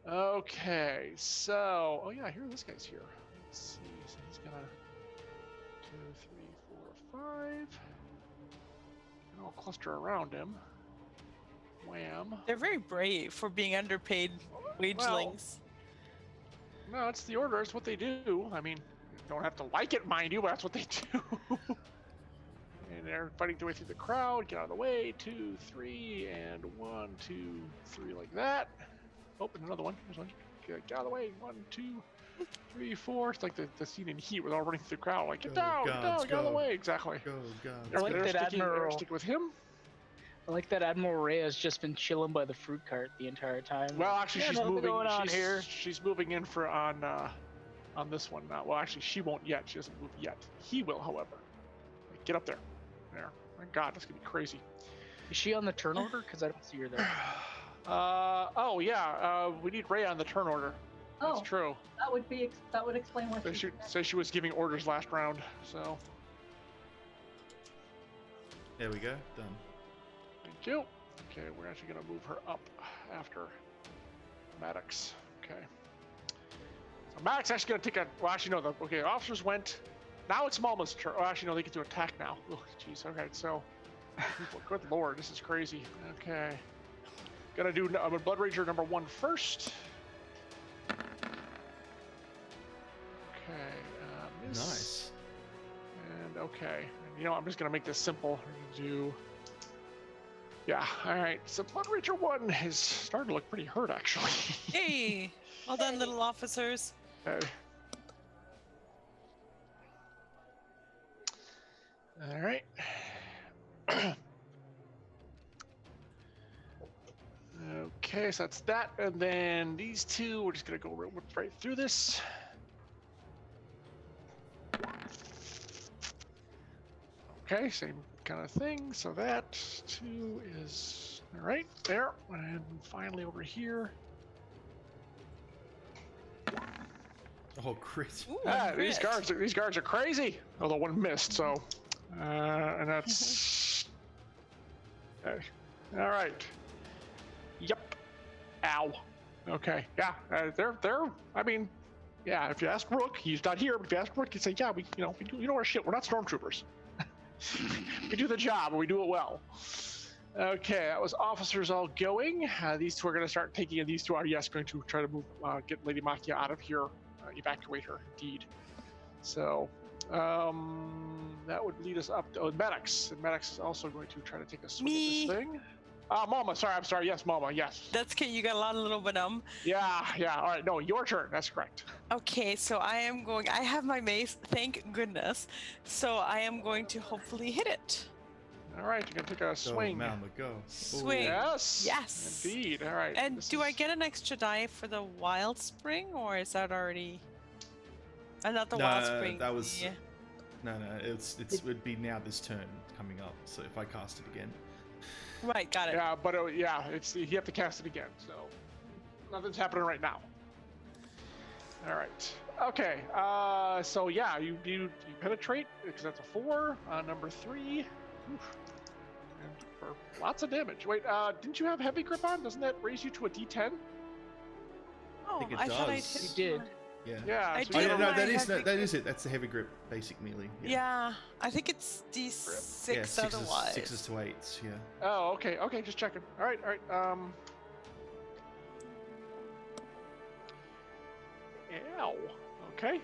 Okay. So, oh yeah, here this guy's here. Let's see. So he's gonna 2, 3, 4, 5. And I'll cluster around him. Wham. They're very brave for being underpaid wagelings. No, it's the order. It's what they do. I mean, you don't have to like it, mind you, but that's what they do. And they're fighting their way through the crowd. Get out of the way. 2, 3, and 1, 2, 3, like that. Oh, and another one. There's one. Get out of the way. 1, 2, 3, 4. It's like the scene in Heat where they're all running through the crowd. Like, get down, get out of the way. Exactly. Go, God. They're like that sticking Admiral. with him. I like that Admiral Ray has just been chilling by the fruit cart the entire time. Well, actually, she's nothing moving. going on here. She's moving in for on this one now. Well, actually, she won't yet. She doesn't move yet. He will, however. Get up there. There. My God, that's gonna be crazy. Is she on the turn order? Because I don't see her there. Oh yeah. We need Ray on the turn order. Oh, That's true. that would explain why She was giving orders last round. So There we go. Done. thank you. Okay, we're actually gonna move her up after Maddox. Okay. So Maddox actually gonna take a. Well, actually no. Okay, officers went. Now it's Malma's turn. Oh, actually no. They get to attack now. Oh, jeez. Okay, so. Good lord, this is crazy. Okay. Gonna do Blood Rager number 1 first. Okay. Miss. Nice. And okay. And, I'm just gonna make this simple. We're gonna do. Yeah. All right. So Blood Rager 1 is starting to look pretty hurt, actually. Hey, well done, little officers. Okay. All right. Okay, so that's that, and then these two, we're just gonna go right through this. Okay, same kind of thing. So that 2 is all right there, and finally over here. Oh, crit. Ooh, These crit. guards are crazy. Although one missed, so and that's okay. All right. Yep. Ow. Okay. Yeah. They're. I mean, yeah. If you ask Rook, he's not here. But if you ask Rook, he'd say, "Yeah, we do our shit. We're not stormtroopers. We do the job, and we do it well." Okay, that was officers all going. These two are going to start taking, and these two are going to try to move, get Lady Makia out of here, evacuate her. Indeed. So that would lead us up to Maddox, and Maddox is also going to try to take a swing at this thing. Mama, sorry, I'm sorry. Yes, Mama, yes. That's okay. You got a lot of little benum. Yeah. All right, no, your turn. That's correct. Okay, so I have my mace, thank goodness. So I am going to hopefully hit it. All right, you're gonna take a swing. Go, Mama, go. Swing. Yes. Yes. Indeed. All right. And do I get an extra die for the wild spring, or is that already? Not the wild spring. That was. Yeah. No, it would be now this turn coming up. So if I cast it again. Right, got it. Yeah, but it's you have to cast it again. So nothing's happening right now. All right. Okay. So yeah, you penetrate because that's a 4. Number 3. Oof. And for lots of damage. Wait, didn't you have heavy grip on? Doesn't that raise you to a D10? Oh, think it I thought I does. hit. You did. Yeah. Yeah. I so did. you Oh, don't- no, my that is heavy it. That's the heavy grip, basic melee. Yeah, I think it's D6 Yeah, otherwise. 6s to 8s. Yeah. Oh, okay. Okay, just checking. All right. Ow. Okay.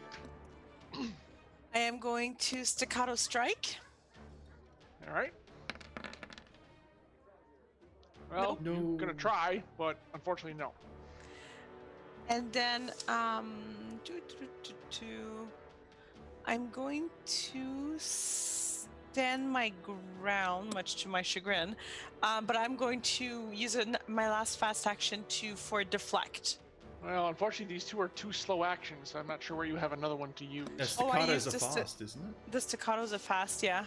I am going to staccato strike. All right. Well, No. you're gonna try, but unfortunately, no. And then, I'm going to stand my ground, much to my chagrin, but I'm going to use my last fast action for deflect. Well, unfortunately, these two are 2 slow actions. So I'm not sure where you have another one to use. Yeah, Oh, I staccatos used are this to- fast, isn't it? The staccatos are fast, yeah.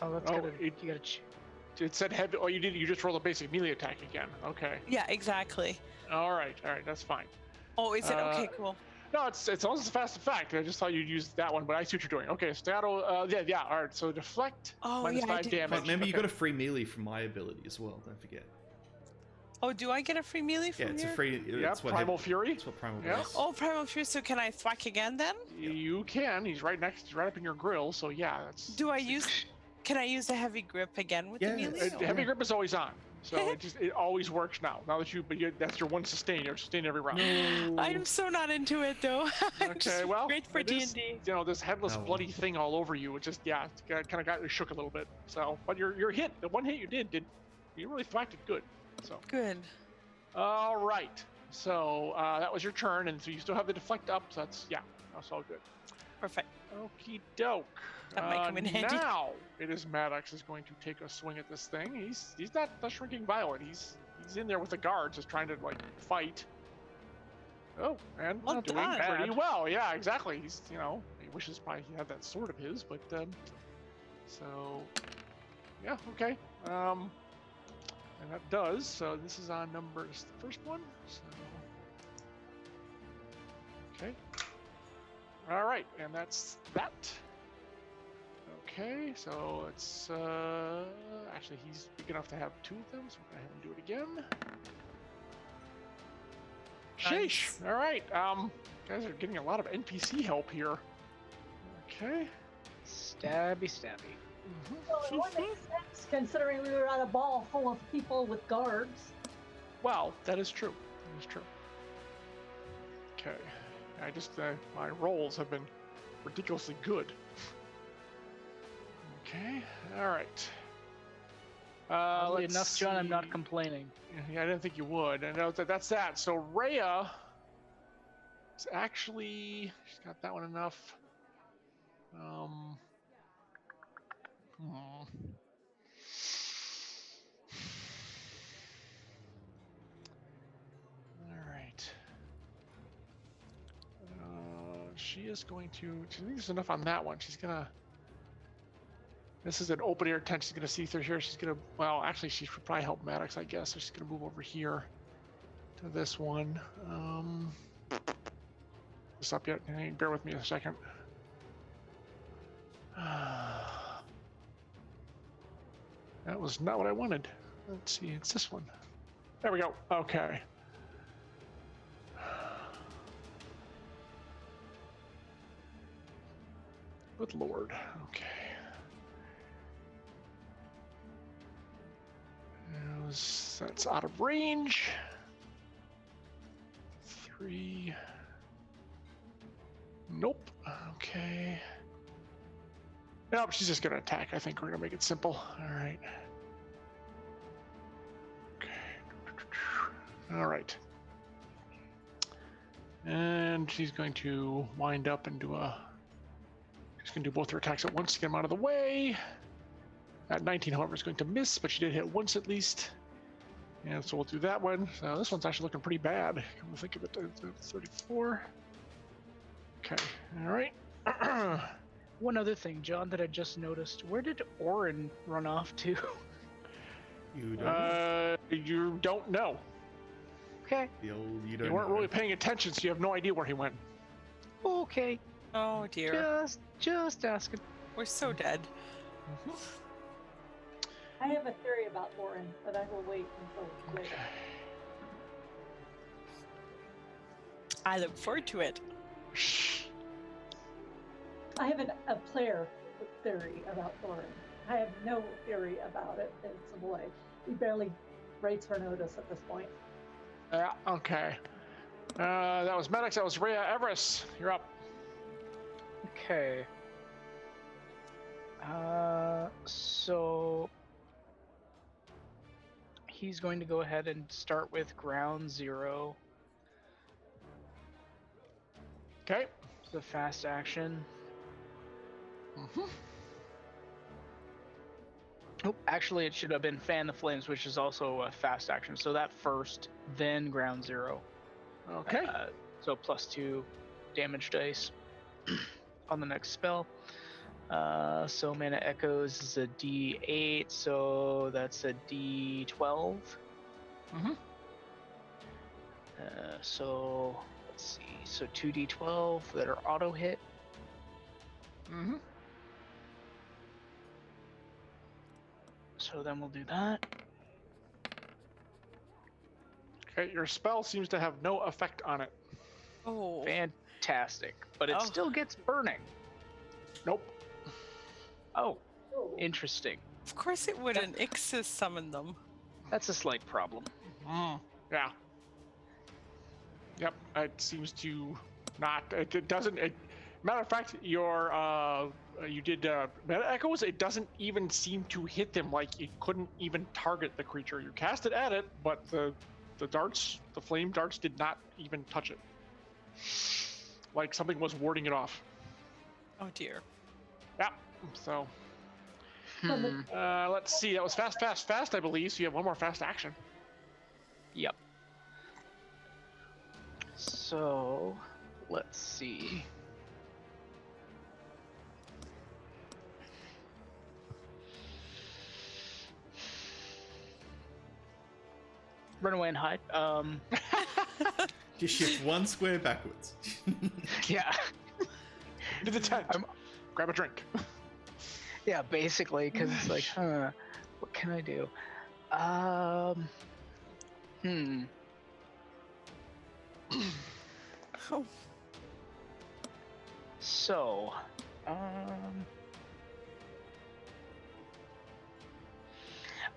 Oh, that's Oh, good. it- You gotta. It said heavy. Oh, you did. You just rolled a basic melee attack again. Okay. Yeah, exactly. All right. That's fine. Oh, is it? Okay, cool. No, it's almost a fast effect. I just thought you'd use that one, but I see what you're doing. Okay, Stato. Yeah. All right. So deflect Oh, minus yeah, I 5 did. damage. But remember, you Okay. got a free melee from my ability as well. Don't forget. Oh, do I get a free melee from Yeah, it's here? a free. Yeah, It's what Primal Fury. That's what primal Yeah. does. Oh, Primal Fury, so can I thwack again then? You can. He's right up in your grill. So yeah, that's. Can I use a heavy grip again with Yeah, the melee? it's- or- Heavy grip is always on, so it always works now. Now that that's your one sustain. You're sustained every round. No. I'm so not into it though. Okay, well, great for it is, D&D. this headless Oh, well. bloody thing all over you. It just kind of got shook a little bit. So, but your hit, the one hit you did you really thwacked it good. So, Good. all right. So that was your turn, and so you still have the deflect up. So that's all good. Perfect. Okie doke. That might come in handy. Now it is Maddox is going to take a swing at this thing. He's not the shrinking violet. He's in there with the guards, just trying to like fight. Oh, and Well doing done. pretty well. Yeah, exactly. He's he wishes probably he had that sword of his, but so yeah, okay. And that does. So this is on numbers. The first one. So okay. All right, and that's that. Okay, so it's actually he's big enough to have two of them, so we're gonna have him do it again. Nice. Sheesh. All right. Guys are getting a lot of NPC help here. Okay. Stabby, stabby. Well, it would make sense considering we were at a ball full of people with guards. Well, that is true. That is true. Okay. I just my rolls have been ridiculously good. Okay. All right. Oddly Let's enough, John, I'm not see. complaining. Yeah, I didn't think you would. And that's that. So Rhea is actually she's got that one enough. All right. She is going to. She thinks there's enough on that one. She's gonna. This is an open air tent. She's gonna see through here. She's gonna. Well, actually, she should probably help Maddox, I guess. So she's gonna move over here to this one. This up yet? Hey, bear with me a second. That was not what I wanted. Let's see. It's this one. There we go. Okay. Good lord. Okay. That's out of range. 3. Nope. Okay. Nope, she's just gonna attack. I think we're gonna make it simple. All right. Okay. All right. And she's going to wind up and do a. She's going to do both her attacks at once to get them out of the way. At 19, however, is going to miss, but she did hit once at least. And so we'll do that one. So this one's actually looking pretty bad. Come to think of it, 34. Okay, all right. One other thing, John, that I just noticed. Where did Orin run off to? You don't. You don't know. Okay. The old you don't. You weren't know. really paying attention, so you have no idea where he went. Okay. Oh dear. Just asking. We're so dead. I have a theory about Orin, but I will wait until later. I look forward to it. I have a player theory about Orin. I have no theory about it. It's a boy. He barely rates her notice at this point. Yeah, okay. That was Maddox, that was Rhea. Everest, you're up. Okay. So he's going to go ahead and start with ground 0. Okay. The fast action. Oh, actually, it should have been fan the flames, which is also a fast action. So that first, then ground 0. Okay. So +2 damage dice on the next spell. So Mana Echoes is a D8, so that's a D12. So let's see. So 2D12 that are auto hit. So then we'll do that. Okay, your spell seems to have no effect on it. Oh. Fantastic. But it Oh. still gets burning. Nope. Oh, Oh, interesting. Of course it wouldn't. Ixis summoned them. That's a slight problem. Yeah. Yep, it seems to not. It doesn't. Matter of fact, you did Meta Echoes. It doesn't even seem to hit them. Like it couldn't even target the creature. You cast it at it, but the darts, the flame darts, did not even touch it. Like something was warding it off. Oh dear. Yeah. So Hmm. let's see. That was fast, fast, fast, I believe. So you have one more fast action. Yep. So let's see. Run away and hide. Just shift one square backwards. Yeah. To the tent. Grab a drink. Yeah, basically, because it's like, what can I do? Oh, So,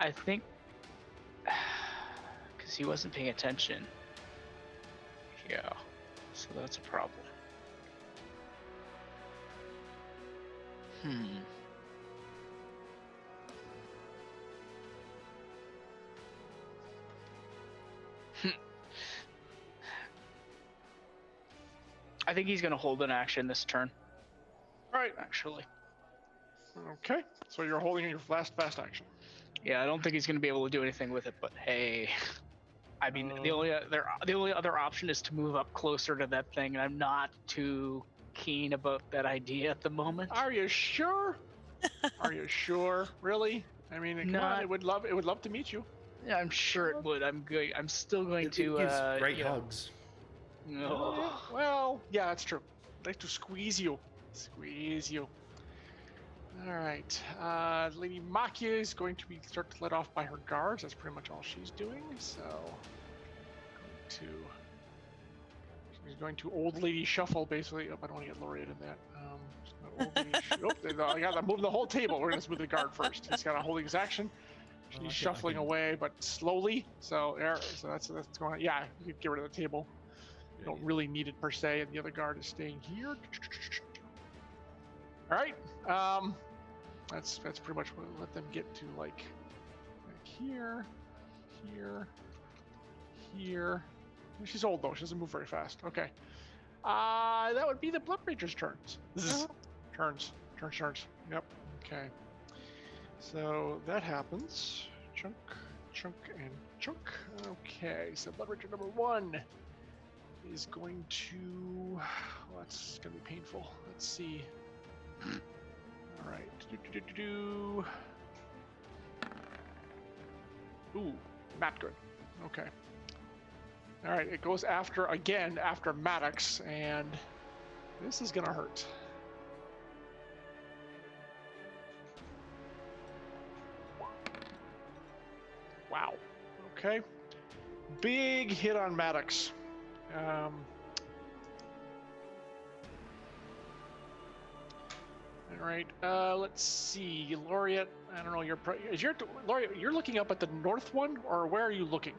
I think because he wasn't paying attention. Yeah, so that's a problem. I think he's gonna hold an action this turn. All right. Actually, Okay. So you're holding your fast action. yeah, I don't think he's gonna be able to do anything with it. But hey, I mean, the only other option is to move up closer to that thing, and I'm not too keen about that idea at the moment. Are you sure? Are you sure? Really? I mean, come on. It would love to meet you. Yeah, I'm sure it would. I'm still going It to. gives great you know, hugs. no. Oh, yeah. Well, yeah, that's true. I'd like to squeeze you. Squeeze you. All right. Lady Makia is going to start to let off by her guards. That's pretty much all she's doing. So, she's going to old lady shuffle, basically. Oh, I don't want to get Laureate in that. Old lady I got to move the whole table. We're going to move the guard first. He's got a holding his action. She's shuffling away, but slowly. So that's going on. Yeah, you can get rid of the table. You don't really need it per se, and the other guard is staying here. All right. That's pretty much what let them get to, like here. She's old though. She doesn't move very fast. Okay. That would be the Blood Rager's turns. Turns. Yep. Okay. So that happens. Chunk, and chunk. Okay. So Blood Rager number 1 is going to. Well, that's going to be painful. Let's see. All right. Ooh, not good. Okay. All right. It goes after Maddox, and this is gonna hurt. Wow. Okay. Big hit on Maddox. All right. Let's see. Laureate. I don't know. Laureate? You're looking up at the north one, or where are you looking?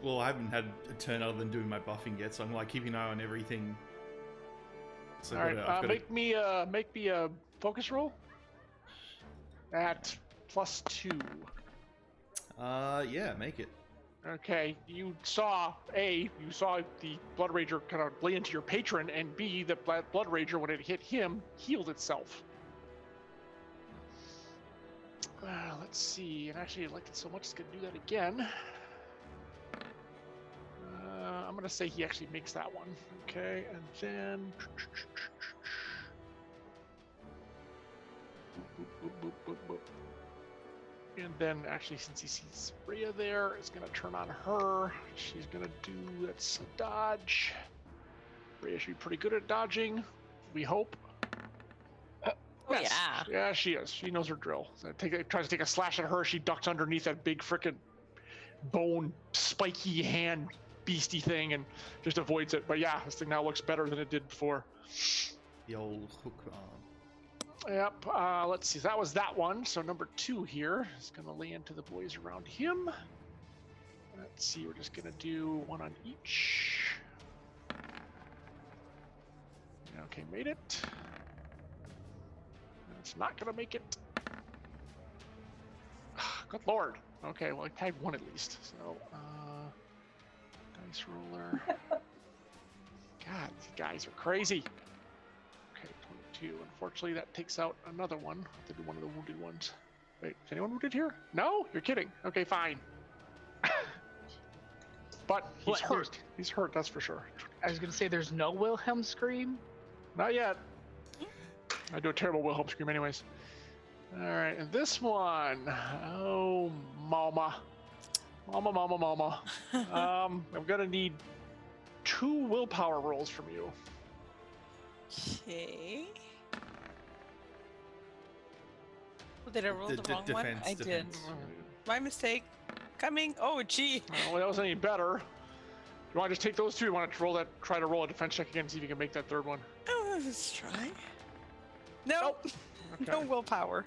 Well, I haven't had a turn other than doing my buffing yet, so I'm like keeping an eye on everything. So all right. Make me a focus roll at +2. Yeah, make it. Okay, you saw the Blood Rager kind of blade into your patron, and B, the Blood Rager, when it hit him, healed itself. Let's see, and actually I liked it so much it's going to do that again. I'm going to say he actually makes that one. Okay, and then... Boop. And then, actually, since he sees Rhea there, it's going to turn on her. She's going to do, that's a dodge. Rhea should be pretty good at dodging, we hope. Oh, yes. Yeah, she is. She knows her drill. So tries to take a slash at her. She ducks underneath that big frickin' bone, spiky hand, beastie thing, and just avoids it. But yeah, this thing now looks better than it did before. The old hook arm. Yep, let's see, that was that one. So number 2 here is going to lay into the boys around him. Let's see, we're just going to do one on each. Okay, made it. And it's not going to make it. Good lord. Okay, well, I tagged one at least. So, dice roller. God, these guys are crazy. Okay, 22. 2. Unfortunately, that takes out another one. I have to do one of the wounded ones. Wait, is anyone wounded here? No? You're kidding. Okay, fine. But he's hurt. He's hurt, that's for sure. I was gonna say there's no Wilhelm scream. Not yet. I do a terrible Wilhelm scream anyways. All right, and this one. Oh, mama. Mama. I'm gonna need 2 willpower rolls from you. Okay. Did I roll the wrong one? I did. My mistake. Coming. Oh, gee. Well, that wasn't any better. You want to just take those 2? You want to roll that? Try to roll a defense check again and see if you can make that 3rd one. Oh, let's try. No. Okay. No willpower.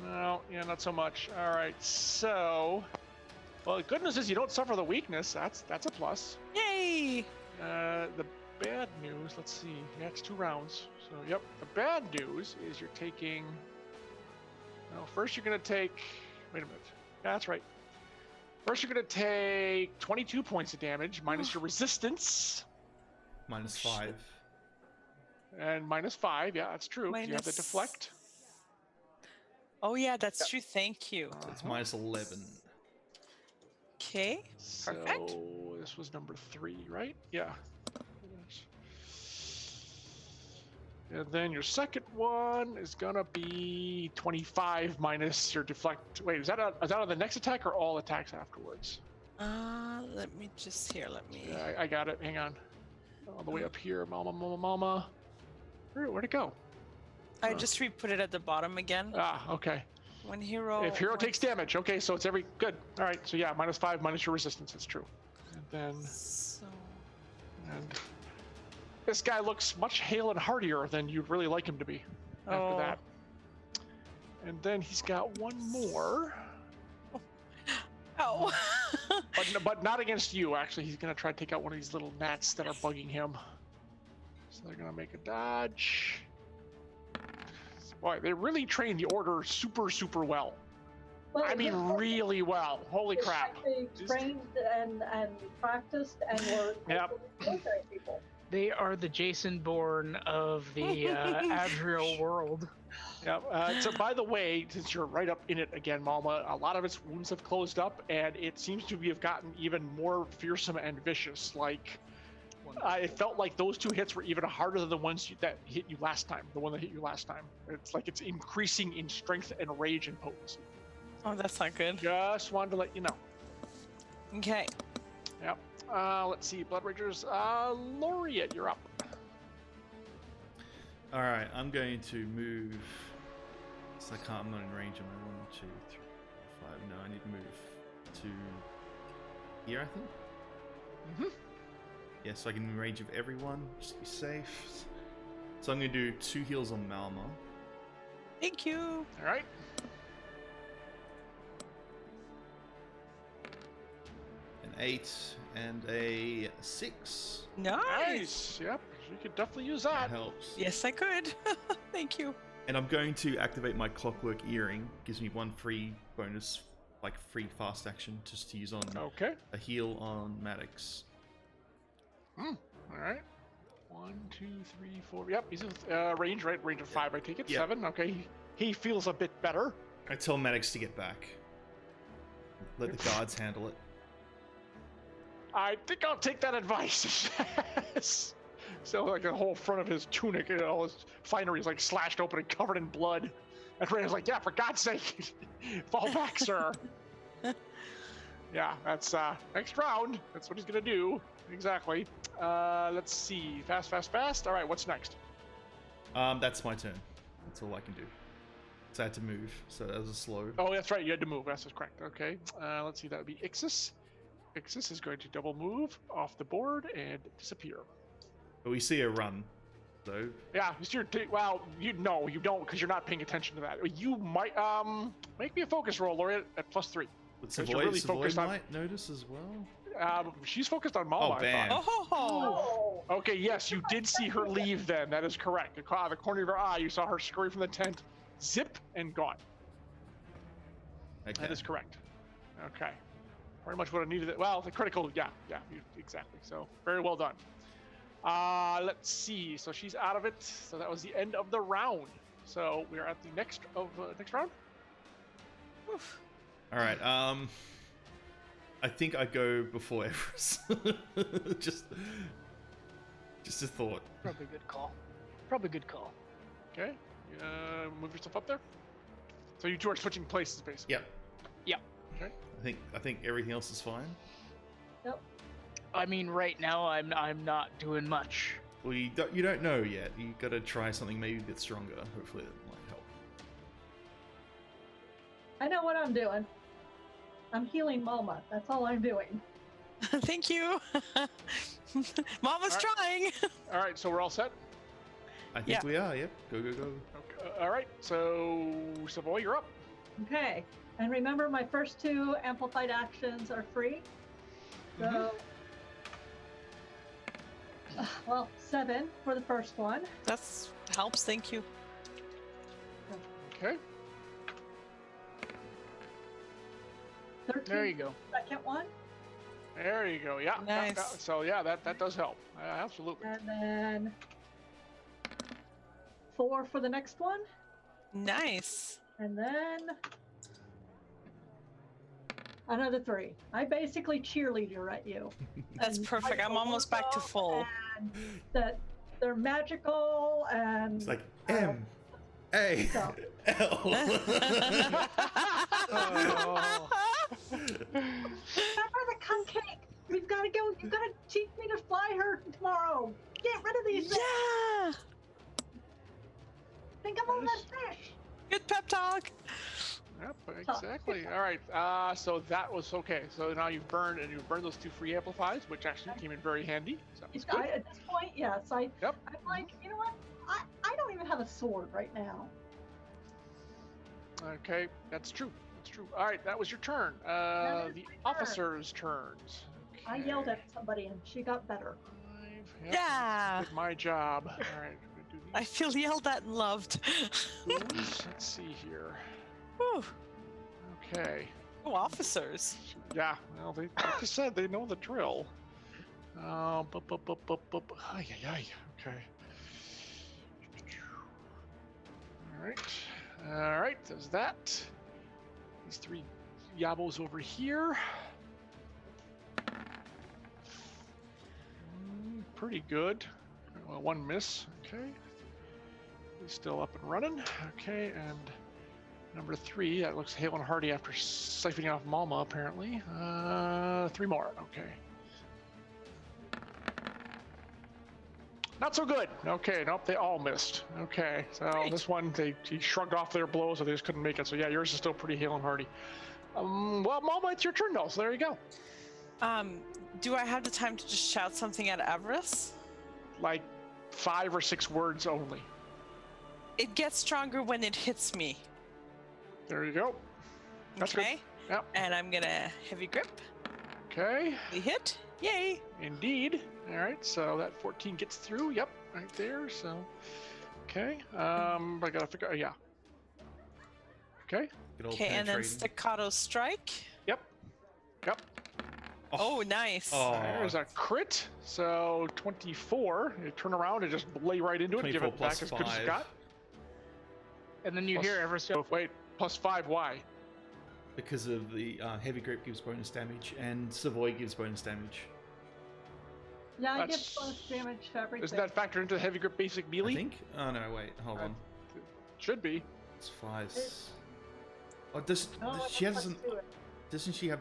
No, yeah, not so much. All right, so. Well, the good news is you don't suffer the weakness. That's a plus. Yay! The bad news. Let's see. Yeah, it's 2 rounds. So, yep. The bad news is you're taking. Well, first you're gonna take. Wait a minute. Yeah, that's right. First, you're going to take 22 points of damage, minus your resistance. Minus 5. And minus 5, yeah, that's true. You have the deflect. Oh, yeah, that's true. Thank you. It's minus 11. Okay, perfect. So, this was number 3, right? Yeah. And then your second one is going to be 25 minus your deflect. Wait, is that on the next attack or all attacks afterwards? Let me just here. Let me. Yeah, I got it. Hang on. All the way up here. Mama. Where'd it go? I just re-put it at the bottom again. Ah, okay. When hero. If hero takes damage. Okay, so it's every. Good. All right, so yeah, minus 5 minus your resistance. That's true. And then. So. And. This guy looks much hale and heartier than you'd really like him to be after that. And then he's got one more. Oh. but not against you, actually. He's going to try to take out one of these little gnats that are bugging him. So they're going to make a dodge. Boy, they really train the order super, super well. I mean, really well. Holy crap. They trained and practiced and were military people. They are the Jason Bourne of the Adriel world. Yeah. So, by the way, since you're right up in it again, Malma, a lot of its wounds have closed up, and it seems to have gotten even more fearsome and vicious. Like, it felt like those 2 hits were even harder than the ones that hit you last time. The one that hit you last time. It's like it's increasing in strength and rage and potency. Oh, that's not good. Just wanted to let you know. Okay. Yep. Let's see, Blood Ragers. Laureate, you're up. Alright, I'm going to move. So I'm not in range of my 1, 2, 3, 4, 5. No, I need to move to here, I think. Mm-hmm. Yeah, so I can in range of everyone, just to be safe. So I'm going to do 2 heals on Malma. Thank you. All right. An 8 and a 6. Nice. Yep. You could definitely use that. That helps. Yes, I could. Thank you. And I'm going to activate my Clockwork Earring. Gives me 1 free bonus, like free fast action, just to use on a heal on Maddox. All right. 1, 2, 3, 4. Yep, he's in range, right? Range of 5, I take it. 7. Okay. He feels a bit better. I tell Maddox to get back. Let the guards handle it. I think I'll take that advice. So, like, the whole front of his tunic and all his finery is like slashed open and covered in blood. And Randall's like, yeah, for God's sake, fall back, sir. Yeah, that's next round. That's what he's gonna do. Exactly. Let's see. Fast. All right, what's next? That's my turn. That's all I can do. So I had to move. So that was a slow. Oh, that's right. You had to move. That's correct. Okay. Let's see. That would be Ixis. Ixis is going to double move off the board and disappear. But we see a run, though. Yeah, well, you don't, because you're not paying attention to that. You might make me a focus roll, Laureate, at +3. But Savoy might notice as well. She's focused on Malma. Oh, bam. Oh. Okay, yes, you did see her leave then. That is correct. The corner of her eye, you saw her scurry from the tent, zip, and gone. Okay. That is correct. Okay. Pretty much what I needed. Well, the critical, yeah, exactly. So, very well done. Let's see. So she's out of it. So that was the end of the round. So we're at the next round. Oof. All right. I think I go before Everest. just a thought. Probably good call. Okay. Move yourself up there. So you two are switching places, basically. Yep. Yep. Okay. I think everything else is fine. Yep. I mean, right now I'm not doing much. Well, you don't know yet. You got to try something maybe a bit stronger. Hopefully that might help. I know what I'm doing. I'm healing Mama. That's all I'm doing. Thank you. Mama's All right. trying. All right. So we're all set. I think we are. Yep. Go. Okay. All right. So Savoy, you're up. Okay. And remember, my first 2 amplified actions are free. So, well, 7 for the first one. That's helps. Thank you. Okay. 13 There you go. second one. There you go. Yeah. Nice. So yeah, that does help. Absolutely. And then 4 for the next one. Nice. And then another 3. I basically cheerleader at you. That's And perfect. I'm I almost back to also full. And that they're magical and It's like M A so. L. Oh. Remember the cupcake? We've got to go. You've got to teach me to fly her tomorrow. Get rid of these things. Yeah. Think of all that fish. Good pep talk. Yep, exactly. All right. So that was okay. So now you've burned those 2 free amplifies, which actually came in very handy. So that was good. At this point, yes. I'm Yep. like, you know what? I don't even have a sword right now. Okay, that's true. That's true. All right, that was your turn. That is The my turn. officers' turns. I yelled at somebody and she got better. 5. Yep, Yeah. did my job. All right. I'm gonna do I feel yelled at and loved. these. Let's see here. Whew. Okay. Oh, officers. Yeah. Well, they like I said, they know the drill. Ay, ay, ay. Okay. All right, there's that. These 3 yabos over here. Pretty good. Well, 1 miss. Okay. He's still up and running. Okay, and number 3, that looks hale and hearty after siphoning off Malma, apparently. 3 more. Okay. Not so good. Okay, nope, they all missed. Okay, so Great. this one, he shrugged off their blows, so they just couldn't make it. So yeah, yours is still pretty hale and hearty. Well, Malma, it's your turn though, so there you go. Do I have the time to just shout something at Everest? Like 5 or 6 words only. It gets stronger when it hits me. There you go. That's good. Okay. Yep. And I'm gonna heavy grip. Okay. The hit. Yay. Indeed. All right, so that 14 gets through. Yep, right there. So, okay. I gotta figure. Yeah. Okay. Good old Okay, and then penetrating. staccato strike. Yep. Yep. Oh, nice. Oh. There's a crit. So 24. You turn around and just lay right into it. Give 24 it back plus as good as you 5. got. And then you Plus- hear Everest go, Oh, wait, plus 5. Why? Because of the heavy grip gives bonus damage and Savoy gives bonus damage. Yeah, I give That's- bonus damage to everything. Isn't that factored into the heavy grip basic melee? I think. Oh no, wait, hold on. Should be. It's 5. Oh, does Oh, she let's hasn't? do it. Doesn't she have?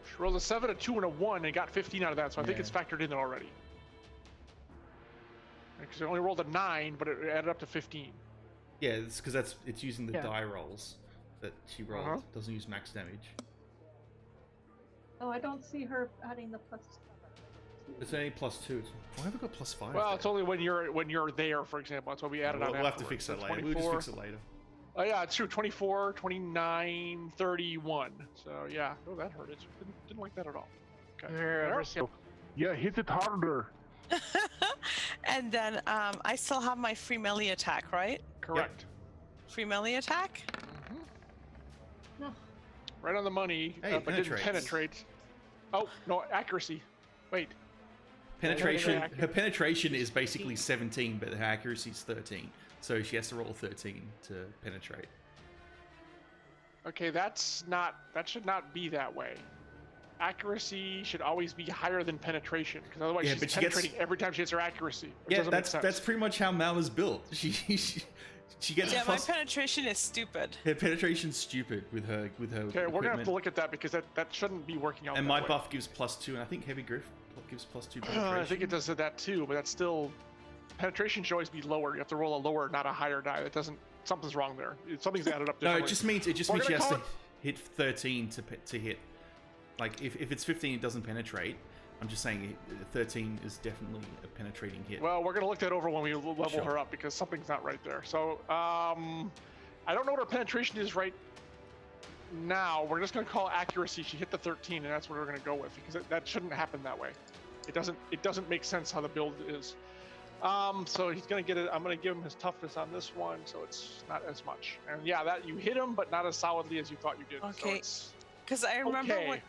She rolled a 7, a 2, and a 1, and got 15 out of that. So I think Yeah. it's factored in there already. Because it only rolled a 9, but it added up to 15. Yeah, it's because it's using the Yeah. die rolls that she rolled. Uh-huh. Doesn't use max damage. Oh, I don't see her adding the plus. It's only +2. Why have I got +5? Well, there? it's only when you're there, for example. That's what we added on. We'll have to afterwards. fix that So later. We'll just fix it later. Oh yeah, it's true. 24, 29, 31. So yeah. Oh, that hurt. It didn't like that at all. Okay. you hear Everest go, Yeah, hit it harder. And then I still have my free melee attack, right? Correct. Free melee attack. Mhm. No. Right on the money. Hey, but didn't penetrates. penetrate. Oh no, accuracy. Wait. Penetration. Her penetration is basically 17, but her accuracy is 13. So she has to roll 13 to penetrate. Okay, that should not be that way. Accuracy should always be higher than penetration, because otherwise she's penetrating every time she hits her accuracy. Yeah, that's pretty much how Malma's built. She gets. Yeah, my penetration is stupid. Her penetration's stupid with her. Okay, we're gonna have to look at that because that shouldn't be working out. And that my way. buff gives +2, and I think Heavy Grip gives +2 penetration. I think it does that too, but that's still penetration should always be lower. You have to roll a lower, not a higher die. That doesn't. Something's wrong there. Something's added up differently. No, it just means she has to hit 13 to hit. Like if it's 15, it doesn't penetrate. I'm just saying 13 is definitely a penetrating hit. Well, we're gonna look that over when we level her up because something's not right there. So I don't know what her penetration is right now. We're just gonna call accuracy. She hit the 13, and that's what we're gonna go with because that shouldn't happen that way. It doesn't make sense how the build is. So he's gonna get it. I'm gonna give him his toughness on this one, so it's not as much. And yeah, that you hit him, but not as solidly as you thought you did. Okay. So Because I remember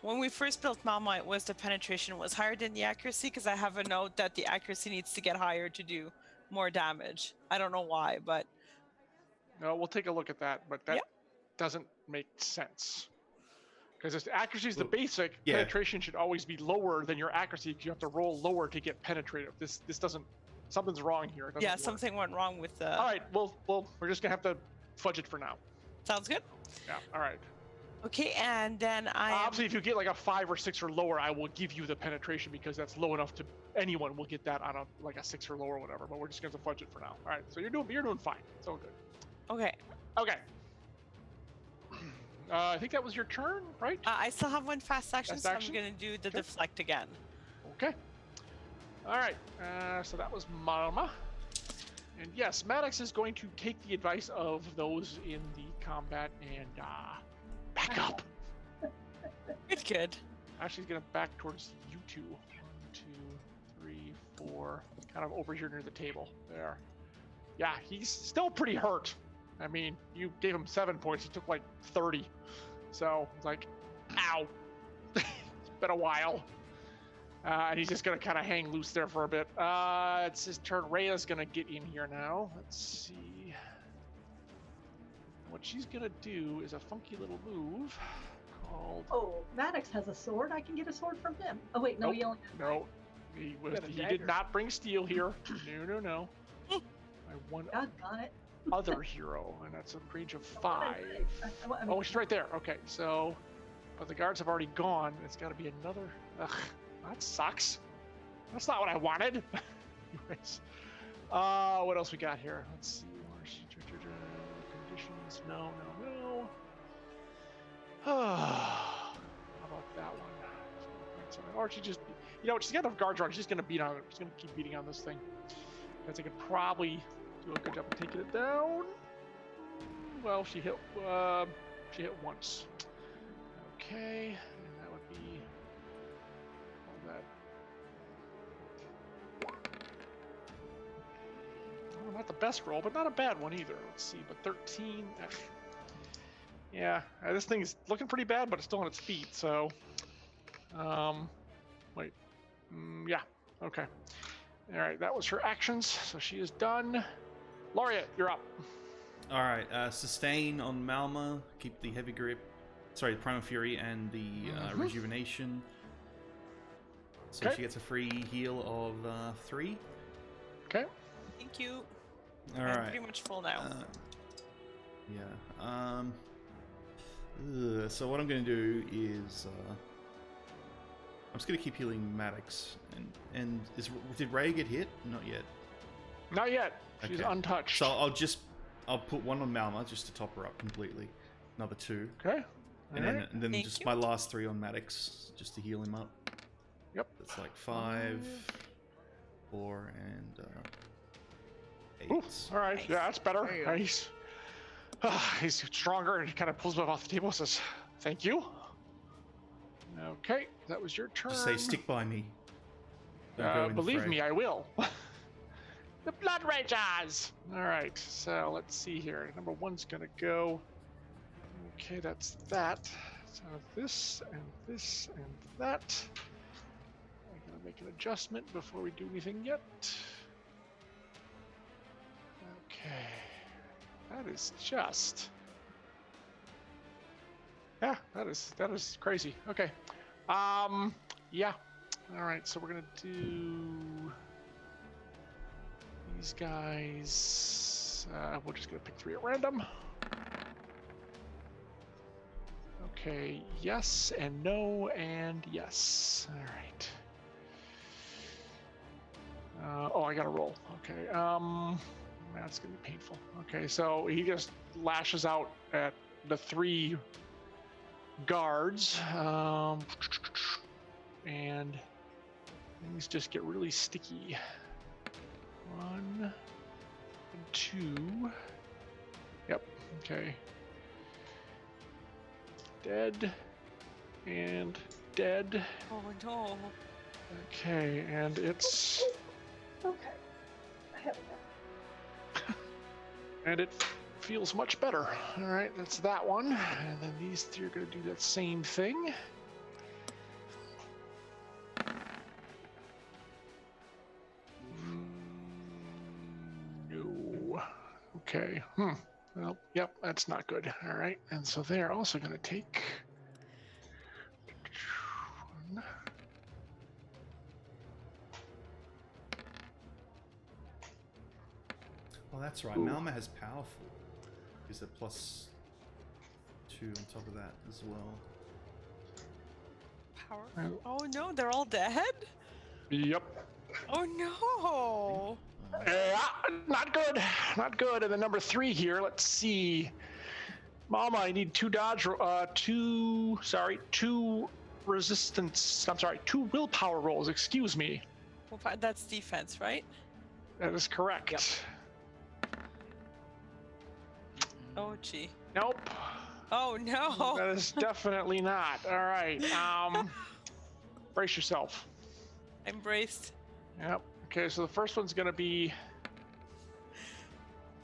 when we first built Malma, it was the penetration was higher than the accuracy. Because I have a note that the accuracy needs to get higher to do more damage. I don't know why, but no, we'll take a look at that. But that doesn't make sense. Because accuracy is the basic. Yeah. Penetration should always be lower than your accuracy. Because you have to roll lower to get penetrative. This doesn't. Something's wrong here. It doesn't work. Something went wrong with the. All right. Well, we're just gonna have to fudge it for now. Sounds good. Yeah. All right. Okay, and then obviously if you get like a 5 or 6 or lower, I will give you the penetration because that's low enough to anyone will get that on a 6 or lower or whatever. But we're just gonna have to fudge it for now. All right. So you're doing fine. It's all good. Okay. Okay. I think that was your turn, right? I still have one fast action, so action? I'm gonna do the deflect again. Okay. All right. So that was Malma. And yes, Maddox is going to take the advice of those in the combat and back up. Good. Actually, he's gonna back towards you two. 1, 2, 3, 4. Kind of over here near the table. There. Yeah, he's still pretty hurt. I mean, you gave him 7 points. He took like 30. So, it's like, ow. It's been a while. And he's just gonna kind of hang loose there for a bit. It's his turn. Rhea's gonna get in here now. Let's see. What she's gonna do is a funky little move called. Oh, Maddox has a sword. I can get a sword from him. Oh wait, no, Nope. he only. No, he did not bring steel here. No. My one Doggone it. other hero, and that's a range of 5. Oh, she's right there. Okay, so, but the guards have already gone. It's got to be another. Ugh, that sucks. That's not what I wanted. Anyways, what else we got here? Let's see. Conditions. No. How about that one? Or she just, she's got enough guards on. She's gonna beat on it. She's gonna keep beating on this thing. Because I could probably do a good job of taking it down. Well, she hit once. Okay, and that would be all that. Well, not the best roll, but not a bad one either. Let's see, but 13. Yeah, this thing's looking pretty bad, but it's still on its feet. So, wait. Yeah. Okay. All right, that was her actions, so she is done. Laureate, you're up. All right, sustain on Malma, keep the heavy grip, the Primal Fury and the rejuvenation. So she gets a free heal of 3. Okay. Thank you. All I'm right. pretty much full now. So what I'm going to do is I'm just going to keep healing Maddox. And did Ray get hit? Not yet. Not yet. She's untouched. So I'll put 1 on Malma just to top her up completely. Another 2. Okay. And then Thank just you. my last 3 on Maddox just to heal him up. Yep. It's like 5, 4, and 8. Ooh, all right. Nice. Yeah, that's better. There you go. Nice. He's stronger, and he kind of pulls him off the table and says, "Thank you." Okay, that was your turn. Just say, stick by me. Don't go in the Believe fray. me, I will. The Blood Ragers! Alright, so let's see here. Number 1's gonna go. Okay, that's that. So this and this and that. I gotta make an adjustment before we do anything yet. Okay. That is just... Yeah, that is crazy. Okay. Yeah. All right, so we're going to do these guys. We're just going to pick 3 at random. Okay, yes and no and yes. All right. Oh, I got to roll. Okay. That's going to be painful. Okay, so he just lashes out at the 3 guards, and things just get really sticky. 1 and 2. Yep. Okay. Dead and dead. Oh no. Okay, and it's Okay. I have enough. and it feels much better. All right, that's that one, and then these 3 are going to do that same thing. No. Okay. Well, yep, that's not good. All right, and so they're also going to take 1. Oh, that's right. Ooh. Malma has powerful. Is a +2 on top of that as well. Power. Oh no, they're all dead? Yep. Oh no. Not good. Not good. And then number 3 here. Let's see. Mama, I need 2 dodge. 2 resistance. I'm sorry. 2 willpower rolls. Excuse me. Well, that's defense, right? That is correct. Yep. Oh gee. Nope. Oh no. That is definitely not. All right. Brace yourself. I'm braced. Yep. Okay, so the first one's going to be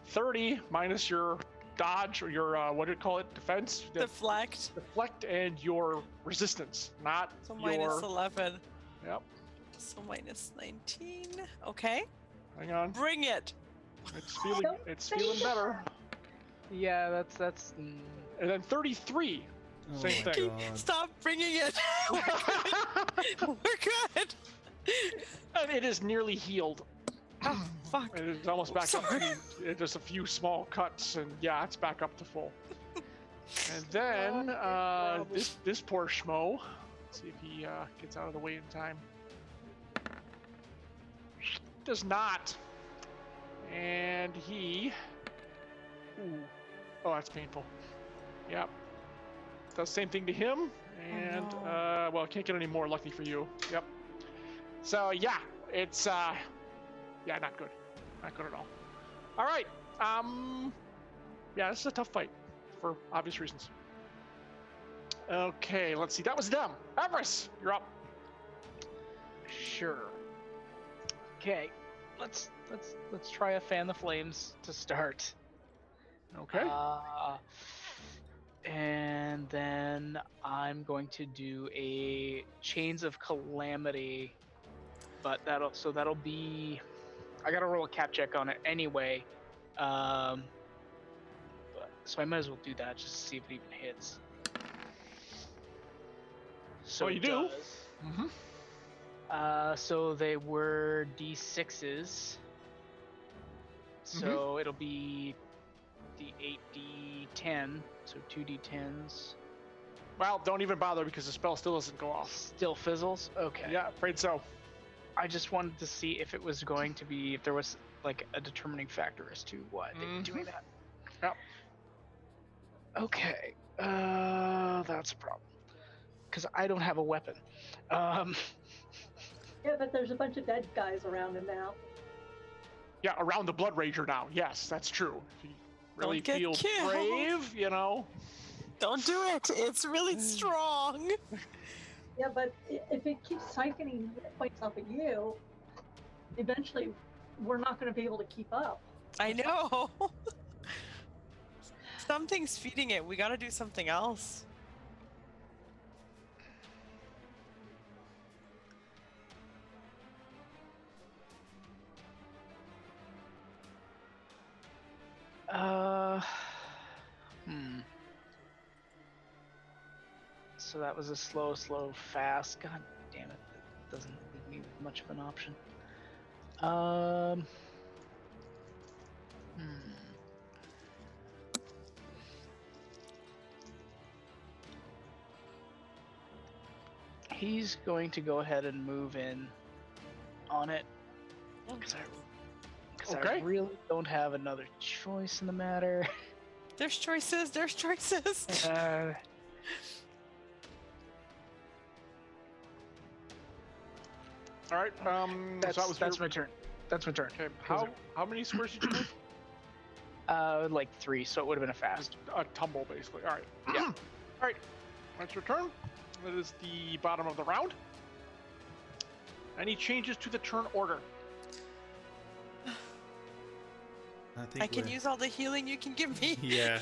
30 minus your dodge, or your, what do you call it? Defense? Deflect. Deflect and your resistance, not So your... minus 11. Yep. So minus 19. Okay. Hang on. Bring it. It's feeling better. Yeah, that's. And then 33. Oh Same my thing. God. Stop bringing it. We're good. We're good. And it is nearly healed. Oh, fuck. It is almost back up Sorry. to just a few small cuts, and yeah, it's back up to full. And then this poor schmo. Let's see if he gets out of the way in time. Does not. And he... Ooh. Oh, that's painful. Yep. Does the same thing to him. And, Oh, well, can't get any more, lucky for you. Yep. So, yeah, it's, yeah, not good. Not good at all. All right. Yeah, this is a tough fight for obvious reasons. Okay, let's see. That was them. Everest, you're up. Sure. Okay, let's try a fan the flames to start. Okay. And then I'm going to do a Chains of Calamity, but that'll be. I gotta roll a cap check on it anyway. So I might as well do that just to see if it even hits. So Well, you it do. does. Mm-hmm. So they were D6s. So it'll be D8, D10. So 2D10s. Well, don't even bother because the spell still doesn't go off. Still fizzles? Okay. Yeah, afraid so. I just wanted to see if it was going to be, if there was like a determining factor as to why they were doing that. Yep. Okay. That's a problem. Because I don't have a weapon. Yeah, but there's a bunch of dead guys around him now. Yeah, around the Blood Rager now. Yes, that's true. If you really Don't get feel killed. brave, you know. Don't do it. It's really strong. Yeah, but if it keeps siphoning hit points off of you, eventually we're not going to be able to keep up. I know. Something's feeding it. We gotta do something else. So that was a slow, fast. God damn it. That doesn't leave me with much of an option. He's going to go ahead and move in on it. Because I really don't have another choice in the matter. There's choices. There's choices. All right. That's my turn. That's my turn. Okay. How many squares did you move? Like 3, so it would have been a fast. A tumble, basically. All right. Yeah. All right. That's your turn. That is the bottom of the round. Any changes to the turn order? I can use all the healing you can give me. Yeah.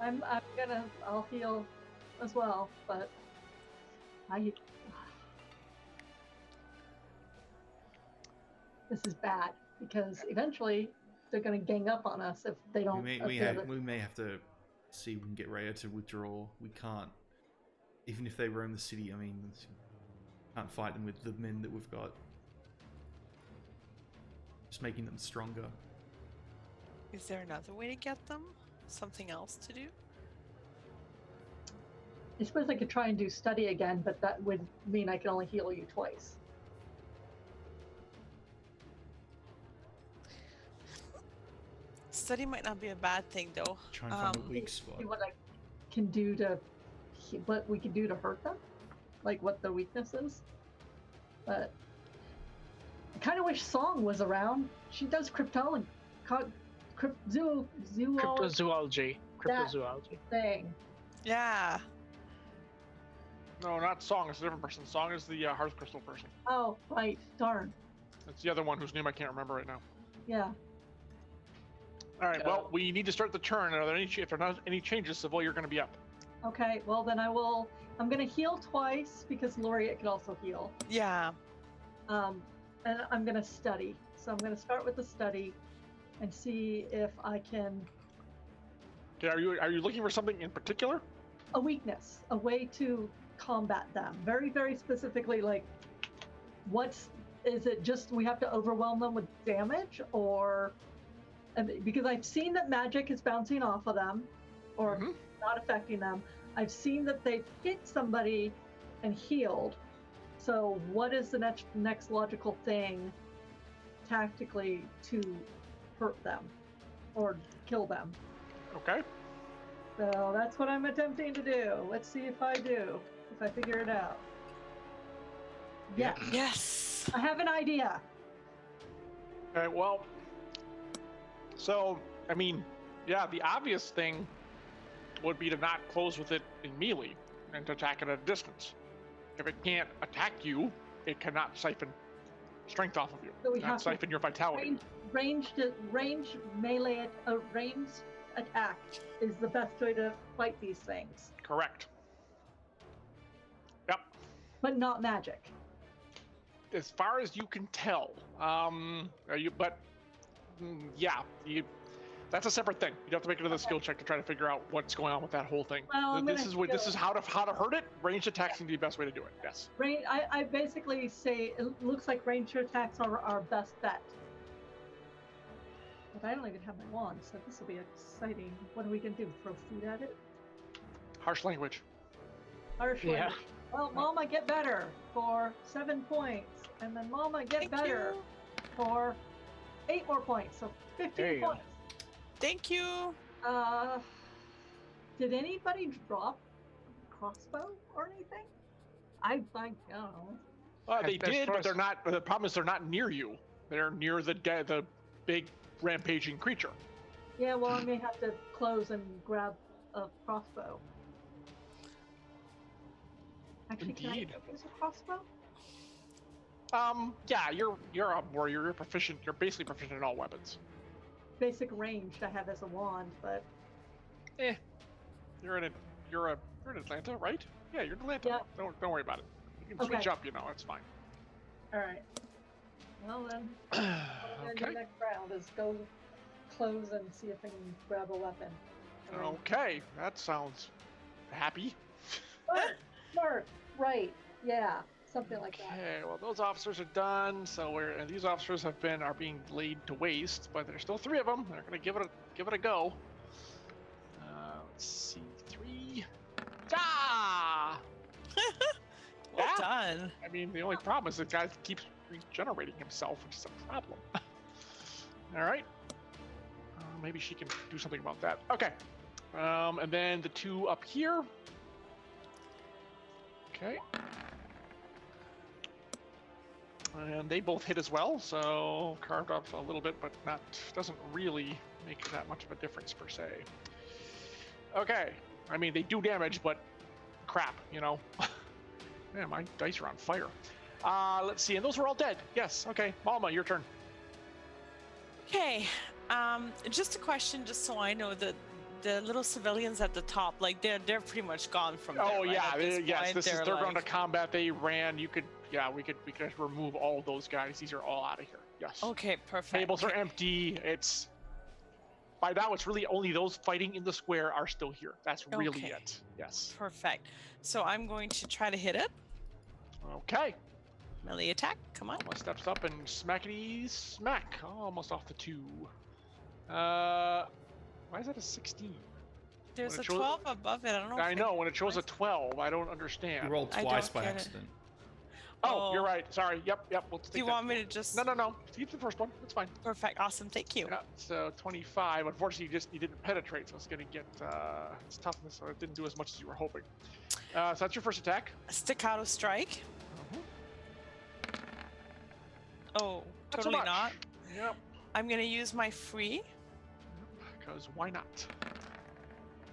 I'll heal as well, but this is bad because eventually they're gonna gang up on us if they don't. We may have to see if we can get Rhea to withdraw. We can't, even if they roam the city. I mean, can't fight them with the men that we've got. Just making them stronger. Is there another way to get them? Something else to do? I suppose I could try and do study again, but that would mean I can only heal you twice. Study might not be a bad thing, though. Try and find a weak spot. See what I can do what we can do to hurt them, like what their weakness is. But I kind of wish Song was around. She does cryptology. Cryptozoology. Thing. Yeah. No, not Song. It's a different person. Song is the Hearth Crystal person. Oh, right. Darn. That's the other one whose name I can't remember right now. Yeah. All right. Well, we need to start the turn. Are there any? If there are not any changes, Savoy, you're going to be up. Okay. Well, then I'm going to heal twice because Laureate can also heal. Yeah. And I'm going to study. So I'm going to start with the study and see if I can. Okay. Are you looking for something in particular? A weakness, a way to combat them. Very, very specifically, like, is it just we have to overwhelm them with damage, or because I've seen that magic is bouncing off of them or not affecting them. I've seen that they've hit somebody and healed. So what is the next logical thing tactically to hurt them or kill them? Okay. So that's what I'm attempting to do. Let's see if I figure it out. Yes. Yes. I have an idea. Okay, well, so, I mean, yeah, the obvious thing would be to not close with it in melee and to attack it at a distance. If it can't attack you, it cannot siphon strength off of you. So we not have siphon your vitality. Range melee, range attack is the best way to fight these things. Correct. Yep. But not magic. As far as you can tell, that's a separate thing. You have to make another skill check to try to figure out what's going on with that whole thing. Well, this is how to hurt it. Ranged attacks seem to be the best way to do it. Yes. I basically say it looks like ranged attacks are our best bet. But I don't even have my wand, so this will be exciting. What are we gonna do? Throw food at it? Harsh language. Harsh language. Well, Mama, get better for 7 points, and then Mama, get better for 8 more points, so 15 points. Thank you. Did anybody drop crossbow or anything? I don't know. They did, but they're not. The problem is they're not near you. They're near the big rampaging creature. Yeah, well, I may have to close and grab a crossbow. Actually, Indeed. Can I use a crossbow? Yeah, you're a warrior. You're proficient. You're basically proficient in all weapons. Basic ranged I have as a wand, but you're in Atlanta, right? Yeah, you're in Atlanta. Yep. Don't worry about it. You can switch up. It's fine. All right. Well then, Okay. the next round is go close and see if I can grab a weapon. Okay, that sounds happy. Smart. Right. Yeah. Something like that. Okay, well those officers are done. So and these officers are being laid to waste, but there's still 3 of them. They're gonna give it a go. Let's see, 3. Ah! Well Yeah. done. I mean, the only problem is the guy keeps regenerating himself, which is a problem. All right. Maybe she can do something about that. Okay. And then the 2 up here. Okay. And they both hit as well, so carved off a little bit, but doesn't really make that much of a difference per se. Okay. I mean, they do damage, but crap, you know. Man, my dice are on fire. Let's see, and those were all dead. Yes, okay. Malma, your turn. Okay. Just a question, just so I know, the little civilians at the top, like they're pretty much gone from there. Oh right? yeah, At this yes. point, This is they're they're going to like- combat. They ran. We could remove all those guys. These are all out of here. Yes. Okay, perfect. Tables are empty. It's by now. It's really only those fighting in the square are still here. That's really Okay. it. Yes. Perfect. So I'm going to try to hit it. Okay. Melee attack. Come on. Alma steps up and smackety smack. Oh, almost off the 2. Why is that a 16? There's When a it shows- 12 above it. I don't know. I if know when it shows a 12, I don't understand. You rolled I twice don't by get it. accident. Oh, you're Oh. right. Sorry. Yep. We'll take Do you that. want me to just? No. Keep the first one. That's fine. Perfect. Awesome. Thank you. Yeah, so 25. Unfortunately, you didn't penetrate, so it's gonna get its toughness. So it didn't do as much as you were hoping. So that's your first attack. Staccato strike. Oh, Not so totally much. not. Yep. I'm gonna use my free. Because why not?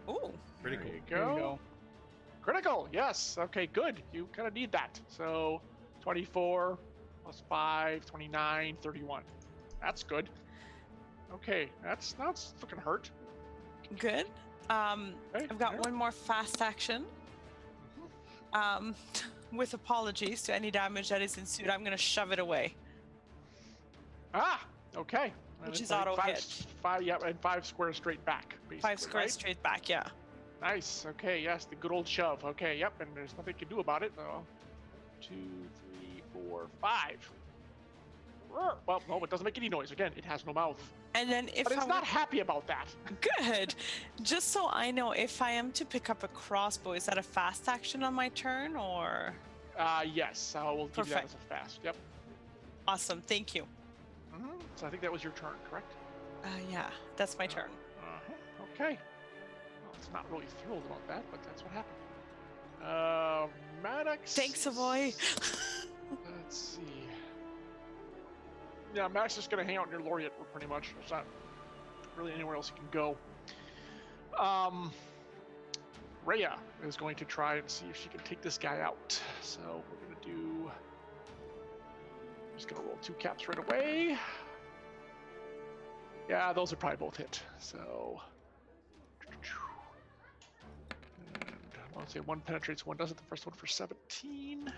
Ooh. Critical. There you There you go. go. Critical. Yes. Okay. Good. You kind of need that. So 24 plus 5, 29, 31. That's good. Okay. That's looking hurt. Good. Okay, I've got yeah. one more fast action. With apologies to any damage that is ensued, I'm gonna shove it away. Ah. Okay. And Which it's is auto five, hit. 5. Yeah, and 5 squares straight back. Basically, 5 squares right? straight back. Yeah. Nice. Okay. Yes, the good old shove. Okay. Yep. And there's nothing you can do about it. 2, 3, 4, 5. Well, no, it doesn't make any noise. Again, it has no mouth. And then if But it's I not happy about that. good, just so I know, if I am to pick up a crossbow, is that a fast action on my turn or? Yes. I will give you that Perfect. as a fast. Yep. Awesome. Thank you. So I think that was your turn, correct? Yeah, that's my turn. Okay. Well, it's not really thrilled about that, but that's what happened. Maddox. Thanks, Savoy. Let's see. Yeah, Max is going to hang out near Laureate pretty much. There's not really anywhere else he can go. Rhea is going to try and see if she can take this guy out. So we're going to do... I'm just going to roll 2 caps right away. Yeah, those are probably both hit. So... And I want to say 1 penetrates, 1 doesn't. The first one for 17.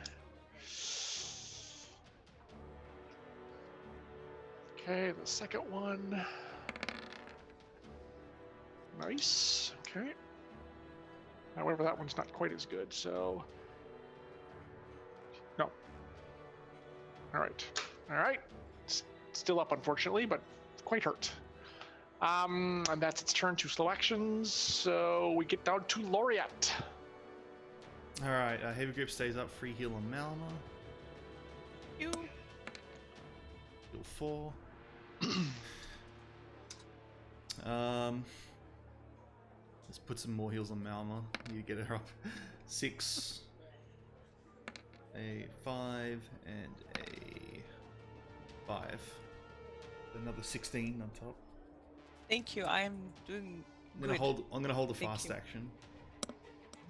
Okay, the second one. Nice. Okay. However, that one's not quite as good, so... No. Alright. Alright. Still up, unfortunately, but quite hurt. And that's its turn to slow actions, so we get down to Laureate. Alright, Heavy Grip stays up, free heal on Malma. You. Heal 4. Let's put some more heals on Malma. You get her up. 6, a 5, and a 5. Another 16 on top. Thank you. I am doing I'm gonna good. hold a Thank fast you. action,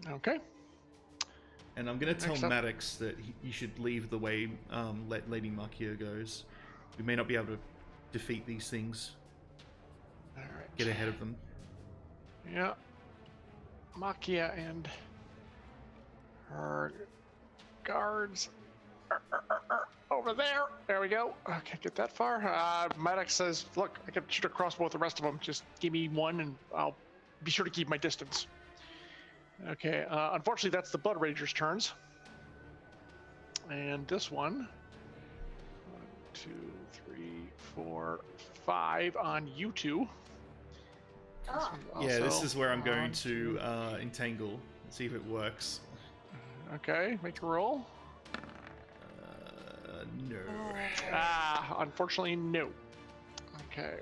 Okay. and I'm gonna tell Next up. Maddox that you should leave the way Lady Makia goes. We may not be able to defeat these things. Alright. Get ahead of them. Yeah. Makia and her guards. over there. There we go. I can't get that far. Maddox says, look, I can shoot across both the rest of them. Just give me one and I'll be sure to keep my distance. Okay, unfortunately, that's the Blood Rager's turns. And this one, 1, 2, 3, 4, 5 on you two. Ah, Yeah, this Also is where I'm going on to entangle and see if it works. Okay, make a roll. No. Unfortunately, no. Okay,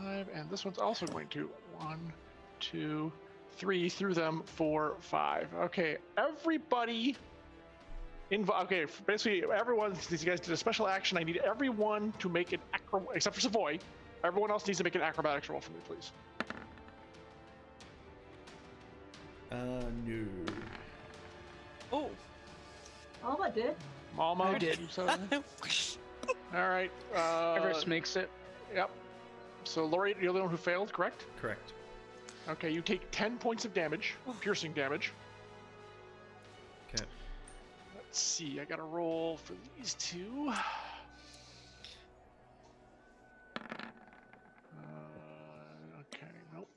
5, and this one's also going to 1, 2, 3 through them, 4, 5. Okay, everybody. Okay, basically everyone. These guys did a special action. I need everyone to make an except for Savoy. Everyone else needs to make an acrobatics roll for me, please. No. Oh. Alma did. Malma, I did. you said that? All right. Everest makes it. Yep. So, Laurie, you're the one who failed, correct? Correct. Okay, you take 10 points of damage, piercing damage. Okay. Let's see, I got to roll for these two. Okay, nope.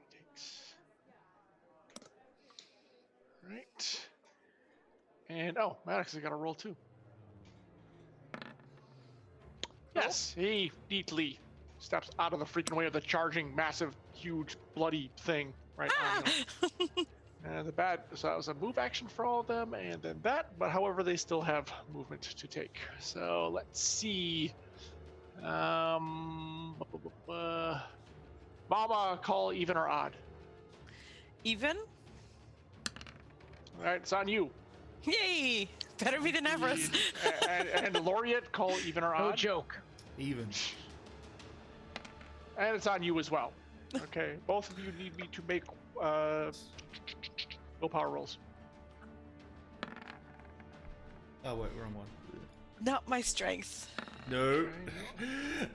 He takes. Right. And, oh, Maddox has got to roll too. Yes, he neatly steps out of the freaking way of the charging, massive, huge, bloody thing right on him. And so that was a move action for all of them, and then that, but however, they still have movement to take. So let's see. Mama, call even or odd. Even? All right, it's on you. Yay! Better be than Everest. and Laureate, call even or No odd. joke. Even. And it's on you as well. Okay, both of you need me to make willpower rolls. Oh wait, wrong one. Not my strength. No.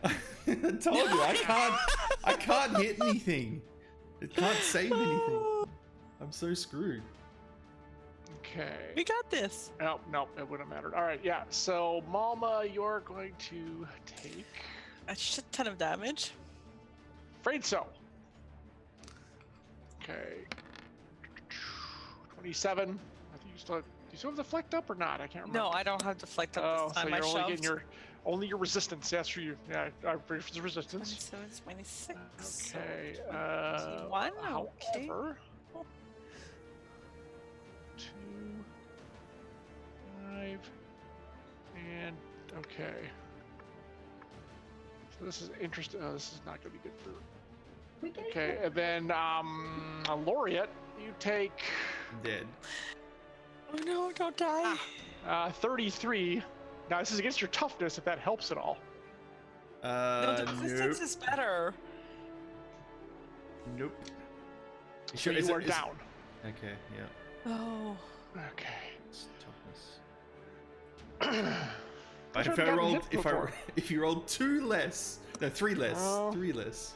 I told you I can't hit anything. It can't save anything. I'm so screwed. Okay. We got this. No, it wouldn't have mattered. All right, yeah. So, Malma, you're going to take. A shit ton of damage. Afraid so. Okay. 27. I think you still have. Do you still have the deflect up or not? I can't remember. No, I don't have deflect up Oh, this time. so you're I only shoved. getting only your resistance. That's for you. Yeah, the resistance. 27, 26. Okay. 21, okay. However, 2, 5, and okay. So this is interesting. Oh, this is not going to be good for. We can Okay, and then a Laureate, you take Dead. Oh no, don't die. 33. Now this is against your toughness, if that helps at all. No, the resistance Nope. is better. Nope. So you are down. Okay, yeah. Oh. Okay. It's toughness. But I've if I gotten rolled, hit if before. you rolled 2 less, no, 3 less, Oh. 3 less.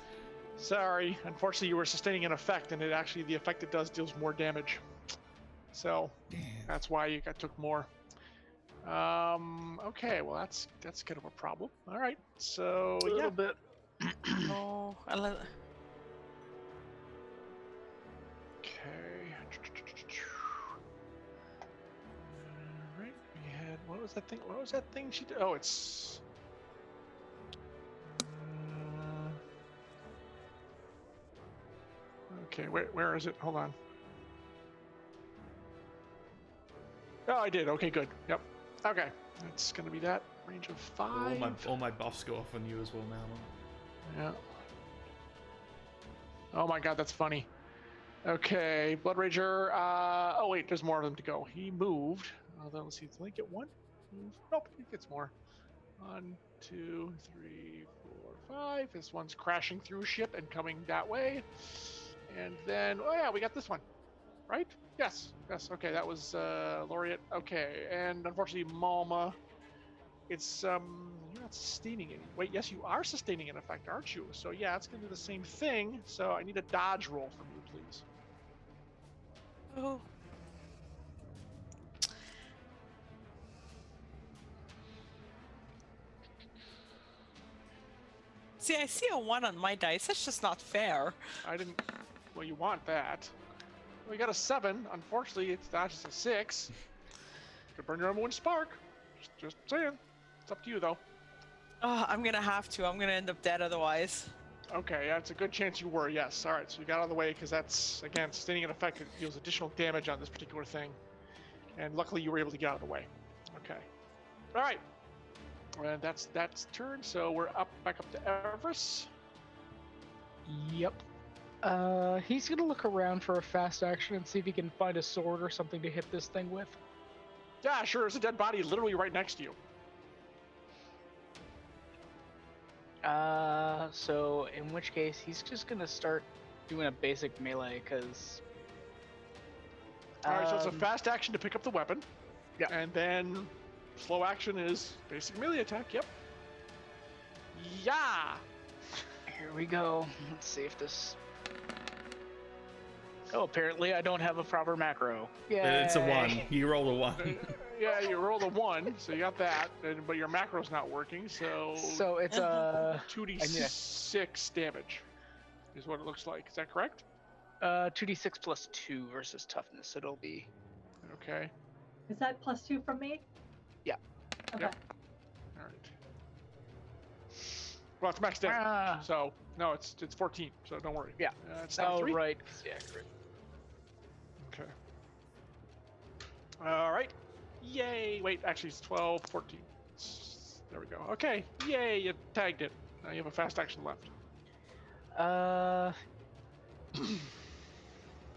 Sorry, unfortunately you were sustaining an effect, and the effect it does deals more damage. So Damn. that's why you took more. Okay, well that's kind of a problem. All right, so A little yeah. bit. Oh. Okay. All right, we had what was that thing? What was that thing she did? Oh, it's. Okay, where is it? Hold on. Oh, I did. Okay, good. Yep. Okay, that's gonna be that range of 5. All my buffs go off on you as well now. Yeah. Oh my God, that's funny. Okay, Blood Rager. Oh wait, there's more of them to go. He moved. Although let's see, did he get one? Move? Nope, he gets more. 1, 2, 3, 4, 5. This one's crashing through ship and coming that way. And then, oh yeah, we got this one, right? Yes. Okay, that was Laureate. Okay, and unfortunately, Malma. It's you're not sustaining any. Wait, yes, you are sustaining an effect, aren't you? So yeah, it's gonna do the same thing. So I need a dodge roll from you, please. Oh. See, I see a 1 on my dice. That's just not fair. I didn't. Well, you want that. We got a 7. Unfortunately, it's not just a 6. Could burn your own spark. Just saying. It's up to you, though. Oh, I'm gonna have to. I'm gonna end up dead otherwise. Okay, that's a good chance you were, yes. All right, so you got out of the way because that's, again, sustaining an effect that deals additional damage on this particular thing. And luckily you were able to get out of the way. Okay. All right. And that's turn, so we're back up to Everest. Yep. He's gonna look around for a fast action and see if he can find a sword or something to hit this thing with. Yeah, sure, there's a dead body literally right next to you. So in which case he's just gonna start doing a basic melee, because. Alright, so it's a fast action to pick up the weapon. Yeah. And then slow action is basic melee attack, yep. Yeah! Here we go. Let's see if this. Oh, apparently I don't have a proper macro. Yeah. It's a 1. You roll a 1. Yeah, you rolled a 1, so you got that, but your macro's not working, so... So it's a 2d6 damage is what it looks like. Is that correct? 2d6 plus 2 versus toughness. It'll be. Okay. Is that +2 from me? Yeah. Okay. Yep. All right. Well, it's max damage, so no, it's 14. So don't worry. Yeah. It's down 3. Right. Yeah. Great. Okay. All right. Yay! Wait, actually, it's 12, 14. There we go. Okay. Yay! You tagged it. Now you have a fast action left.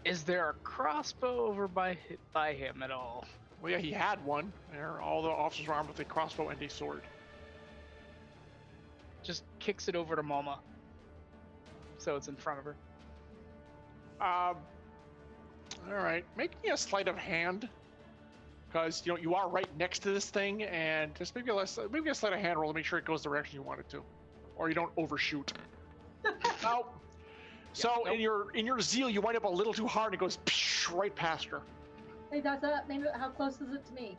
Is there a crossbow over by him at all? Well, yeah, he had one. There, all the officers were armed with a crossbow and a sword. Just kicks it over to Mama, so it's in front of her. All right. Make me a sleight of hand, because you are right next to this thing, and just maybe a sleight of hand roll to make sure it goes the direction you want it to, or you don't overshoot. No. So nope. in your zeal, you wind up a little too hard, and it goes right past her. Hey, does that mean how close is it to me?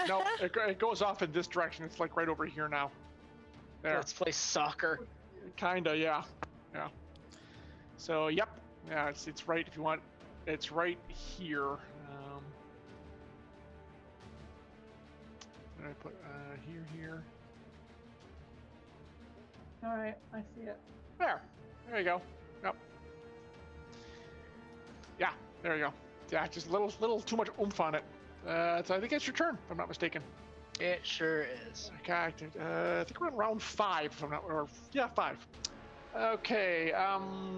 No, it goes off in this direction. It's like right over here now. There. Let's play soccer. Kinda, yeah. Yeah. So, yep. Yeah, it's right if you want. It's right here. What did I put here? All right, I see it. There you go. Yep. Yeah, there you go. Yeah, just a little too much oomph on it. So I think it's your turn, if I'm not mistaken. It sure is. Okay, I think we're on round 5, if I'm not, or yeah, 5. Okay.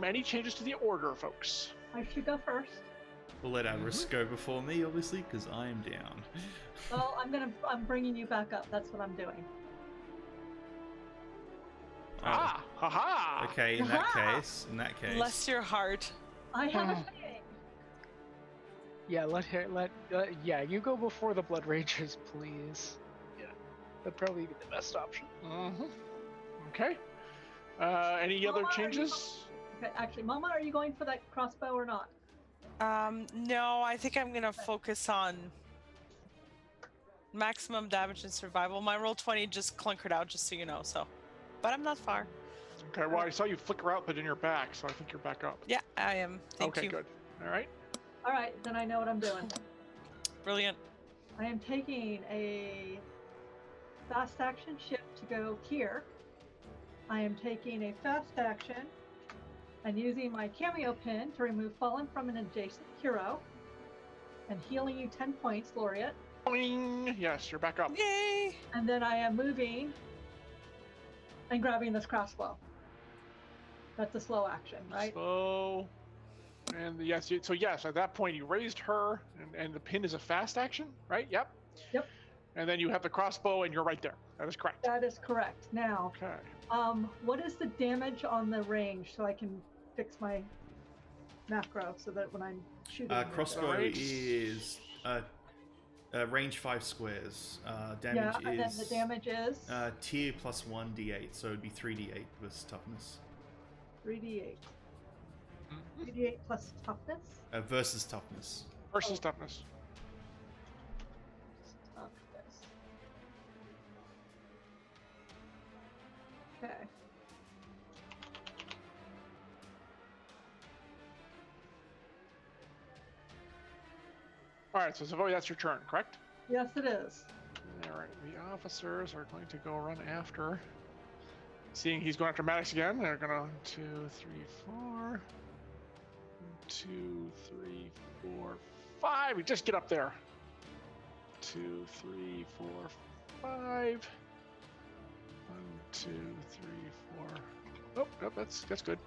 Any changes to the order, folks? I should go first. We'll let Avarice go before me, obviously, because I am down. Well, I'm bringing you back up. That's what I'm doing. Ah, haha. Okay, in that case. Bless your heart. I have a thing. Yeah, yeah, you go before the Blood Ragers, please. Yeah, that'd probably be the best option. Mm-hmm. Okay. Any other changes? Okay, actually, Mama, are you going for that crossbow or not? No, I think I'm gonna focus on maximum damage and survival. My roll 20 just clunkered out, just so you know. So, but I'm not far. Okay. Well, I saw you flicker out, but in your back, so I think you're back up. Yeah, I am. Thank you. Okay, good. All right. All right, then I know what I'm doing. Brilliant. I am taking a fast action shift to go here. I am taking a fast action and using my cameo pin to remove fallen from an adjacent hero and healing you 10 points, Laureate. Boing! Yes, you're back up. Yay! And then I am moving and grabbing this crossbow. That's a slow action, right? Slow. And yes, so yes, at that point you raised her, and the pin is a fast action, right? Yep. Yep. And then you have the crossbow, and you're right there. That is correct. That is correct. Now, Okay. what is the damage on the range so I can fix my macro so that when I'm shooting? Crossbow Range. is range 5 squares. Damage and then the damage is tier plus 1 d8, so it'd be 3d8 with toughness. 3d8. 3d8 plus toughness. Versus toughness. Versus toughness. Okay. All right, so Savoy, that's your turn, correct? Yes, it is. All right, the officers are going to go run after. Seeing he's going after Maddox again, they're gonna 2, 3, 4. 2, 3, 4, 5. We just get up there. 2, 3, 4, 5. 1, 2, 3, 4. Oh, that's good.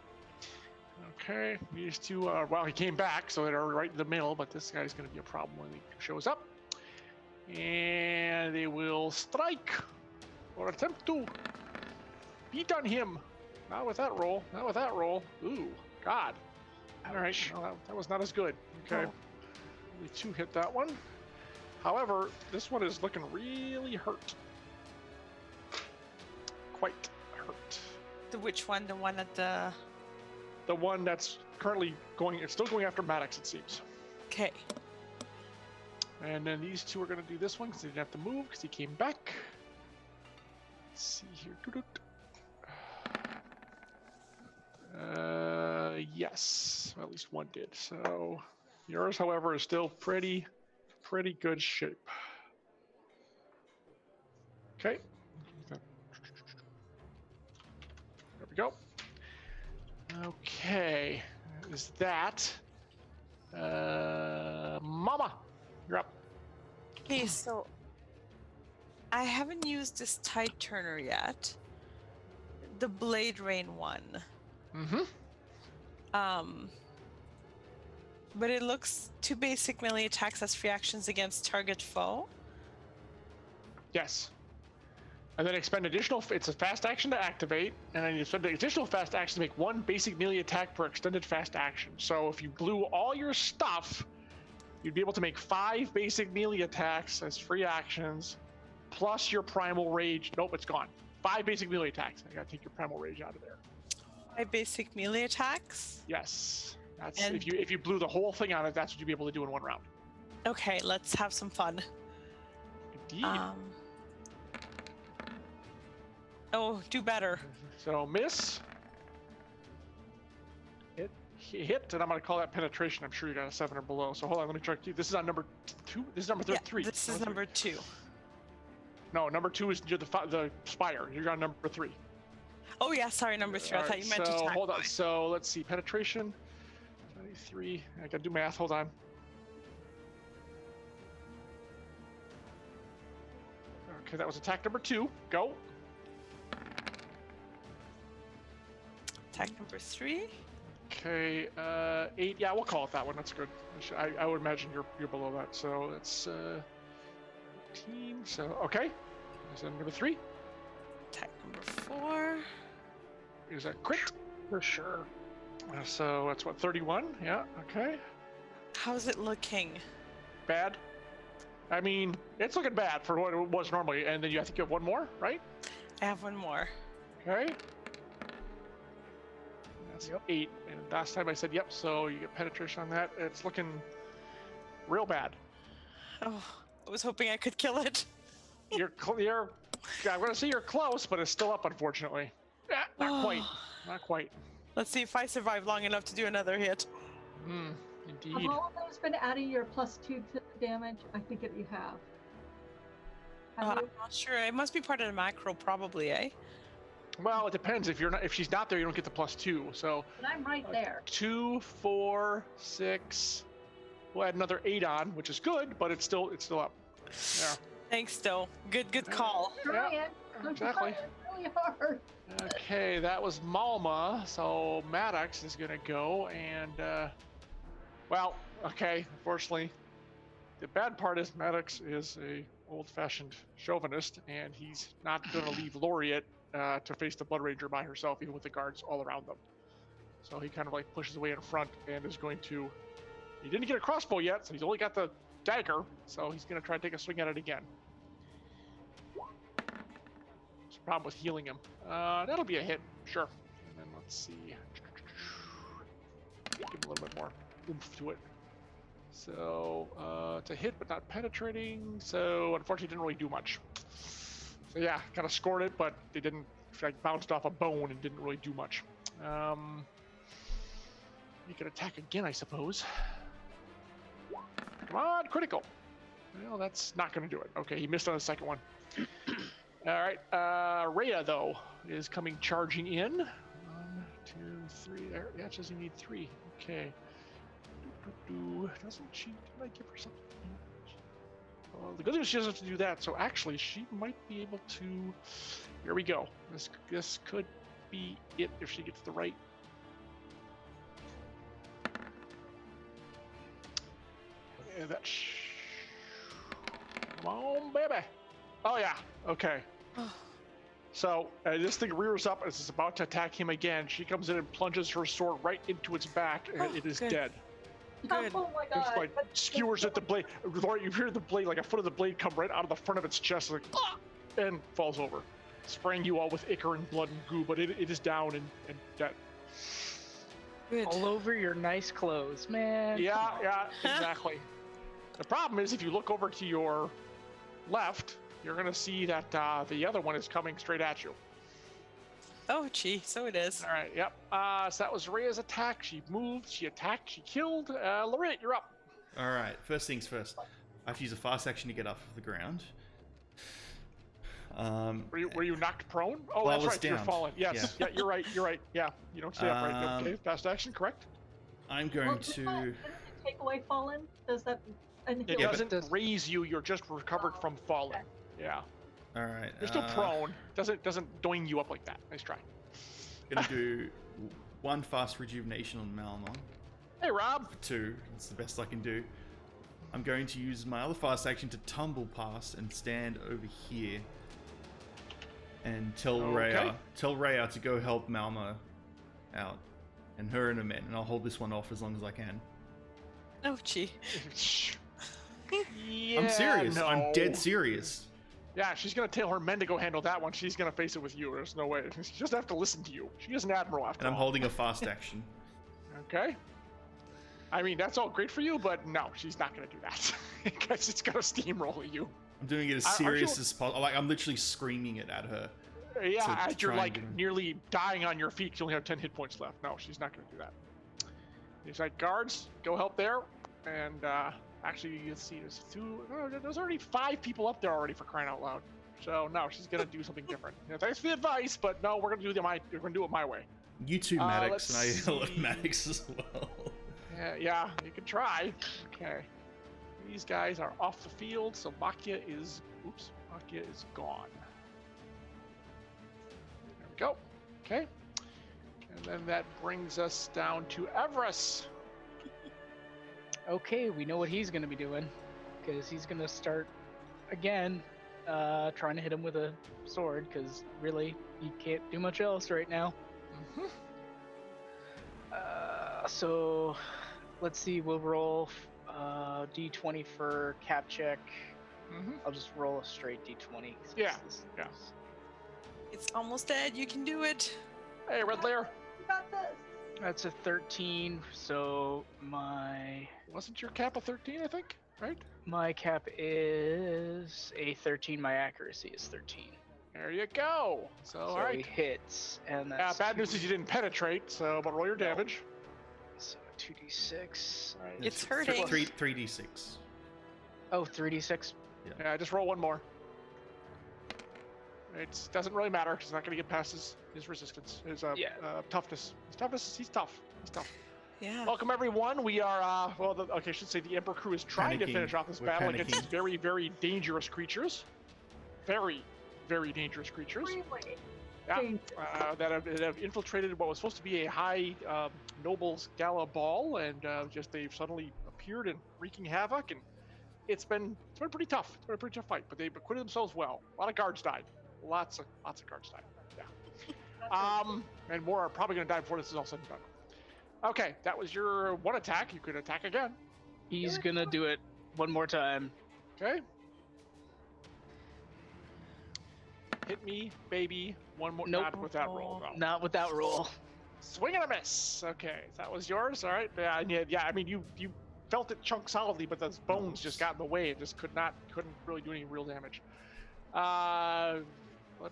Okay, these two. Well, he came back, so they're right in the middle. But this guy's going to be a problem when he shows up. And they will strike or attempt to beat on him. Not with that roll. Not with that roll. Ooh, God. All right, well, that was not as good. Okay, only 2 hit that one. However, this one is looking really hurt. Quite hurt. The which one? The one at the... The one that's currently going, it's still going after Maddox, it seems. Okay. And then these two are going to do this one because they didn't have to move because he came back. Let's see here. Yes, at least one did. So yours, however, is still pretty good shape. Okay. There we go. Okay. Is that Mama? You're up. Okay, so I haven't used this Tide Turner yet. The Blade Rain one. Mm-hmm. But it looks 2 basic melee attacks as free actions against target foe. Yes. And then expend additional, it's a fast action to activate, and then you spend an additional fast action to make 1 basic melee attack per extended fast action. So if you blew all your stuff, you'd be able to make 5 basic melee attacks as free actions, plus your primal rage. Nope, it's gone. 5 basic melee attacks. I gotta take your primal rage out of there. 5 basic melee attacks? Yes. That's And- if you blew the whole thing on it, that's what you'd be able to do in 1 round. Okay, let's have some fun. Indeed. Oh, do better. So miss. Hit, and I'm going to call that penetration. I'm sure you got a 7 or below. So hold on, let me check. This is on number 2. This is number 3. This is number 2. No, number 2 is you're the spire. You're on number 3. Oh yeah, sorry, number 3. I thought you meant to attack. Hold on. So let's see. Penetration. 23. I got to do math. Hold on. Okay, that was attack number 2. Go. Attack number 3. Okay, 8. Yeah, we'll call it that one. That's good. I would imagine you're below that. So that's 15. So okay. Is that number 3? Attack number 4. Is that crit? For sure. So that's what, 31? Yeah. Okay. How's it looking? Bad. I mean, it's looking bad for what it was normally. And then I think you have 1 more, right? I have 1 more. Okay. That's 8. And last time I said yep, so you get penetration on that. It's looking real bad. Oh, I was hoping I could kill it. You're I'm gonna say you're close, but it's still up, unfortunately. Not quite. Not quite. Let's see if I survive long enough to do another hit. Indeed. Have all of those been adding your +2 to the damage? I think that you have. Have I'm you? not sure. It must be part of the macro, probably, eh? Well, it depends. If she's not there, you don't get the +2. So But I'm right there. 2, 4, 6. We'll add another 8 on, which is good, but it's still up. Yeah. Thanks, though. Good call. Trying. I'm exactly. trying really hard. Okay, that was Malma. So Maddox is gonna go and well, okay. Unfortunately, the bad part is Maddox is a old-fashioned chauvinist, and he's not gonna leave Laureate to face the Blood Ranger by herself, even with the guards all around them. So he kind of like pushes away in front and is going to. He didn't get a crossbow yet, so he's only got the dagger. So he's gonna try to take a swing at it again. There's a problem with healing him. That'll be a hit, sure. And then let's see. Give him a little bit more oomph to it. So it's a hit, but not penetrating. So unfortunately, didn't really do much. So yeah, kind of scored it, but they didn't. Like bounced off a bone and didn't really do much. You can attack again, I suppose. Come Come on, critical. Well, that's not going to do it. Okay, he missed on the second one. All right, Rhea, though, is coming charging in. 1, 2, 3. There. Yeah, she doesn't need 3. Okay. Doesn't she? Did I give her something? The good news, she doesn't have to do that, so actually, she might be able to. Here we go. This could be it if she gets the right. Yeah, that. Come on, baby. Oh yeah. Okay. So this thing rears up as it's about to attack him again. She comes in and plunges her sword right into its back, and it is good. dead. Good. Oh my god. It's like skewers at the blade. Laura, you hear the blade, like a foot of the blade, come right out of the front of its chest, like, and falls over, spraying you all with ichor and blood and goo. But it is down and dead. Good. All over your nice clothes, man. Yeah, exactly. The problem is, if you look over to your left, you're gonna see that the other one is coming straight at you. Oh, gee, so it is. All right, yep. So that was Rhea's attack. She moved, she attacked, she killed. Lorette, you're up. All right. First things first. I have to use a fast action to get off the ground. Were you knocked prone? Oh, Well, I that's was right. You're down. fallen. Yes. Yeah. You're right. Yeah. You don't stay upright. Okay. Fast action. Correct. I'm going Well, does to. that take away fallen? Does that? And It Yeah, doesn't but- raise you. You're just recovered from falling. Yeah. All right. You're still prone. Doesn't doing you up like that. Nice try. Gonna do 1 fast rejuvenation on Malmon. Hey, Rob. 2. It's the best I can do. I'm going to use my other fast action to tumble past and stand over here and tell Okay. Rhea to go help Malma out, and her and her men, and I'll hold this one off as long as I can. Oh, gee. Yeah, I'm serious. No. I'm dead serious. Yeah, she's gonna tell her men to go handle that one. She's gonna face it with you. There's no way. She doesn't have to listen to you. She is an admiral after And I'm all. holding a fast action. Okay. I mean, that's all great for you, but no, she's not gonna do that because it's gonna steamroll you. I'm doing it as Aren't serious you- as possible. Like, I'm literally screaming it at her. Yeah, to as you're try like and- nearly dying on your feet, 'cause you only have 10 hit points left. No, she's not gonna do that. He's like, guards, go help there. And actually, let's see, there's already 5 people up there already, for crying out loud. So no, she's gonna do something different. Yeah, thanks for the advice, but no, we're gonna do it my way. You two Maddox, and I let's yell at see. Maddox as well. Yeah, you can try. Okay. These guys are off the field, so Makia is gone. There we go. Okay. And then that brings us down to Everest. Okay, we know what he's going to be doing, because he's going to start again trying to hit him with a sword, because really you can't do much else right now. Mhm. So let's see, we'll roll d20 for cap check. Mhm. I'll just roll a straight d20. Yeah, yeah. It's almost dead. You can do it. Hey, Red Lair. You got this. That's a 13, so my Wasn't your cap a 13, I think? Right? cap is a 13, my accuracy is 13. There you go. So, So all right. he hits, and Yeah, that's bad news is you didn't penetrate, so, but roll your No. damage. So 2d6. All right. It's hurting. 3d6. Oh, 3d6. Yeah, just roll one more. It doesn't really matter. He's not going to get past his resistance, his toughness. He's tough. He's tough. Yeah. Welcome everyone. We are I should say the Emperor crew is trying to Panicking. finish off this We're battle against panicking. these very, very dangerous creatures. Very, very dangerous creatures. Extremely Yeah. dangerous. That have infiltrated what was supposed to be a high nobles gala ball, and they've suddenly appeared and wreaking havoc, and it's been pretty tough. It's been a pretty tough fight, but they've acquitted themselves well. A lot of guards died. Lots of guards died. Yeah. And more are probably going to die before this is all said and done. Okay, that was your one attack. You could attack again. He's gonna do it one more time. Okay. Hit me, baby. One more. Nope. Not with that roll, though. Not with that roll. Swing and a miss. Okay, that was yours. All right. Yeah. I mean, you felt it chunk solidly, but those bones just got in the way and just couldn't really do any real damage. Blood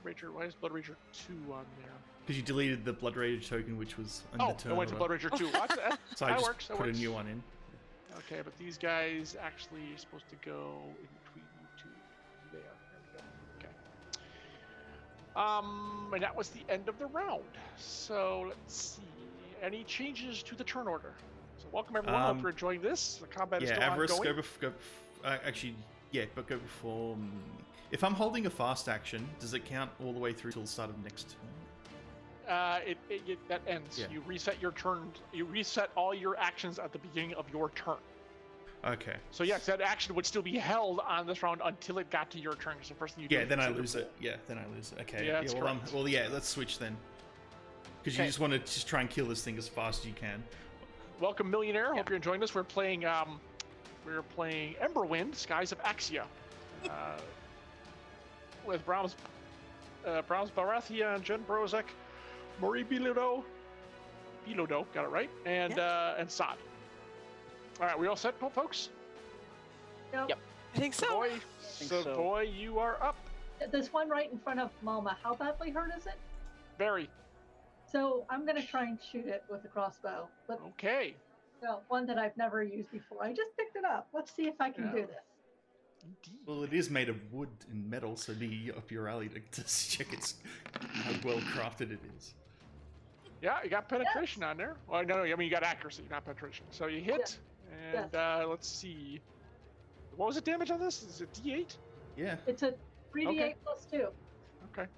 Rager. Why is Blood Rager 2 on there? Because you deleted the Blood Rager token, which was Oh, undetermined. it went to Blood Rager 2. So I that just works. That put works. a new one in. Okay, but these guys actually are supposed to go in between you two. There we go. Okay. And that was the end of the round. So let's see. Any changes to the turn order? So welcome everyone. Hope you're enjoying this. The combat is still Avarice, ongoing. actually, yeah, but go before me. If I'm holding a fast action, does it count all the way through till the start of next turn? That ends. Yeah. You reset your turn. You reset all your actions at the beginning of your turn. Okay. So yes, that action would still be held on this round until it got to your turn. Because the first thing you do. Yeah, is then I consider lose pool. it. Yeah, then I lose it. Okay. Yeah, that's well, correct. let's switch then. Because Okay. you just want to just try and kill this thing as fast as you can. Welcome, Millionaire. Hope you're enjoying this. We're playing Emberwind, Skies of Axia, with Brahms Baratheon, Jen Brozek, Marie Bilodeau, got it right, and Sod. All right, we all set, folks? Yep. I think so. Boy, so. Boy, you are up. There's one right in front of Malma. How badly hurt is it? Very. So I'm gonna try and shoot it with a crossbow. But Okay. one that I've never used before. I just picked it up. Let's see if I can do Yeah. this. Indeed. Well, it is made of wood and metal, so be up your alley to check how well crafted it is. Yeah, you got penetration on there. Well, no, I mean you got accuracy, not penetration. So you hit, and let's see. What was the damage on this? Is it D8? Yeah. It's a 3d8 Okay. plus 2. Okay.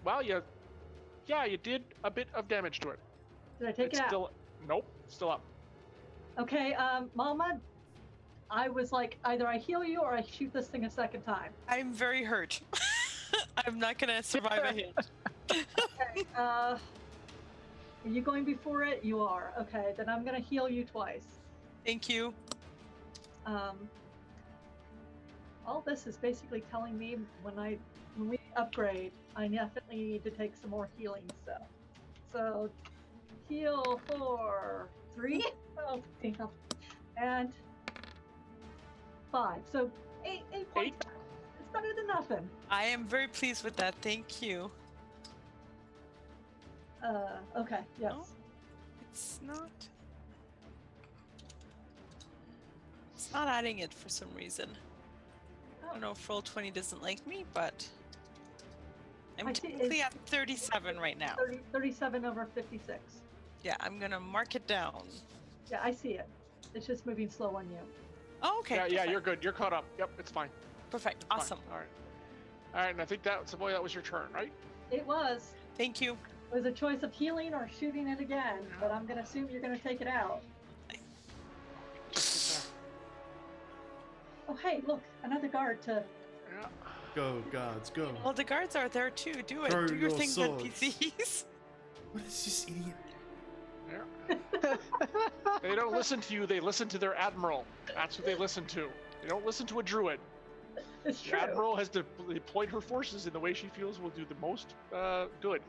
Well, you did a bit of damage to it. Did I take It's it out? still, nope, still up. Okay, Malma, I was like, either I heal you or I shoot this thing a second time. I'm very hurt. I'm not gonna survive a hit. Okay, are you going before it? You are. Okay, then I'm gonna heal you twice. Thank you. All this is basically telling me when we upgrade, I definitely need to take some more healing stuff. So, heal for 3. Oh, damn. And 5. So 8 points. Back. It's better than nothing. I am very pleased with that. Thank you. Okay. Yes. No. It's not. It's not adding it for some reason. I don't know if Roll20 doesn't like me, but I'm I see technically it's- at 37 right now. 37 over 56. Yeah, I'm gonna mark it down. Yeah, I see it. It's just moving slow on you. Oh, okay. Yeah, perfect. you're good. You're caught up. Yep, it's fine. Perfect. Fine. Awesome. All right, and I think that was your turn, right? It was. Thank you. It was a choice of healing or shooting it again, but I'm gonna assume you're gonna take it out. Just Oh, hey, look, another guard to. yeah. Go, guards, go. Well, the guards are there too. Do it. Throw Do your your thing, swords. NPCs. What is this idiot? Yeah. They don't listen to you. They listen to their admiral. That's what they listen to. They don't listen to a druid. It's The true. admiral has deployed her forces in the way she feels will do the most good.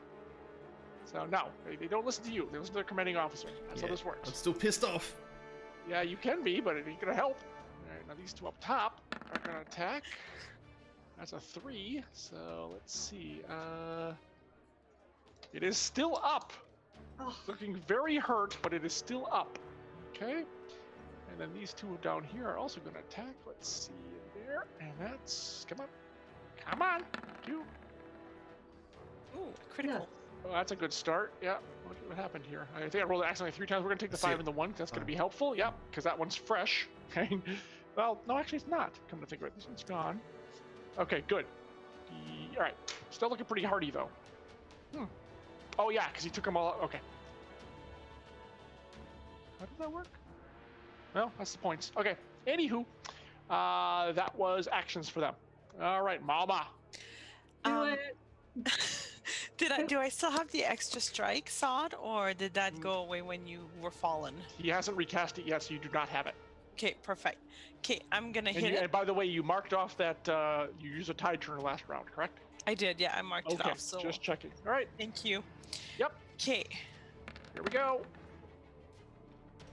So no, they don't listen to you. They listen to their commanding officer. That's how Yeah, this works. I'm still pissed off. Yeah, you can be, but it ain't gonna help. All right, now these two up top are gonna attack. That's a 3. So let's see. It is still up. Oh, Looking very hurt, but it is still up. Okay. And then these two down here are also gonna attack. Let's see in there, and that's come on, 2. Ooh, critical. yes. Oh, that's a good start. Yeah. What happened here? I think I rolled it accidentally 3 times. We're gonna take the That's 5 it. and the 1. That's gonna Fine. be helpful. Yep, because that one's fresh. Okay. Well, no, actually, it's not. Come to think of it, this one's gone. Okay, good. All right. Still looking pretty hardy though. Oh yeah, because he took them all. Okay. How did that work? Well, that's the points. Okay. Anywho, that was actions for them. All right, Mama. Do it. Do I still have the extra strike sod, or did that go away when you were fallen? He hasn't recast it yet, so you do not have it. Okay, perfect. Okay, I'm gonna And, hit and it. by the way, you marked off that you used a tide turn last round, correct? I did, yeah, I marked it Okay, off. So just checking. All right, thank you. Yep. Okay. here we go.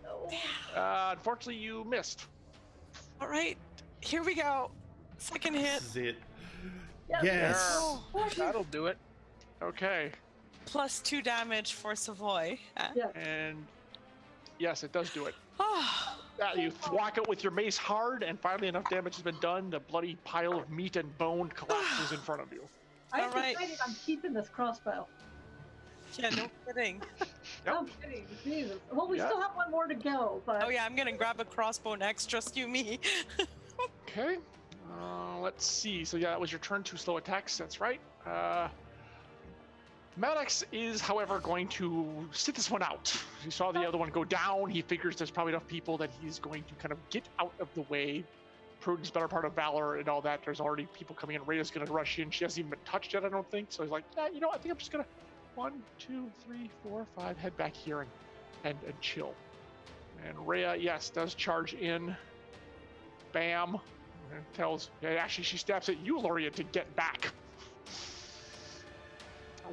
Oh, Unfortunately, you missed. All right, here we go. Second hit. This is it. yes. Yes. Oh, That'll do it. Okay, plus 2 damage for Savoy. Yes. and Yes, it does do it. Ah, You thwack it with your mace hard, and finally enough damage has been done. The bloody pile of meat and bone collapses in front of you. I've All right. decided I'm keeping this crossbow. yeah, no kidding. Yep. No kidding, Jesus. Well, we Yeah. still have one more to go, but Oh yeah, I'm gonna grab a crossbow next. Just you, me. Okay. Let's see. So yeah, that was your turn. 2 slow attacks. That's right. Maddox is, however, going to sit this one out. He saw the other one go down. He figures there's probably enough people that he's going to kind of get out of the way. Prudence, better part of valor, and all that. There's already people coming in. Rhea's going to rush in. She hasn't even been touched yet, I don't think. So he's like, yeah, you know, I think I'm just going to 1, 2, 3, 4, 5, head back here and chill. And Rhea, yes, does charge in. Bam. And tells, yeah, actually, she stabs at you, Loria, to get back.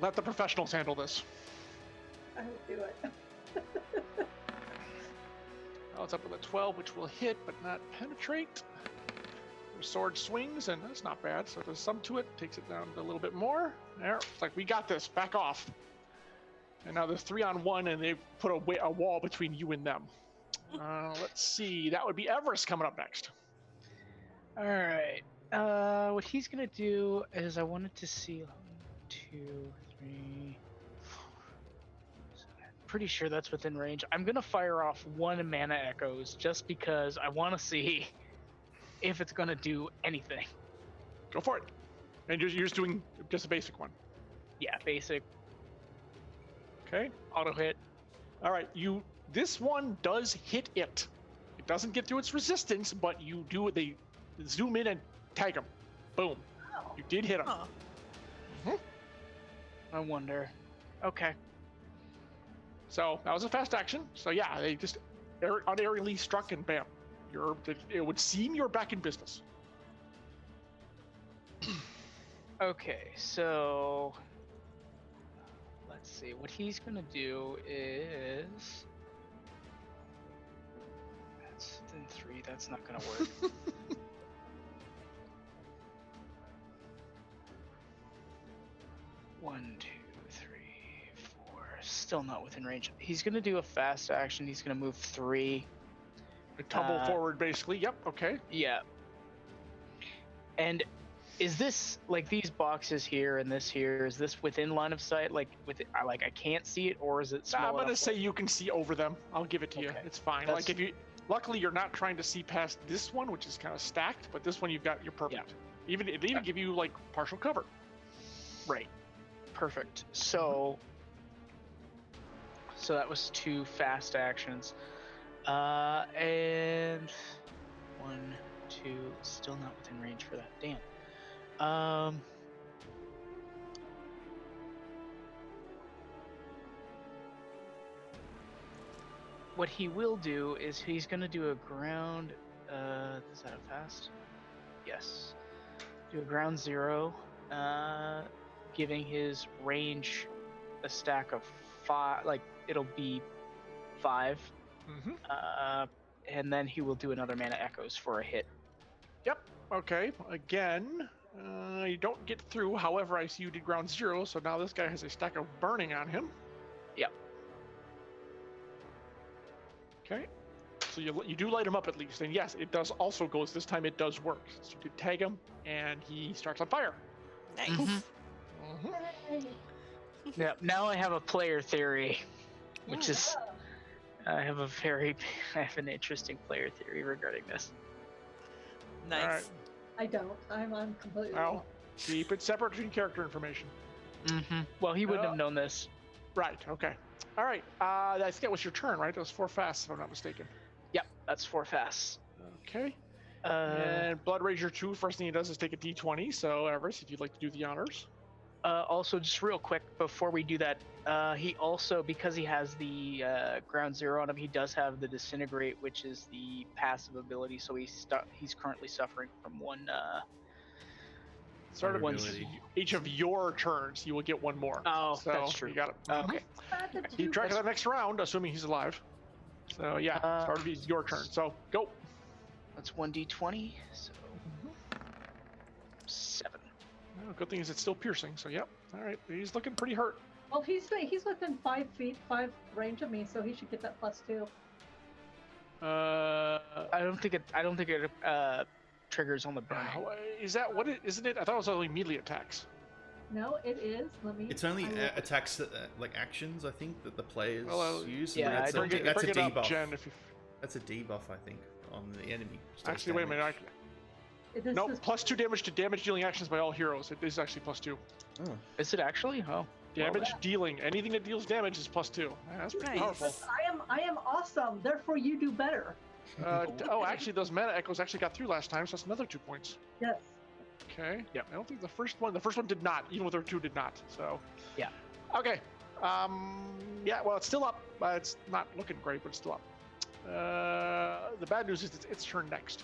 Let the professionals handle this. I will do it. Oh, it's up with a 12, which will hit but not penetrate. Her sword swings, and that's not bad. So there's some to it. Takes it down a little bit more. There, it's like, we got this. Back off. And now there's 3-on-1, and they've put a wall between you and them. Let's see. That would be Everest coming up next. All right. What he's gonna do is I wanted to see 1, 2, 3, 4. Pretty sure that's within range. I'm gonna fire off 1 mana echoes just because I want to see if it's gonna do anything. Go for it. And you're just doing just a basic one. Yeah, basic Okay. auto hit. All right. This one does hit it. It doesn't get through its resistance, but you do. They zoom in and tag him. Boom. Oh. You did hit him. Huh. I wonder. Okay. So that was a fast action. So yeah, they just unerringly struck and bam. It would seem you're back in business. Okay, so let's see. What he's gonna do is that's within 3. That's not gonna work. One, 2, 3, 4. Still not within range. He's gonna do a fast action. He's gonna move 3. Tumble forward, basically. Yep. Okay. Yeah. And is this like these boxes here and this here? Is this within line of sight? Like I can't see it, or is it small? I'm gonna enough? say you can see over them. I'll give it to you. Okay. It's fine. That's- Like if you, luckily you're not trying to see past this one, which is kind of stacked. But this one you're perfect. It even give you like partial cover. Right. Perfect. So that was 2 fast actions. And 1, 2, still not within range for that. Damn. What he will do is he's gonna do a ground. Is that a fast? Yes. Do a ground 0. Giving his range a stack of 5. Like it'll be 5. Mm-hmm. And then he will do another mana echoes for a hit. Yep. Okay. Again, you don't get through. However, I see you did ground 0, so now this guy has a stack of burning on him. Yep. Okay. So you do light him up at least, and yes, it does also goes. This time it does work. So you did tag him, and he starts on fire. Nice. Mhm. Mm-hmm. Yay. Yeah. Now I have a player theory, which is I have an interesting player theory regarding this. Nice. All right. I don't. I'm completely Well, wrong. keep it separate between character information. Mm-hmm. Well, he wouldn't have known this. Right. Okay. All right. I think that was your turn, right? That was 4 fast, if I'm not mistaken. Yep, that's 4 fasts. Okay. Uh, And Blood Rager 2, first thing he does is take a d20. So, Everest, if you'd like to do the honors. Also, just real quick before we do that, he also, because he has the ground 0 on him, he does have the disintegrate, which is the passive ability. So he's currently suffering from 1. Sort of Ability. each of your turns, you will get 1 more. Oh, so that's true. You got it. Okay. Keep track of that next round, assuming he's alive. So yeah, start of your turn. So go. That's 1d20. So 7. Well, good thing is it's still piercing. So yep. All right, he's looking pretty hurt. Well, he's within 5 feet, 5 range of me, so he should get that +2. I don't think it triggers on the burning. Is that what it? Isn't it? I thought it was only melee attacks. No, it is. Let me. It's only I will- attacks that, like actions, I think, that the players use. yeah, that's bring it that's a up, debuff. Jen, if you... That's a debuff, I think, on the enemy. Actually, wait a minute. This Nope, is- +2 damage to damage dealing actions by all heroes. It is actually +2. Oh. Is it actually? Oh. Damage dealing. Anything that deals damage is +2. That's pretty Nice. powerful. I am awesome. Therefore, you do better. Actually, those mana echoes actually got through last time, so that's another 2 points. Yes. Okay. Yeah, I don't think the first one did not. Even with her 2 did not. So. Yeah. Okay. Yeah. Well, it's still up. It's not looking great, but it's still up. The bad news is it's turn next.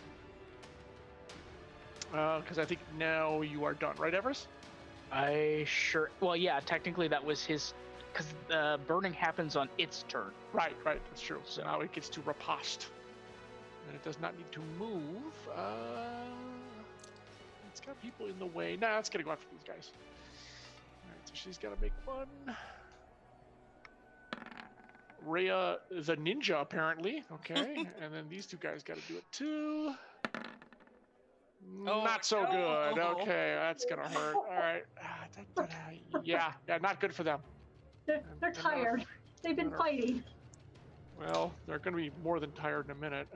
Because I think now you are done, right, Everest? Well, yeah, technically that was his, because the burning happens on its turn. Right. That's true. So now it gets to riposte, and it does not need to move. It's got people in the way. Nah, it's gonna go after these guys. All right, so she's got to make one. Rhea, the ninja, apparently. Okay, and then these 2 guys got to do it too. Oh, Not so no. good. Okay, that's gonna hurt. All right. Yeah, not good for them. They're And tired. They've been fighting. Well, they're gonna be more than tired in a minute.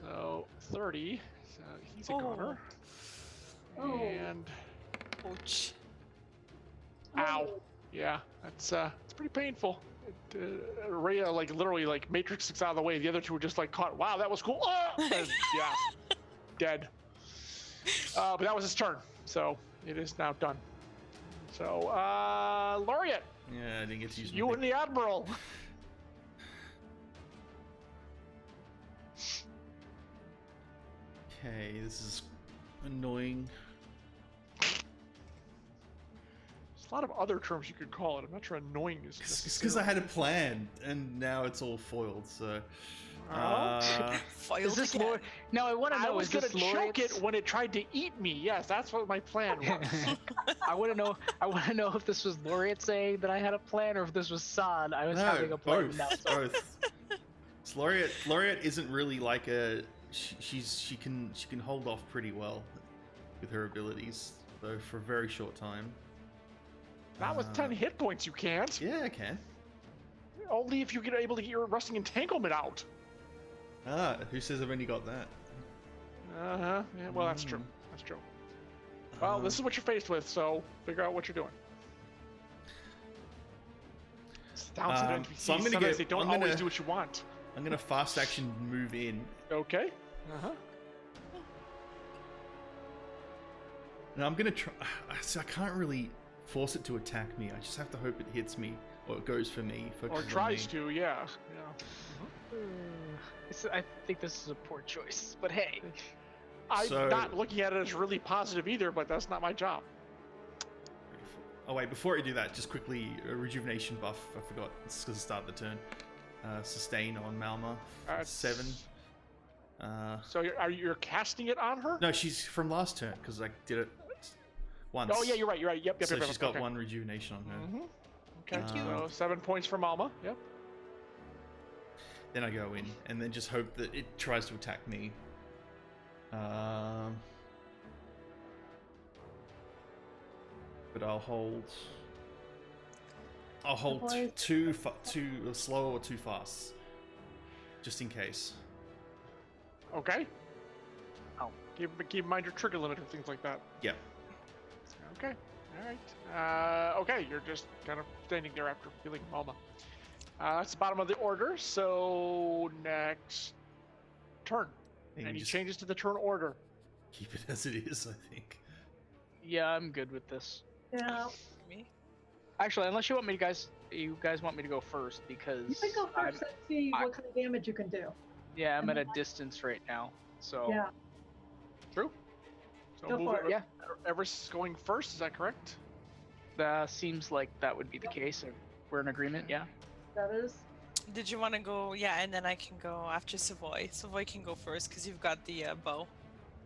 So 30. So he's a goner. Oh. And Ouch. ow. Yeah, that's it's pretty painful. Rhea literally Matrix out of the way. The other 2 were just caught. Wow, that was cool. Oh! And, yeah, dead. But that was his turn, so it is now done. So Laureate, Yeah, I didn't get to use. you and the Admiral. Okay, this is annoying. There's a lot of other terms you could call it. I'm not sure annoying is. It's because I had a plan, and now it's all foiled. So. Foiled Is this again. Lord? No, I want to I know. was Is gonna this choke Laureate's? it when it tried to eat me. Yes, that's what my plan was. I want to know. I want to know if this was Laureate saying that I had a plan, or if this was San. I was having a plan. both. Now, so Both. It's Laureate isn't really like a. She can hold off pretty well with her abilities, though for a very short time. Not with 10 hit points, you can't. Yeah, I can. Only if you're able to get your rusting entanglement out. Who says I've only got that? Yeah, well, that's true. That's true. Well, this is what you're faced with, so figure out what you're doing. Sounds like so I'm NPCs, gonna sometimes get- they don't I'm gonna- always do what you want. I'm gonna fast action move in. Okay. And I'm gonna try. So I can't really force it to attack me. I just have to hope it hits me or it goes for me. Or Focuses on tries me. to, yeah. I think this is a poor choice, but hey. I'm So- not looking at it as really positive either, but that's not my job. Oh wait, before I do that, just quickly a rejuvenation buff. I forgot. It's because the start of the turn. Sustain on Malma. That's- 7. So you're casting it on her? No, she's from last turn because I did it once. Oh yeah, you're right. You're right. Yep. So yep, she's got okay. 1 rejuvenation on her. Mhm. Okay. Thank you. So 7 points from Alma. Yep. Then I go in and then just hope that it tries to attack me. But I'll hold. Boys. too slow or too fast, just in case. Okay. Oh. Keep in mind your trigger limit or things like that. Yeah. Okay. All right. Okay. You're just kind of standing there after healing Alma. That's the bottom of the order. So next turn. And And he just changes to the turn order. keep it as it is, I think. Yeah, I'm good with this. Yeah. Me? Actually, unless you guys want me to go first, because You can go I'm, first and see what kind of damage you can do. yeah, I'm at a distance right now. So Yeah. True. So Go move for it. yeah, Everest is going first. Is that correct? that seems like that would be the case. If we're in agreement. Yeah. That is. Did you want to go? Yeah, and then I can go after Savoy. Savoy can go first because you've got the bow.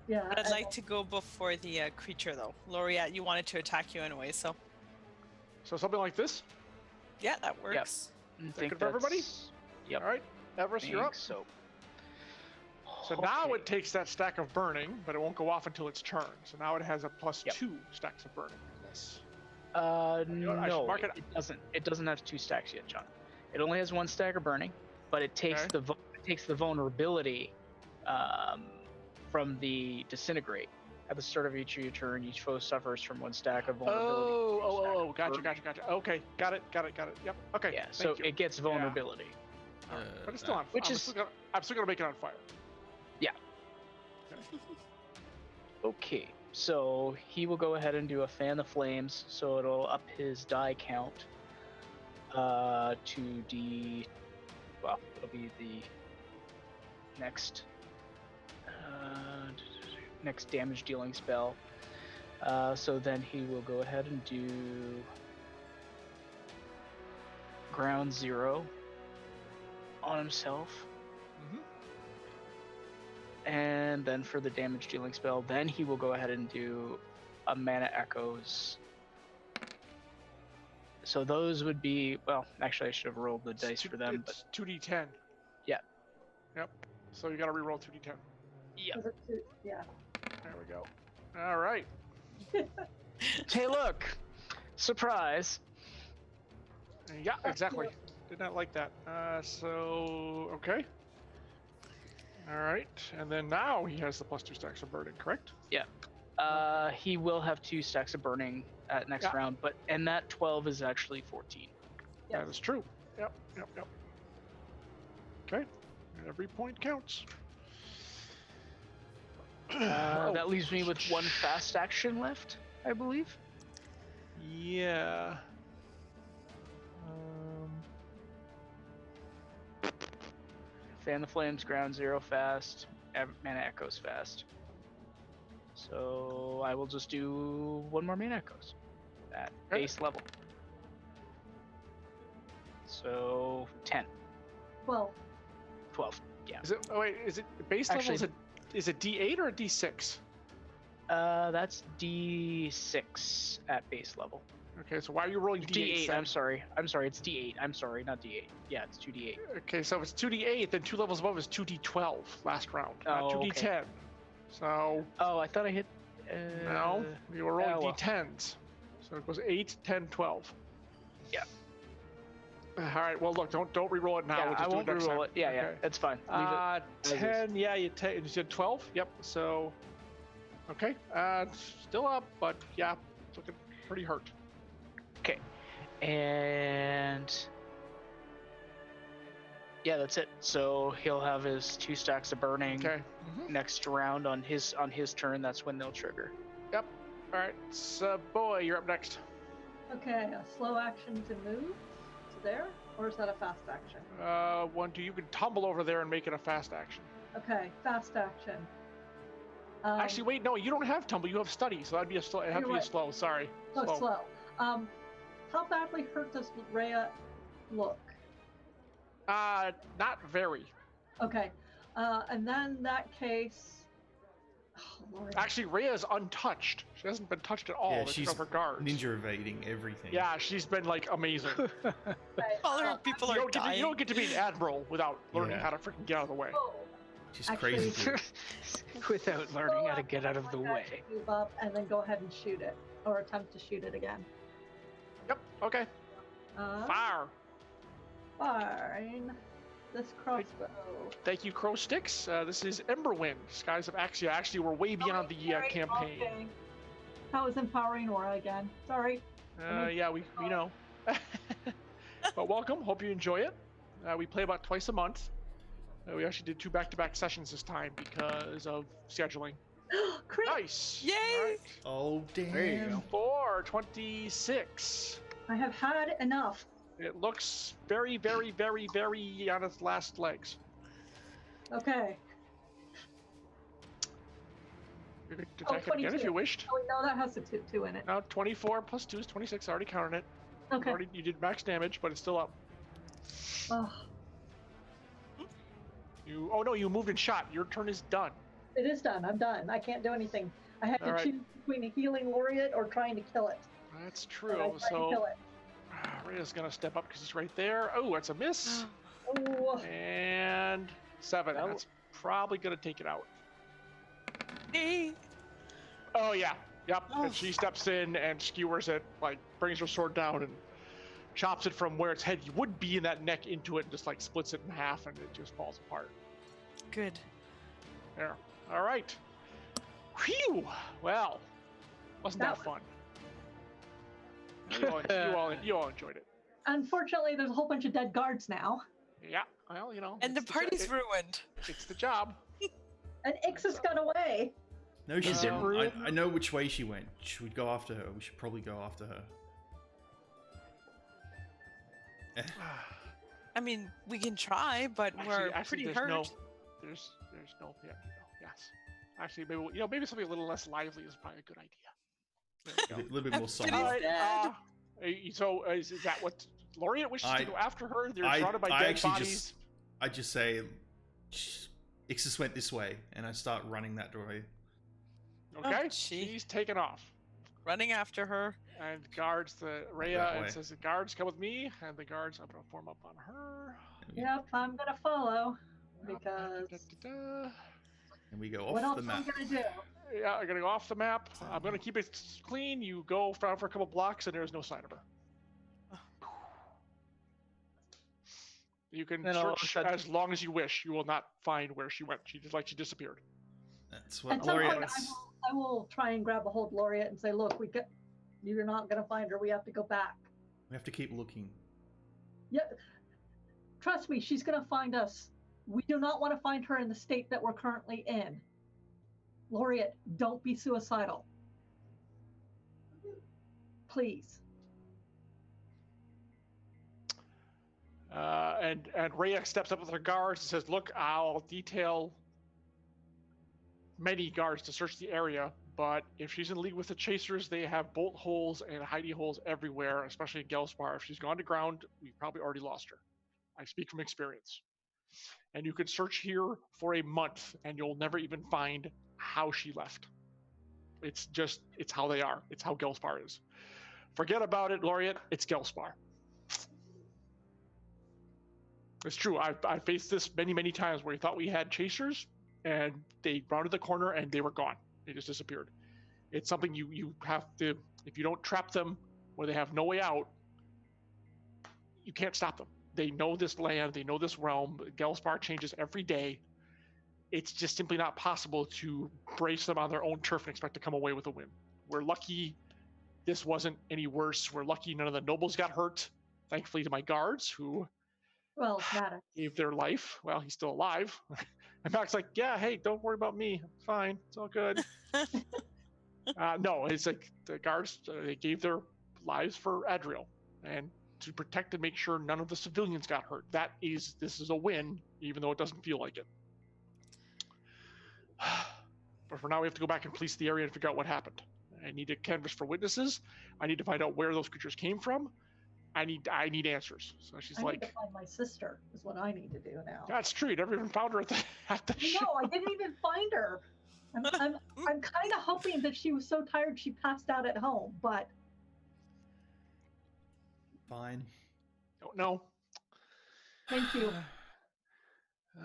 Yeah. But I'd I- like to go before the creature, though. Laureate, you wanted to attack you anyway, so So something like this. yeah, that works. I that think good for everybody? that's- Yep. All right, Everest, you're think up. So. So now Okay. it takes that stack of burning, but it won't go off until its turn. So now it has a plus Yep. 2 stacks of burning. Yes. No, what, I should mark it- it doesn't. It doesn't have 2 stacks yet, John. It only has 1 stack of burning, but it takes Okay. it takes the vulnerability from the disintegrate. At the start of each of your turn, each foe suffers from 1 stack of vulnerability. Oh, gotcha. Okay, got it. Yep. Okay. Yeah, so thank you. it gets vulnerability. All right, but it's still on. Which I'm is- still gonna make it on fire. Okay, so he will go ahead and do a fan the flames, so it'll up his die count to D. Well, it'll be the next next damage dealing spell. So then he will go ahead and do ground 0 on himself. Mhm. And then for the damage dealing spell, then he will go ahead and do a mana echoes. So those would be, well, actually I should have rolled the dice for them, but It's 2d10. Yeah. Yep. So you got to reroll 2d10. yeah. Is it yeah. There we go. All right. Hey, look, surprise. Yeah, exactly. Did not like that. So okay. All right, and then now he has the plus 2 stacks of burning, correct? He will have 2 stacks of burning at next Yeah. round, and that 12 is actually 14. That is true. Yep. Okay. Every point counts. Oh, That leaves me with 1 fast action left, I believe. Yeah. Fan the Flames, ground 0 fast, mana echoes fast. So I will just do 1 more mana echoes at Okay. base level. So 10, Well, 12. Yeah. Is it? Oh wait, is it base Actually- level? Is it D8 or a D6? That's D6 at base level. Okay, so why are you rolling D8? D8. I'm sorry. It's D8. I'm sorry, not D8. Yeah, it's 2D8. Okay, so if it's 2D8, then 2 levels above is 2D12 last round, not Oh, 2D10. okay. So Oh, I thought I hit. no, you were rolling well. D10s. So it goes 8, 10, 12. Yeah. All right. Well, look, don't re-roll it now. Yeah, we'll I just won't do it next reroll time. it. Yeah, Okay. that's fine. Leave it. as is. 10. Yeah, you said 12. Yep. So, okay. Still up, but yeah, it's looking pretty hurt. Okay. And yeah, that's it. So he'll have his 2 stacks of burning Okay. next round on his turn. That's when they'll trigger. Yep. All right. So, boy, you're up next. okay, a slow action to move to there, or is that a fast action? 1, 2. You can tumble over there and make it a fast action. Okay, fast action. Actually, wait. No, you don't have tumble. You have study, so that'd be a slow. It'd have to You're be a right. slow. Sorry. Oh, slow. How badly hurt does Rhea look? Not very. Okay, and then in that case, oh Lord. Actually, Rhea is untouched. She hasn't been touched at all. Yeah, They took she's off her guards. ninja evading everything. Yeah, she's been like amazing. Okay, Other people you are don't get to, dying. you don't get to be an admiral without learning Yeah. how to freaking get out of the way. oh, She's Actually- crazy good. Without learning how to get out of the Slow way. action, Move up and then go ahead and shoot it, or attempt to shoot it again. Yep. Okay. Fire. Fine. This crossbow. Thank you, Crow Sticks. This is Emberwind, Skies of Axia. Actually, we're way beyond the campaign. Okay. That was empowering aura again. Sorry. Yeah, we know. But welcome. Hope you enjoy it. We play about twice a month. We actually did 2 back-to-back sessions this time because of scheduling. Crit. Nice. Yay! All right. Oh damn! There you go. 426. I have had enough. It looks very, very, very, very on its last legs. Okay. You could attack it again if 22. you wished. Oh, no, that has a two in it. Now 24 plus 2 is 26. I already counted it. Okay. You did max damage, but it's still up. Oh, Oh no, you moved and shot. Your turn is done. it is done. I'm done. I can't do anything. I had to All right. choose between a healing laureate or trying to kill it. That's And true. I tried to So, kill it. all Rhea's gonna step up because he's right there. Oh, that's a miss. Oh, And 7. That That's probably gonna take it out. Hey. Oh yeah. Yep. Oh. And she steps in and skewers it, like brings her sword down and chops it from where its head would be in that neck into it and just like splits it in half and it just falls apart. Good. There. All right. Whew. Well, wasn't that That fun? You all enjoyed it. unfortunately, there's a whole bunch of dead guards now, Yeah. Well, you know. And the it's party's ruined. It's the job. and Ixus got away. No, she Is it didn't. ruined? I know which way she went. Should we go after her? We should probably go after her. I mean, we can try, but we're pretty there's hurt. There's no. Yeah. No, yes. Actually, maybe maybe something a little less lively is probably a good idea. There A we go. little bit more But solid. he's All right. dead. So is that what Laureate wishes to I- go after her? They're surrounded by dead bodies. I just say, Ixus went this way, and I start running that way. Okay. Oh, gee. She's taken off. Running after her. And guards the Rhea That and way. says the guards come with me, and the guards I'm gonna form up on her. Yep, I'm gonna follow Yep, because da-da-da-da. And we go what off else the am I map. gonna do? Yeah, I'm gonna go off the map. I'm gonna keep it clean. You go for a couple blocks, and there's no sign of her. You can Then all of a search sudden- as long as you wish. You will not find where she went. She disappeared. That's what At some point, Laureate's... I will try and grab a hold of Laureate and say, "Look, you're not gonna find her. We have to go back." We have to keep looking. Yeah, trust me, she's gonna find us. We do not want to find her in the state that we're currently in. Laureate, don't be suicidal. Please. And Rhea steps up with her guards and says, "Look, I'll detail many guards to search the area, but if she's in league with the chasers, they have bolt holes and hidey holes everywhere, especially in Gelspar. If she's gone to ground, we've probably already lost her. I speak from experience. And you can search here for a month, and you'll never even find how she left. It's how they are. It's how Gelspar is. Forget about it, Laureate. It's Gelspar." It's true. I faced this many, many times where we thought we had chasers, and they rounded the corner and they were gone. They just disappeared. It's something you have to, if you don't trap them where they have no way out, you can't stop them. They know this land, they know this realm. Gelspar changes every day. It's just simply not possible to brace them on their own turf and expect to come away with a win. We're lucky this wasn't any worse. We're lucky none of the nobles got hurt. Thankfully to my guards who Well, Maddox. gave their life. Well, he's still alive. And Mac's like, "Yeah, hey, don't worry about me. I'm fine. It's all good." No, it's like the guards, they gave their lives for Adriel and to protect and make sure none of the civilians got hurt. This is a win, even though it doesn't feel like it. But for now, we have to go back and police the area and figure out what happened. I need to canvass for witnesses. I need to find out where those creatures came from. I need answers. So she's I like, need to find my sister is what I need to do now. "That's true. You never even found her at the ship." No, I didn't even find her. I'm kind of hoping that she was so tired she passed out at home, but Fine. Don't know. thank you.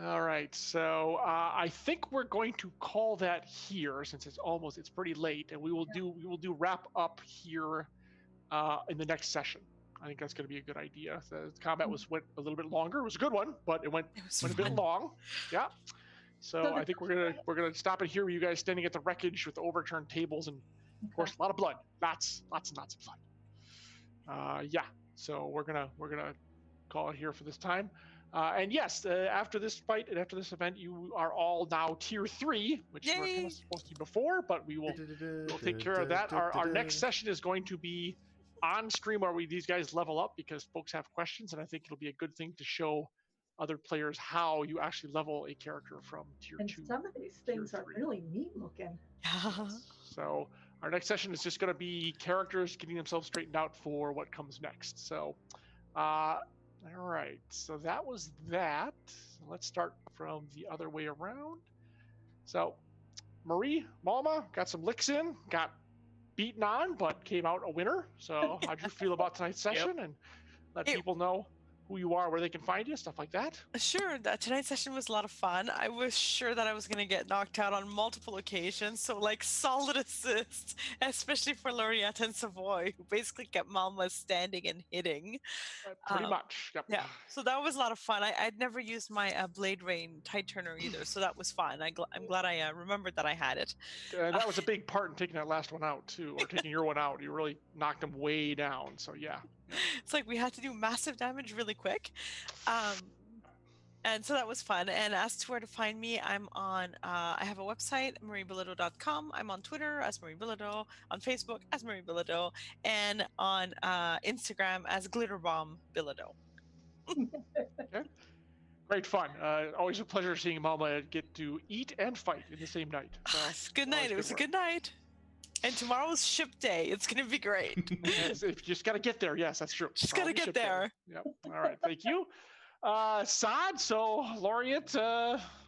All right, so I think we're going to call that here since it's pretty late, and we will do wrap up here in the next session. I think that's going to be a good idea. The combat went a little bit longer. It was a good one, but it went was a bit fun. long. Yeah. So So I think we're gonna stop it here. With you guys standing at the wreckage with the overturned tables and of course a lot of blood, lots and lots of blood. Yeah. So we're gonna call it here for this time. And yes, after this fight and after this event, you are all now tier 3, which you were kind Yay. of supposed to be before, but we'll take care of that. Our next session is going to be on stream where these guys level up because folks have questions, and I think it'll be a good thing to show other players how you actually level a character from tier And 2. some of these things are 3. really neat looking. So our next session is just going to be characters getting themselves straightened out for what comes next. So, all right. So that was that. Let's start from the other way around. So, Marie, Malma got some licks in, got beaten on, but came out a winner. So, how'd you feel about tonight's session? And Let It- people know who you are, where they can find you, stuff like that. Sure, tonight's session was a lot of fun. I was sure that I was going to get knocked out on multiple occasions, so like solid assists, especially for Laureate and Savoy, who basically kept Malma standing and hitting. Pretty Um, much. Yep. Yeah, so that was a lot of fun. I'd never used my Blade Rain Tide Turner either, so that was fun. I'm glad I remembered that I had it. And that was a big part in taking that last one out too, or taking your one out. You really knocked them way down. So yeah. It's like we had to do massive damage really quick. And so that was fun. And as to where to find me, I'm on, I have a website, mariebilodeau.com. I'm on Twitter as Marie Bilodeau, on Facebook as Marie Bilodeau, and on Instagram as Glitterbomb Bilodeau. Great fun. Always a pleasure seeing Mama get to eat and fight in the same night. So, It's a good night. always It was a work. good night. And tomorrow's ship day. It's going to be great. Yes, if you just got to get there. Yes, that's true. Just got to Probably get ship day. there. Yep. All right. Thank you. Sad. So Laureate,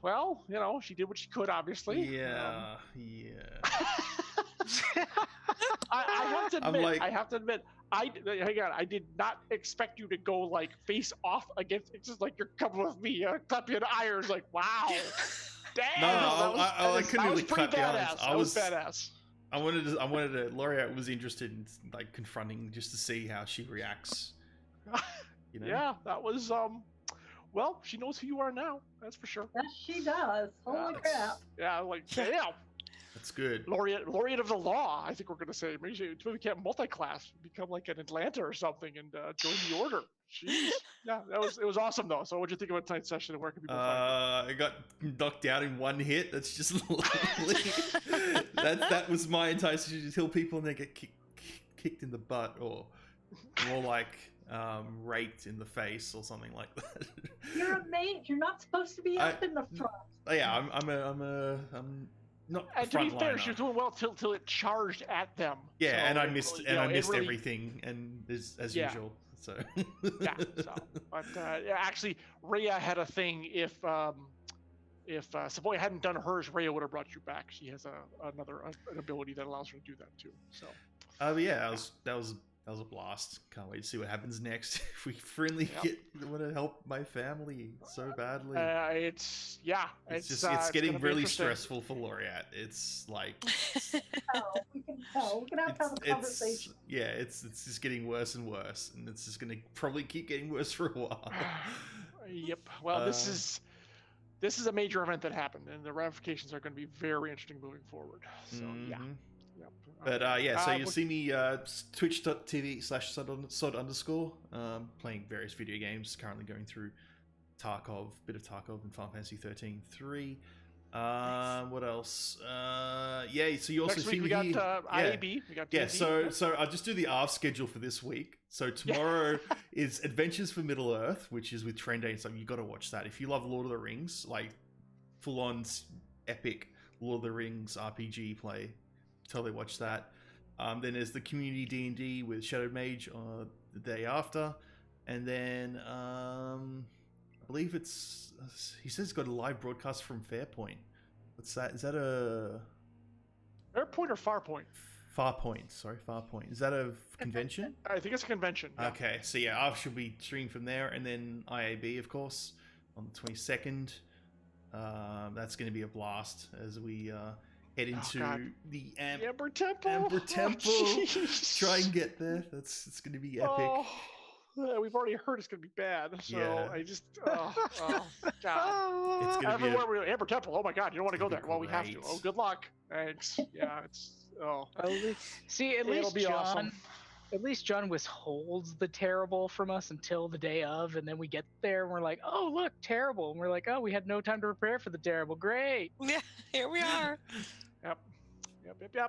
well, you know, she did what she could, obviously. Yeah. I have to I'm admit, like- hang on, I did not expect you to go like face off against. It's just like you're coming with me, clap you in the irons, like wow, damn. No, I couldn't that really was pretty clap the irons. badass. That was badass. I wanted to. Laureate was interested in like confronting just to see how she reacts. You know? Yeah, that was well, she knows who you are now. That's for sure. Yes, she does. Holy crap. Yeah, like damn. That's good. Laureate of the law, I think we're gonna say. Maybe we can't multi-class, become like an Atlanta or something, and join the order. Jeez. Yeah, it was awesome though. So what'd you think about tonight's session and where can people find I got knocked out in one hit. That's just lovely. that was my entire session. To kill people and they get kicked in the butt, or more like raped in the face or something like that. You're a mage. You're not supposed to be up in the front. Oh, yeah, I'm not. And to be fair, frontliner. she was doing well till it charged at them. Yeah, So and I it missed really- and you I know, it missed really- everything, and as Yeah. usual. So Yeah. So, but yeah, actually, Rhea had a thing. If Savoy hadn't done hers, Rhea would have brought you back. She has an ability that allows her to do that too. So. but yeah, that was a blast. Can't wait to see what happens next. If we finally want to help my family so badly. It's it's gonna getting be really interesting. stressful for Laureate. It's like We can tell. We can have to have a conversation. yeah, it's just getting worse and worse, and it's just gonna probably keep getting worse for a while. Yep. Well, this is a major event that happened, and the ramifications are going to be very interesting moving forward. So yeah. Mhm. Yep. But yeah, so you'll what- see me twitch.tv/sod_, playing various video games. Currently going through bit of Tarkov and Final Fantasy 13-3. What else? Yeah, so you also Next see week me we got here. IAB. We got Yeah, D&D. so I'll just do the ARF schedule for this week. So tomorrow is Adventures for Middle Earth, which is with Trenday and stuff. You got to watch that if you love Lord of the Rings, like full-on epic Lord of the Rings RPG play. Totally watch that. Then there's the community D&D with Shadow Mage the day after, and then I believe he says he's got a live broadcast from Fairpoint. What's that? Is that a Airpoint or Farpoint? Farpoint? Sorry, Farpoint. Is that a convention? I think it's a convention. Yeah. Okay, so yeah, I should be streaming from there, and then IAB, of course, on the 22nd. That's going to be a blast as we head into God. the Amber Temple. Amber Oh, Temple. jeez. Try and get there. It's going to be epic. Oh, yeah, we've already heard it's going to be bad. So Yeah. I just, oh God. It's gonna be Everywhere we Amber Temple. Oh my God, you don't want to go It's there. gonna Well, be we have to. great. Oh, good luck. Thanks. Yeah, it's See, at It'll least be John, awesome. at least John withholds the terrible from us until the day of, and then we get there and we're like, oh look, terrible, and we're like, oh, we had no time to prepare for the terrible. Great. Yeah, here we are. Yep. Yeah,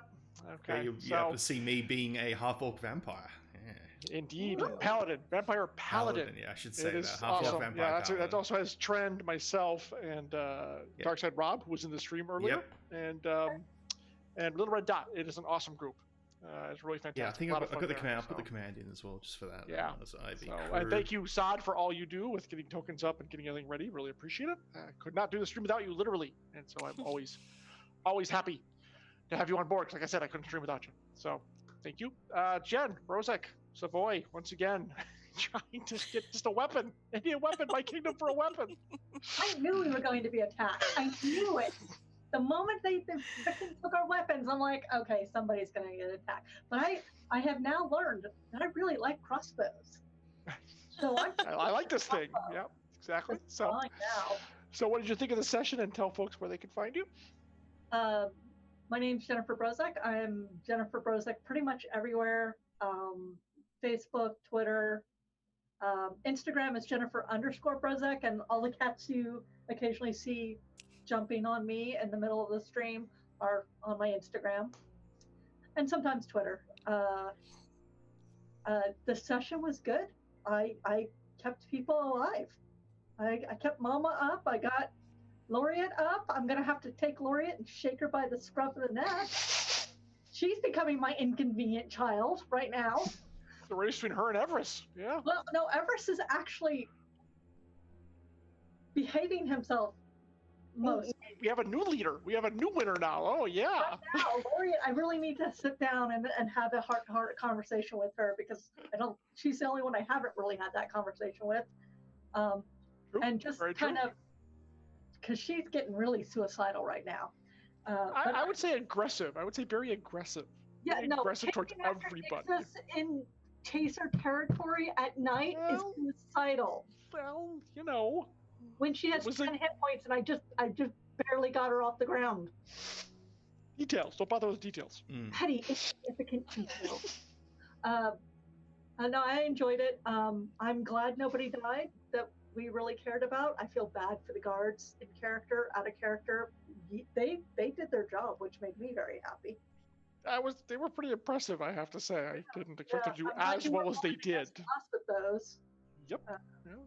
Okay. you So have to see me being a half-orc vampire. Yeah. indeed, paladin, vampire paladin. Yeah, I should say It that. is Half-orc awesome. vampire Yeah, that paladin. also has Trend, myself, and Darkside Rob, who was in the stream earlier, and Little Red Dot. It is an awesome group. It's really fantastic. Yeah, I think A I've lot of got fun the there, command. I'll put so. the command in as well, just for that. Yeah. So I'd be So, crew. and thank you, Sod, for all you do with getting tokens up and getting everything ready. Really appreciate it. Could not do the stream without you, literally. And so I'm always happy to have you on board. 'Cause like I said, I couldn't stream without you. So thank you. Jen, Rozek, Savoy, once again, trying to get just a weapon. I need a weapon. My kingdom for a weapon. I knew we were going to be attacked. I knew it. The moment the Vikings took our weapons, I'm like, okay, somebody's going to get attacked. But I have now learned that I really like crossbows. So I like this thing. Yeah, exactly. So, fine now. so what did you think of the session? And tell folks where they can find you. My name's Jennifer Brozek. I'm Jennifer Brozek pretty much everywhere. Facebook, Twitter, Instagram is Jennifer_Brozek, and all the cats you occasionally see jumping on me in the middle of the stream are on my Instagram, and sometimes Twitter. The session was good. I kept people alive. I kept Mama up. I got Laureate up. I'm gonna have to take Laureate and shake her by the scruff of the neck. She's becoming my inconvenient child right now. The race between her and Everest. Yeah. Well, no, Everest is actually behaving himself most. We have a new leader. We have a new winner now. Oh yeah. Right now, Laureate, I really need to sit down and have a heart-to-heart conversation with her, because she's the only one I haven't really had that conversation with. And just kind of, because she's getting really suicidal right now. I would say aggressive. I would say very aggressive. Yeah, very aggressive towards everybody. In chaser territory at night is suicidal. Well, you know. When she has 10 hit points and I just barely got her off the ground. Details. Don't bother with details. Petty, insignificant details. No, I enjoyed it. I'm glad nobody died that we really cared about. I feel bad for the guards in character, out of character. They did their job, which made me very happy. They were pretty impressive, I have to say. I didn't expect them to do as well as they did. With those. Yep.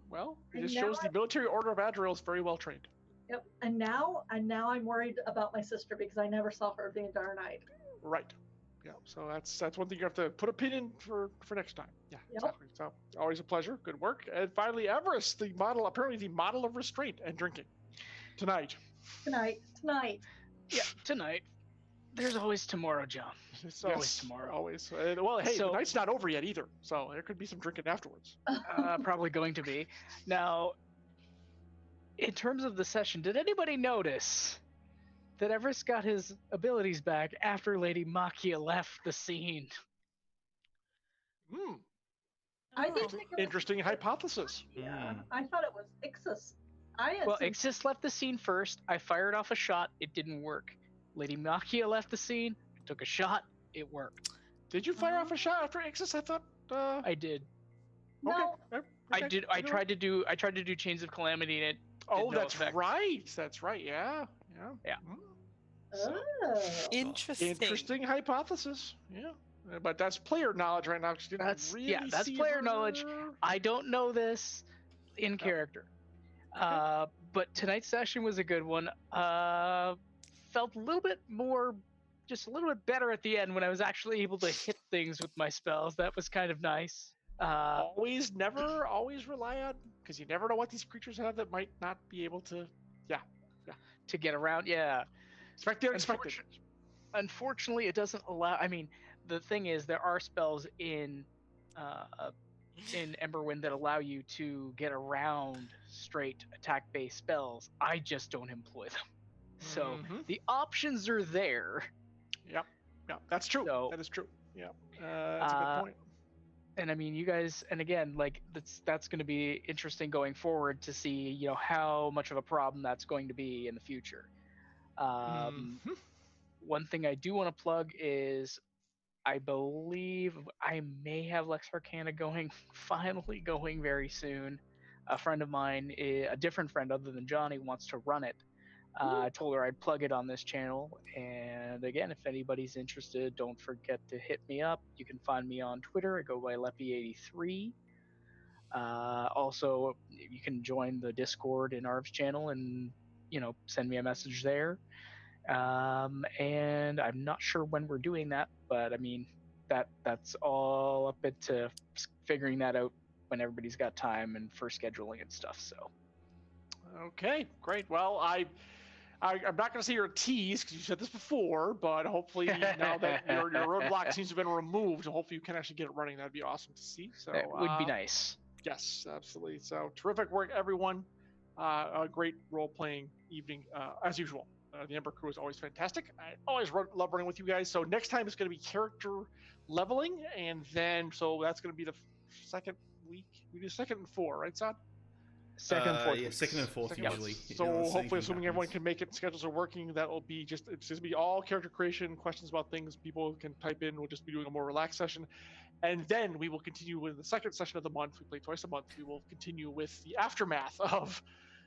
Well, it just shows the military order of Adriel is very well trained. Yep. And now I'm worried about my sister, because I never saw her the entire night. Right. Yeah. So that's one thing you have to put a pin in for next time. Yeah. Yep. Exactly. So always a pleasure. Good work. And finally, Everest, the model of restraint and drinking. Tonight. Yeah, tonight. There's always tomorrow, John. There's always tomorrow. Always. Well, hey, the night's not over yet either, so there could be some drinking afterwards. Probably going to be. Now, in terms of the session, did anybody notice that Everest got his abilities back after Lady Makia left the scene? I did think it was interesting hypothesis. Yeah, I thought it was Ixis. Ixis left the scene first. I fired off a shot. It didn't work. Lady Makia left the scene. I took a shot. It worked. Did you fire off a shot after Ixis? I thought. I did. No. Okay. I did. I tried to do Chains of Calamity, and it. That's right. That's right. Yeah. Oh. Interesting hypothesis. Yeah. But that's player knowledge right now. That's player knowledge. I don't know this in character. Okay. But tonight's session was a good one. Felt a little bit better at the end when I was actually able to hit things with my spells. That was kind of nice. Never always rely on, because you never know what these creatures have that might not be able to. Yeah. To get around. Yeah. Expect the unexpected. Unfortunately, it doesn't allow. I mean, the thing is, there are spells in Emberwind that allow you to get around straight attack-based spells. I just don't employ them. So the options are there. Yep. Yeah, that's true. That is true. Yeah. That's a good point. And I mean, you guys, and again, like that's going to be interesting going forward to see, how much of a problem that's going to be in the future. One thing I do want to plug is, I believe I may have Lex Arcana finally going very soon. A friend of mine, a different friend other than Johnny, wants to run it. I told her I'd plug it on this channel. And again, if anybody's interested, don't forget to hit me up. You can find me on Twitter. I go by Leppy83. Also, you can join the Discord in Arv's channel and, send me a message there. And I'm not sure when we're doing that, but I mean, that's all up to figuring that out when everybody's got time and for scheduling and stuff. So. Okay, great. Well, I I'm not going to say you're a tease because you said this before, but hopefully now that your roadblock seems to have been removed, hopefully you can actually get it running. That'd be awesome to see. So That would be nice. Yes, absolutely. So terrific work, everyone. A great role-playing evening as usual. The Ember crew is always fantastic. I always love running with you guys. So next time it's going to be character leveling, and then so that's going to be the second week. We do second and 4, right, Son? Second and fourth. Yeah, weeks. second and fourth Second- usually. So Unless hopefully, anything assuming everyone happens. can make it, schedules are working. That will be it's just gonna be all character creation, questions about things people can type in. We'll just be doing a more relaxed session, and then we will continue with the second session of the month. We play twice a month. We will continue with the aftermath of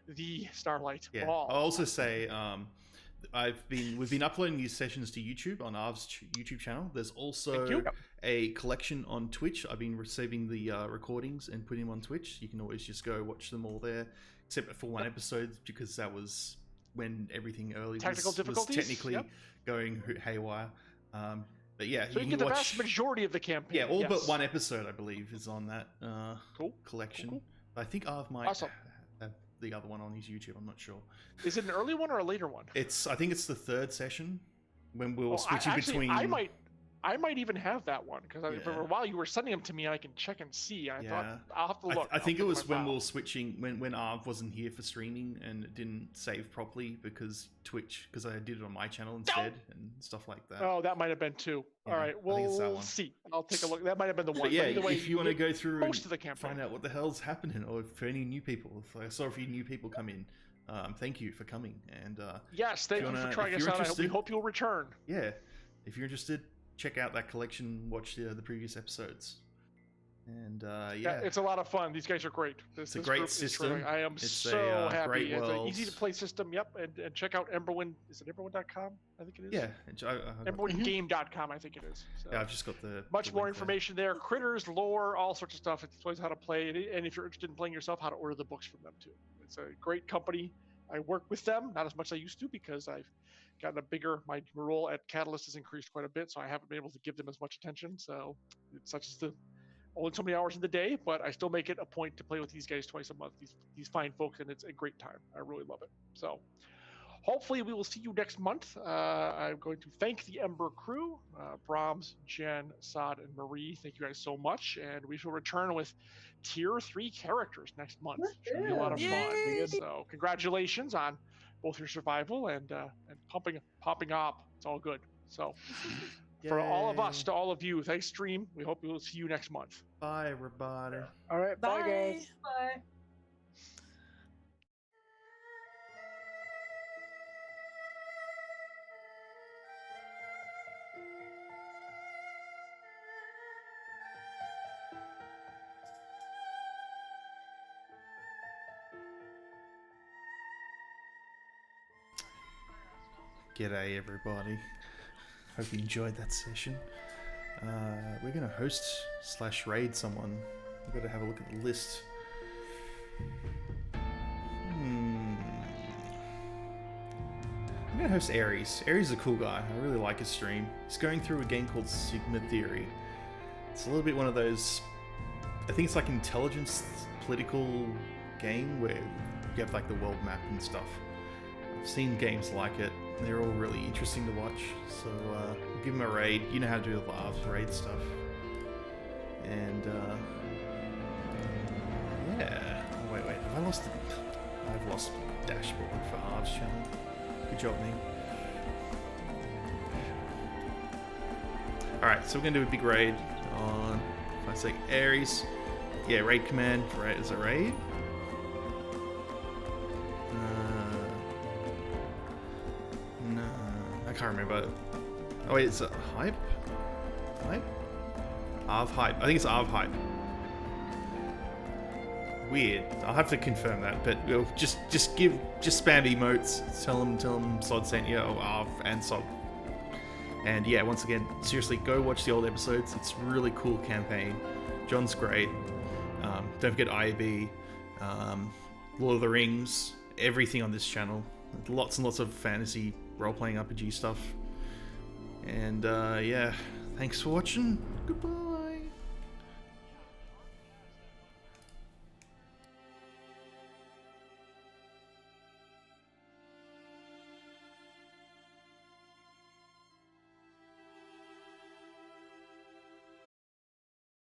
the Starlight Yeah. Ball. I'll also say we've been uploading these sessions to YouTube on Arv's YouTube channel. There's Thank also you. a collection on Twitch. I've been receiving the recordings and putting them on Twitch. You can always just go watch them all there, except for one episode because that was when everything early Technical was difficulties? technically Yep. going haywire. But yeah, So you get the vast majority of the campaign. Yeah, all yes. but one episode, I believe, is on that Cool. collection. Cool. I think Arv might Awesome. have the other one on his YouTube. I'm not sure. Is it an early one or a later one? I think it's the third session when we were Well, switching between. I might even have that one because for Yeah. a while you were sending them to me and I can check and see. I Yeah. thought I'll have to look. I think I'll it look was at my when we file. were switching when Arv wasn't here for streaming and it didn't save properly because Twitch, because I did it on my channel instead and stuff like that. Oh, that might have been two. Yeah, All right, I think it's that we'll one. see. I'll take a look. That might have been the one. But yeah, either way, if you want to get go through most and of the campaign. find out what the hell's happening, or for any new people, if I saw a few new people come in, thank you for coming. And Yes, thank you wanna- for trying if us you're out. We interested- hope you'll return. yeah, if you're interested, check out that collection. Watch the previous episodes. And yeah, It's a lot of fun. These guys are great. This a great group is system. terrific. I am It's so a happy. great It's an world. easy to play system. Yep, and check out Emberwind. Is it Emberwind.com? I think it is. yeah, Emberwindgame.com. I think it is. So. yeah, I've just got the Much the more link there. information there. Critters, lore, all sorts of stuff. It explains how to play, and if you're interested in playing yourself, how to order the books from them too. It's a great company. I work with them, not as much as I used to because I've gotten my role at Catalyst has increased quite a bit, so I haven't been able to give them as much attention. So it's such as the only so many hours in the day, but I still make it a point to play with these guys twice a month. These fine folks, and it's a great time. I really love it. So hopefully we will see you next month. I'm going to thank the Ember crew, Brahms, Jen, Sod, and Marie. Thank you guys so much, and we shall return with tier 3 characters next month. Should be a lot of Yay. fun. So congratulations on both your survival and popping up. It's all good. So for all of us Yay. to all of you, thanks stream. We hope we will see you next month. Bye, everybody. All right, bye guys. Bye. G'day, everybody. Hope you enjoyed that session. We're gonna host / raid someone. We've got to have a look at the list. I'm gonna host Ares. Ares is a cool guy. I really like his stream. He's going through a game called Sigma Theory. It's a little bit one of those. I think it's like an intelligence political game where you have like the world map and stuff. I've seen games like it. They're all really interesting to watch. So we'll give him a raid. You know how to do the Arv's raid stuff. And yeah. Oh, wait. Have I lost? I've lost dashboard for Arv's channel. Good job, me. Alright, so we're going to do a big raid on, if I say Ares. Yeah, raid command. Right, is it raid? No, I can't remember. Oh wait, it's a hype? Hype? Arv hype. I think it's Arv hype. Weird. I'll have to confirm that, but we'll just spam emotes. Tell them Sod sent you, or Arv and Sod. And yeah, once again, seriously, go watch the old episodes. It's a really cool campaign. John's great. Don't forget IAB, Lord of the Rings, everything on this channel. Lots and lots of fantasy role-playing RPG stuff. And yeah, thanks for watching. Goodbye.